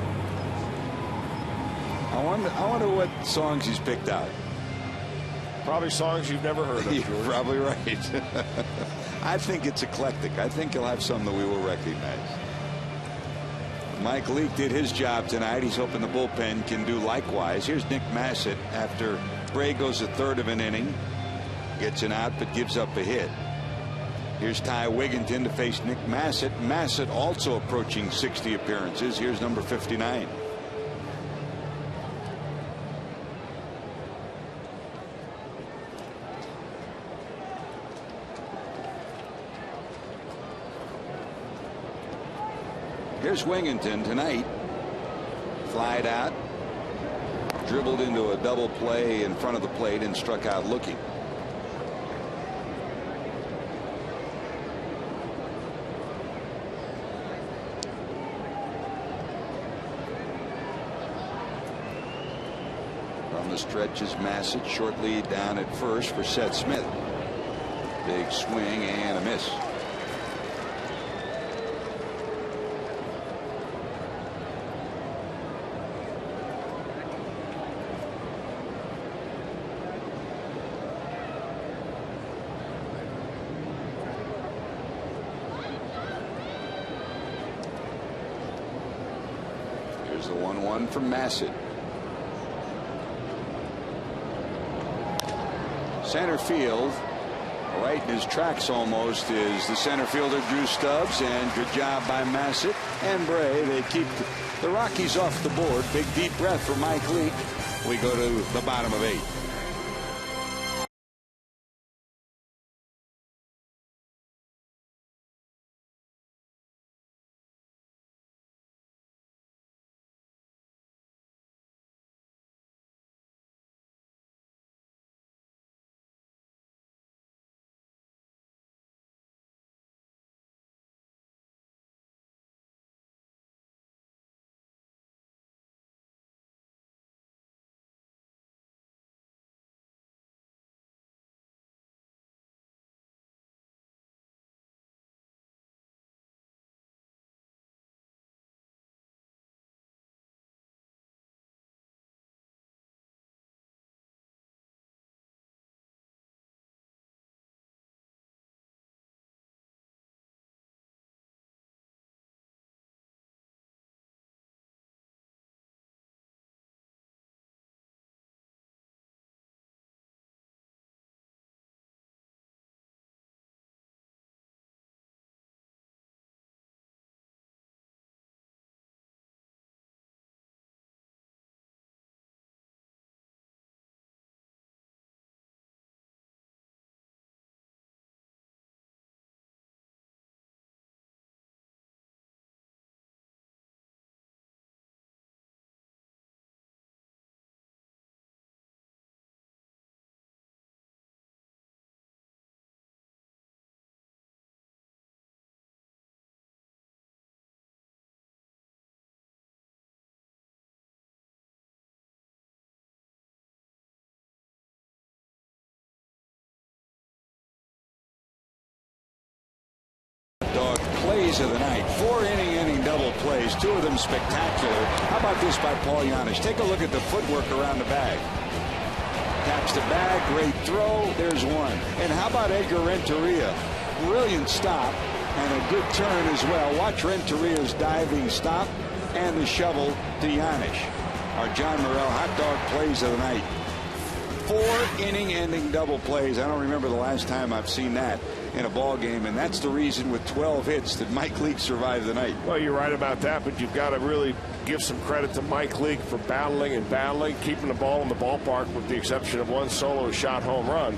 I wonder what songs he's picked out. Probably songs you've never heard of. You're probably right. I think it's eclectic. I think he'll have some that we will recognize. Mike Leake did his job tonight. He's hoping the bullpen can do likewise. Here's Nick Massett after Bray goes a third of an inning. Gets an out but gives up a hit. Here's Ty Wigginton to face Nick Massett. Massett also approaching 60 appearances. Here's number 59. Here's Wigginton tonight. Flied out. Dribbled into a double play in front of the plate and struck out looking. From the stretch is Massett. Short lead down at first for Seth Smith. Big swing and a miss. Here's the 1-1 from Massett. Center field, right in his tracks almost, is the center fielder Drew Stubbs, and good job by Massett and Bray. They keep the Rockies off the board. Big deep breath for Mike Leake. We go to the bottom of 8. Dog plays of the night. 4-inning double plays. 2 of them spectacular. How about this by Paul Janisch? Take a look at the footwork around the bag. Taps the bag. Great throw. There's one. And how about Edgar Renteria? Brilliant stop and a good turn as well. Watch Renteria's diving stop and the shovel to Janisch. Our John Morrell hot dog plays of the night. 4-inning ending double plays. I don't remember the last time I've seen that in a ball game, and that's the reason with 12 hits that Mike Leake survived the night. Well, you're right about that, but you've got to really give some credit to Mike Leake for battling and battling, keeping the ball in the ballpark with the exception of one solo shot home run,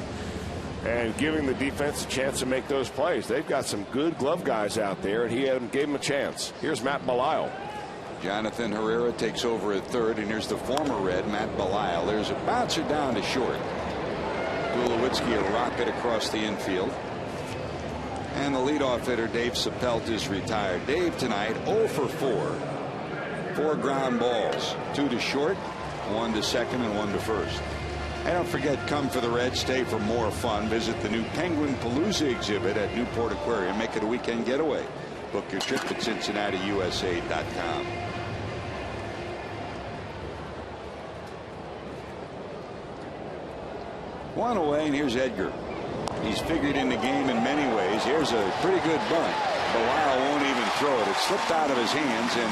and giving the defense a chance to make those plays. They've got some good glove guys out there, and he gave them a chance. Here's Matt Belisle. Jonathan Herrera takes over at third, and here's the former Red, Matt Belisle. There's a bouncer down to short. Tulowitzki a rocket across the infield. And the leadoff hitter, Dave Sapelt, is retired. Dave tonight 0 for 4. 4 ground balls, 2 to short, 1 to second, and 1 to first. And don't forget, come for the Reds, stay for more fun. Visit the new Penguin Palooza exhibit at Newport Aquarium. Make it a weekend getaway. Book your trip at CincinnatiUSA.com. One away, and here's Edgar. He's figured in the game in many ways. Here's a pretty good bunt. Belisle won't even throw it. It slipped out of his hands, and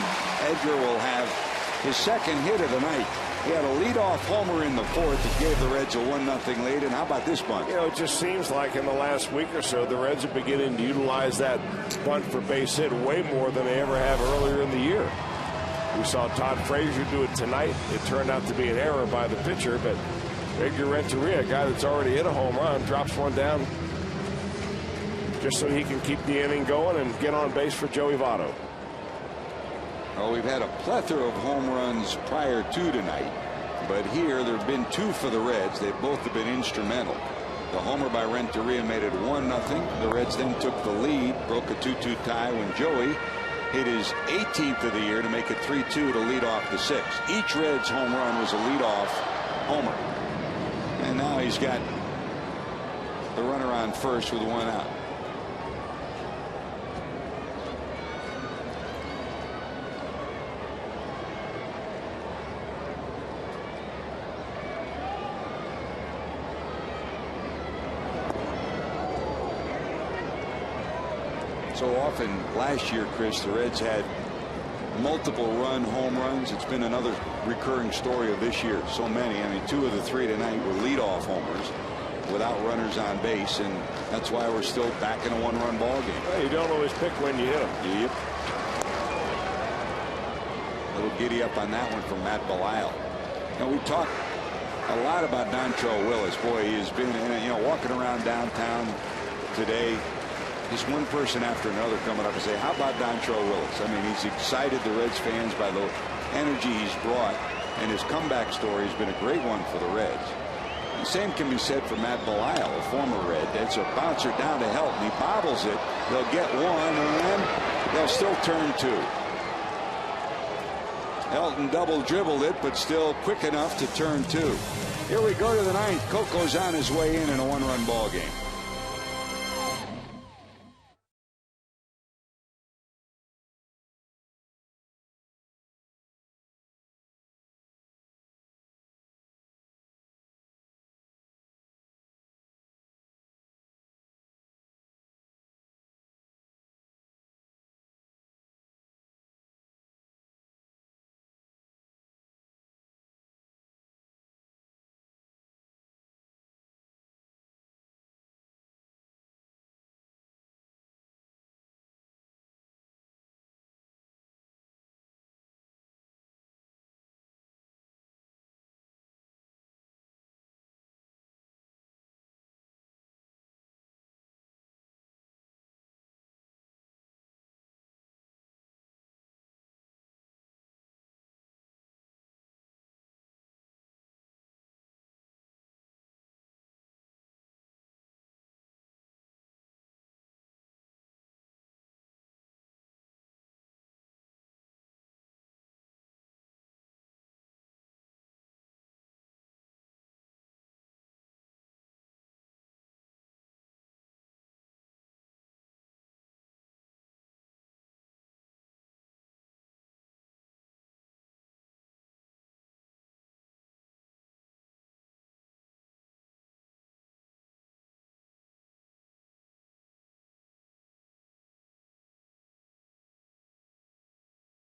Edgar will have his second hit of the night. He had a leadoff homer in the fourth that gave the Reds a 1-0 lead. And how about this bunt? You know, it just seems like in the last week or so, the Reds are beginning to utilize that bunt for base hit way more than they ever have earlier in the year. We saw Todd Frazier do it tonight. It turned out to be an error by the pitcher, but Edgar Renteria, a guy that's already hit a home run, drops one down just so he can keep the inning going and get on base for Joey Votto. Oh, we've had a plethora of home runs prior to tonight, but here there have been 2 for the Reds. They both have been instrumental. The homer by Renteria made it 1-0. The Reds then took the lead, broke a 2-2 tie when Joey hit his 18th of the year to make it 3-2 to lead off the 6th. Each Reds home run was a leadoff homer. And now he's got the runner on first with 1 out. So often last year, Chris, the Reds had multiple run home runs. It's been another recurring story of this year. So many. I mean, 2 of the 3 tonight were leadoff homers without runners on base, and that's why we're still back in a 1-run ball game. Well, you don't always pick when you hit them. Yep. A little giddy up on that one from Matt Belisle. Now, we talked a lot about Dontrelle Willis. Boy, he has been, walking around downtown today. Just one person after another coming up and say, how about Dontrelle Willis? I mean, he's excited the Reds fans by the energy he's brought, and his comeback story has been a great one for the Reds. The same can be said for Matt Belisle, a former Red. It's a bouncer down to Helton. He bobbles it. They'll get 1, and they'll still turn 2. Helton double dribbled it, but still quick enough to turn 2. Here we go to the 9th. Coco's on his way in a 1-run ball game.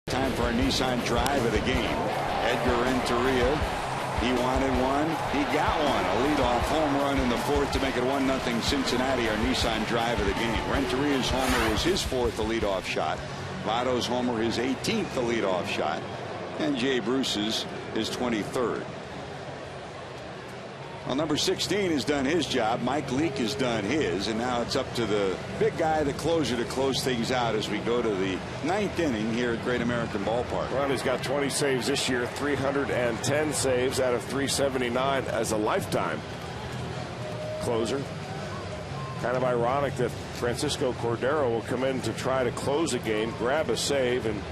Time for a Nissan drive of the game. Edgar Renteria, he wanted one. He got one. A leadoff home run in the 4th to make it 1-0 Cincinnati. Our Nissan drive of the game. Renteria's homer was his 4th, the leadoff shot. Votto's homer, his 18th, the leadoff shot. And Jay Bruce's, his 23rd. Well, number 16 has done his job. Mike Leake has done his, and now it's up to the big guy, the closer, to close things out as we go to the 9th inning here at Great American Ballpark. Well, he's got 20 saves this year, 310 saves out of 379 as a lifetime closer. Kind of ironic that Francisco Cordero will come in to try to close a game, grab a save, and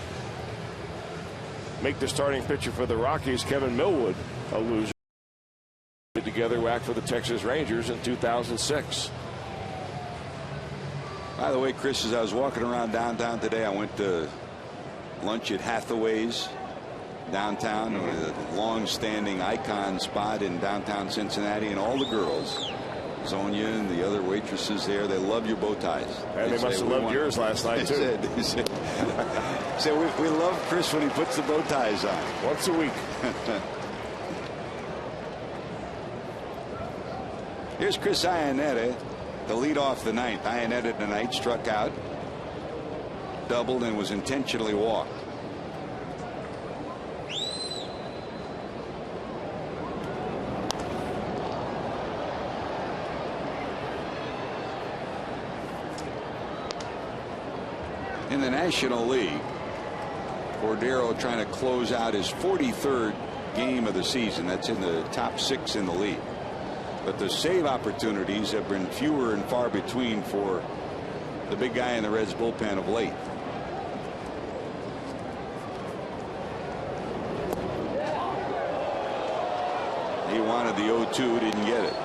make the starting pitcher for the Rockies, Kevin Millwood, a loser. Together back for the Texas Rangers in 2006. By the way, Chris, as I was walking around downtown today, I went to lunch at Hathaway's downtown, a long-standing icon spot in downtown Cincinnati, and all the girls, Sonia and the other waitresses there, they love your bow ties. And they must have loved yours last night, too. They said, we love Chris when he puts the bow ties on. Once a week. Here's Chris Iannetta to lead off the ninth. Iannetta tonight struck out, doubled, and was intentionally walked. In the National League, Cordero trying to close out his 43rd game of the season. That's in the top 6 in the league. But the save opportunities have been fewer and far between for the big guy in the Reds bullpen of late. He wanted the 0-2, didn't get it.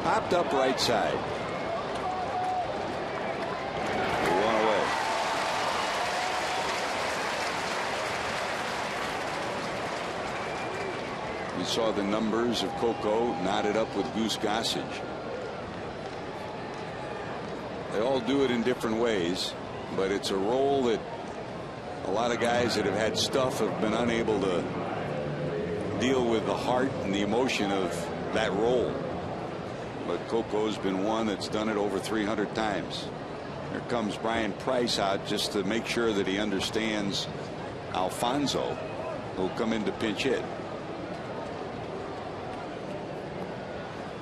Popped up right side. 1 away. We saw the numbers of Coco knotted up with Goose Gossage. They all do it in different ways, but it's a role that a lot of guys that have had stuff have been unable to deal with the heart and the emotion of that role. But Coco's been one that's done it over 300 times. Here comes Brian Price out just to make sure that he understands Alfonso, who'll come in to pinch hit.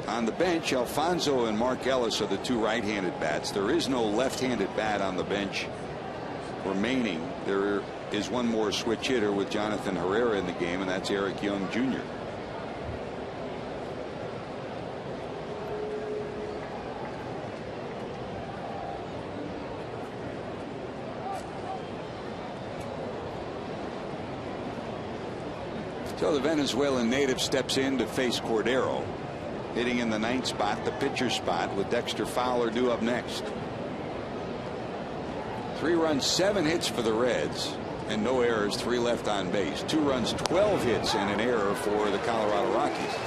On the bench, Alfonso and Mark Ellis are the 2 right-handed bats. There is no left-handed bat on the bench remaining. There is one more switch hitter with Jonathan Herrera in the game, and that's Eric Young Jr. So the Venezuelan native steps in to face Cordero, hitting in the 9th spot, the pitcher spot, with Dexter Fowler due up next. 3 runs, 7 hits for the Reds, and no errors, 3 left on base. 2 runs, 12 hits, and an error for the Colorado Rockies.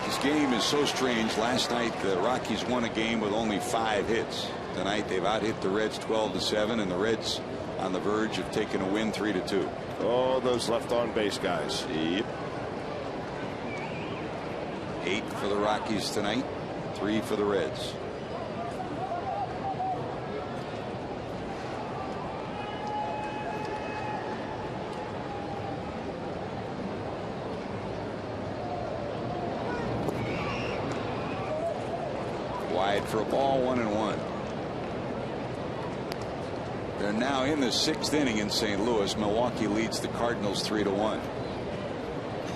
This game is so strange. Last night the Rockies won a game with only 5 hits. Tonight they've out-hit the Reds 12-7, and the Reds on the verge of taking a win 3-2. Oh, those left on base guys. Yep. 8 for the Rockies tonight, 3 for the Reds. Wide for a ball, 1-1. They're now in the 6th inning in St. Louis. Milwaukee leads the Cardinals 3-1.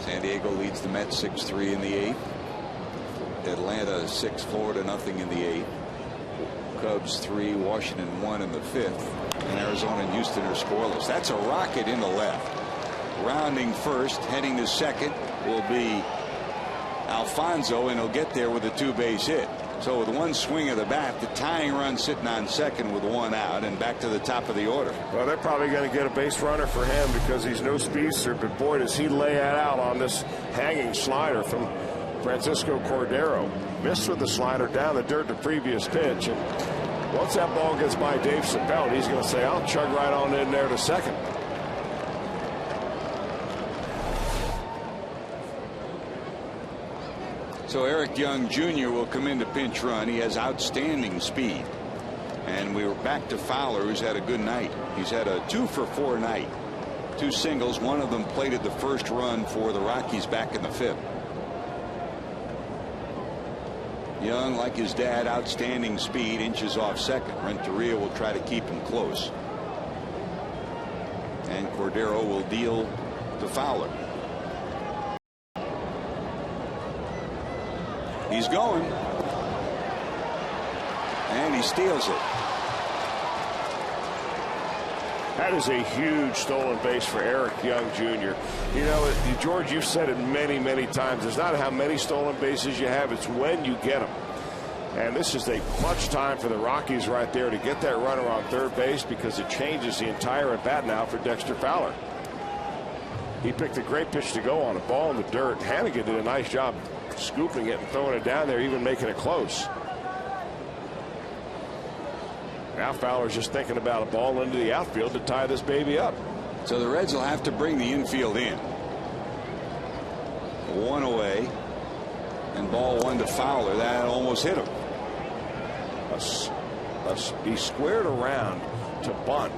San Diego leads the Mets 6-3 in the 8th. Atlanta 6-4 to nothing in the 8th. Cubs 3, Washington 1 in the 5th. And Arizona and Houston are scoreless. That's a rocket into left. Rounding first, heading to second will be Alfonso, and he'll get there with a 2-base hit. So with one swing of the bat, the tying run sitting on second with 1 out, and back to the top of the order. Well, they're probably going to get a base runner for him because he's no speedster, but boy, does he lay that out on this hanging slider from Francisco Cordero. Missed with the slider down the dirt the previous pitch, and once that ball gets by Dave Chappelle, he's going to say, I'll chug right on in there to second. So Eric Young Jr. will come in to pinch run. He has outstanding speed. And we were back to Fowler, who's had a good night. He's had a 2-for-4 night. 2 singles. One of them plated the first run for the Rockies back in the 5th. Young, like his dad, outstanding speed, inches off second. Renteria will try to keep him close. And Cordero will deal to Fowler. He's going. And he steals it. That is a huge stolen base for Eric Young Jr. You know, George, you've said it many, many times. It's not how many stolen bases you have, it's when you get them. And this is a clutch time for the Rockies right there to get that runner on third base, because it changes the entire at bat now for Dexter Fowler. He picked a great pitch to go on, a ball in the dirt. Hannigan did a nice job scooping it and throwing it down there, even making it close. Now Fowler's just thinking about a ball into the outfield to tie this baby up. So the Reds will have to bring the infield in. One away. And ball one to Fowler. That almost hit him. He squared around to bunt,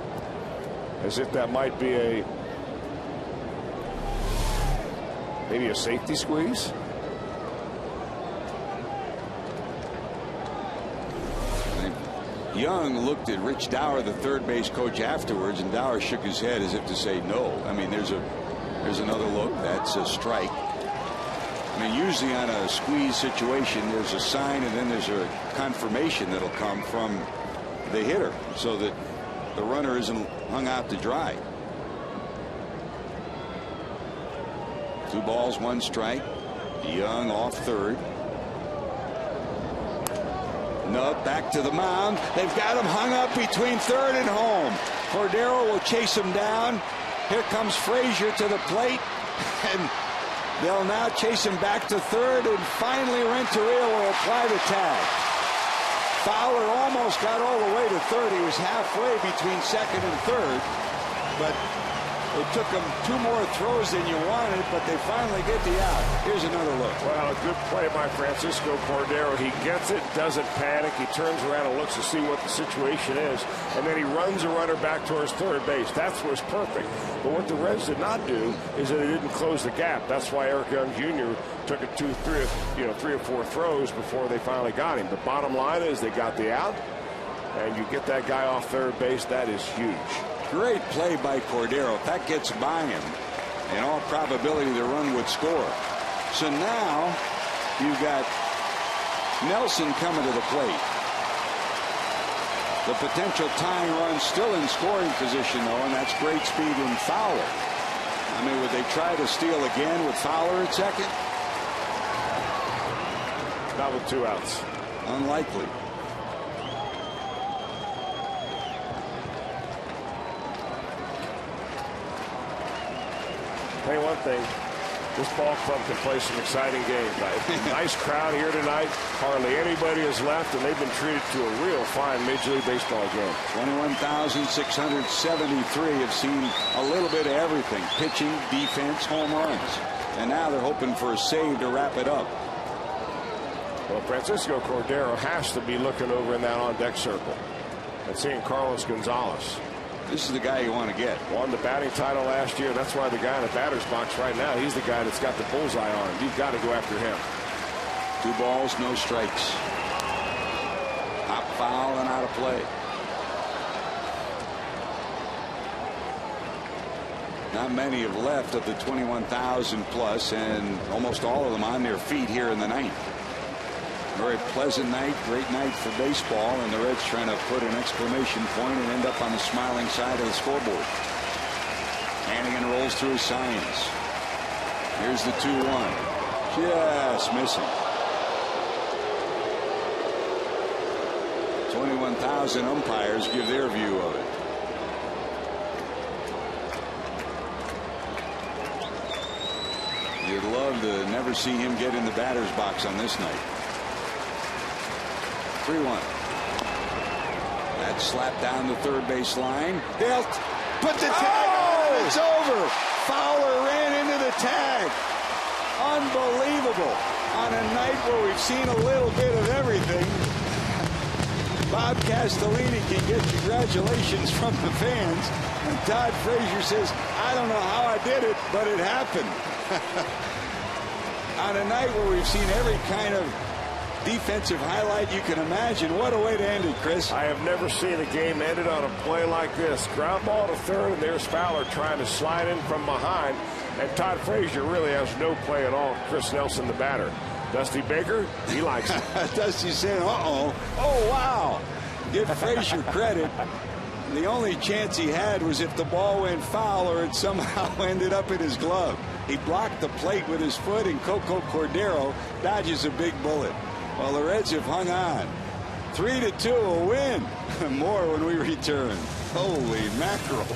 as if that might be maybe a safety squeeze. Young looked at Rich Dower, the third base coach, afterwards, and Dower shook his head as if to say no. I mean, there's another look. That's a strike. I mean, usually on a squeeze situation, there's a sign and then there's a confirmation that'll come from the hitter so that the runner isn't hung out to dry. 2 balls, 1 strike. Young off third. Nub back to the mound. They've got him hung up between third and home. Cordero will chase him down. Here comes Frazier to the plate, and they'll now chase him back to third, and finally Renteria will apply the tag. Fowler almost got all the way to third. He was halfway between second and third, but it took him 2 more throws than you wanted, but they finally get the out. Here's another look. Well, a good play by Francisco Cordero. He gets it, doesn't panic. He turns around and looks to see what the situation is, and then he runs a runner back towards third base. That was perfect. But what the Reds did not do is that they didn't close the gap. That's why Eric Young Jr. took it 3 or 4 throws before they finally got him. The bottom line is they got the out, and you get that guy off third base. That is huge. Great play by Cordero. If that gets by him, in all probability the run would score. So now you've got Nelson coming to the plate. The potential tying run still in scoring position, though, and that's great speed in Fowler. I mean, would they try to steal again with Fowler at second? Not with 2 outs. Unlikely. Tell you one thing, this ball club can play some exciting games. Nice crowd here tonight. Hardly anybody is left, and they've been treated to a real fine Major League Baseball game. 21,673 have seen a little bit of everything. Pitching, defense, home runs. And now they're hoping for a save to wrap it up. Well, Francisco Cordero has to be looking over in that on-deck circle and seeing Carlos Gonzalez. This is the guy you want to get. Won the batting title last year. That's why the guy in the batter's box right now, he's the guy that's got the bullseye on him. You've got to go after him. 2 balls, no strikes. Hop foul and out of play. Not many have left of the 21,000 plus, and almost all of them on their feet here in the ninth. Very pleasant night, great night for baseball, and the Reds trying to put an exclamation point and end up on the smiling side of the scoreboard. Hannigan rolls through his signs. Here's the 2-1. Just missing. 21,000 umpires give their view of it. You'd love to never see him get in the batter's box on this night. 3-1. That slapped down the third base line. They'll put the tag on. It's over. Fowler ran into the tag. Unbelievable. On a night where we've seen a little bit of everything, Bob Castellini can get congratulations from the fans. And Todd Frazier says, I don't know how I did it, but it happened. On a night where we've seen every kind of defensive highlight you can imagine. What a way to end it, Chris. I have never seen a game ended on a play like this. Ground ball to third, and there's Fowler trying to slide in from behind. And Todd Frazier really has no play at all. Chris Nelson, the batter. Dusty Baker, he likes it. Dusty said, uh-oh. Oh, wow. Give Frazier credit. The only chance he had was if the ball went foul or it somehow ended up in his glove. He blocked the plate with his foot, and Coco Cordero dodges a big bullet. Well, the Reds have hung on. 3-2, a win. More when we return. Holy mackerel.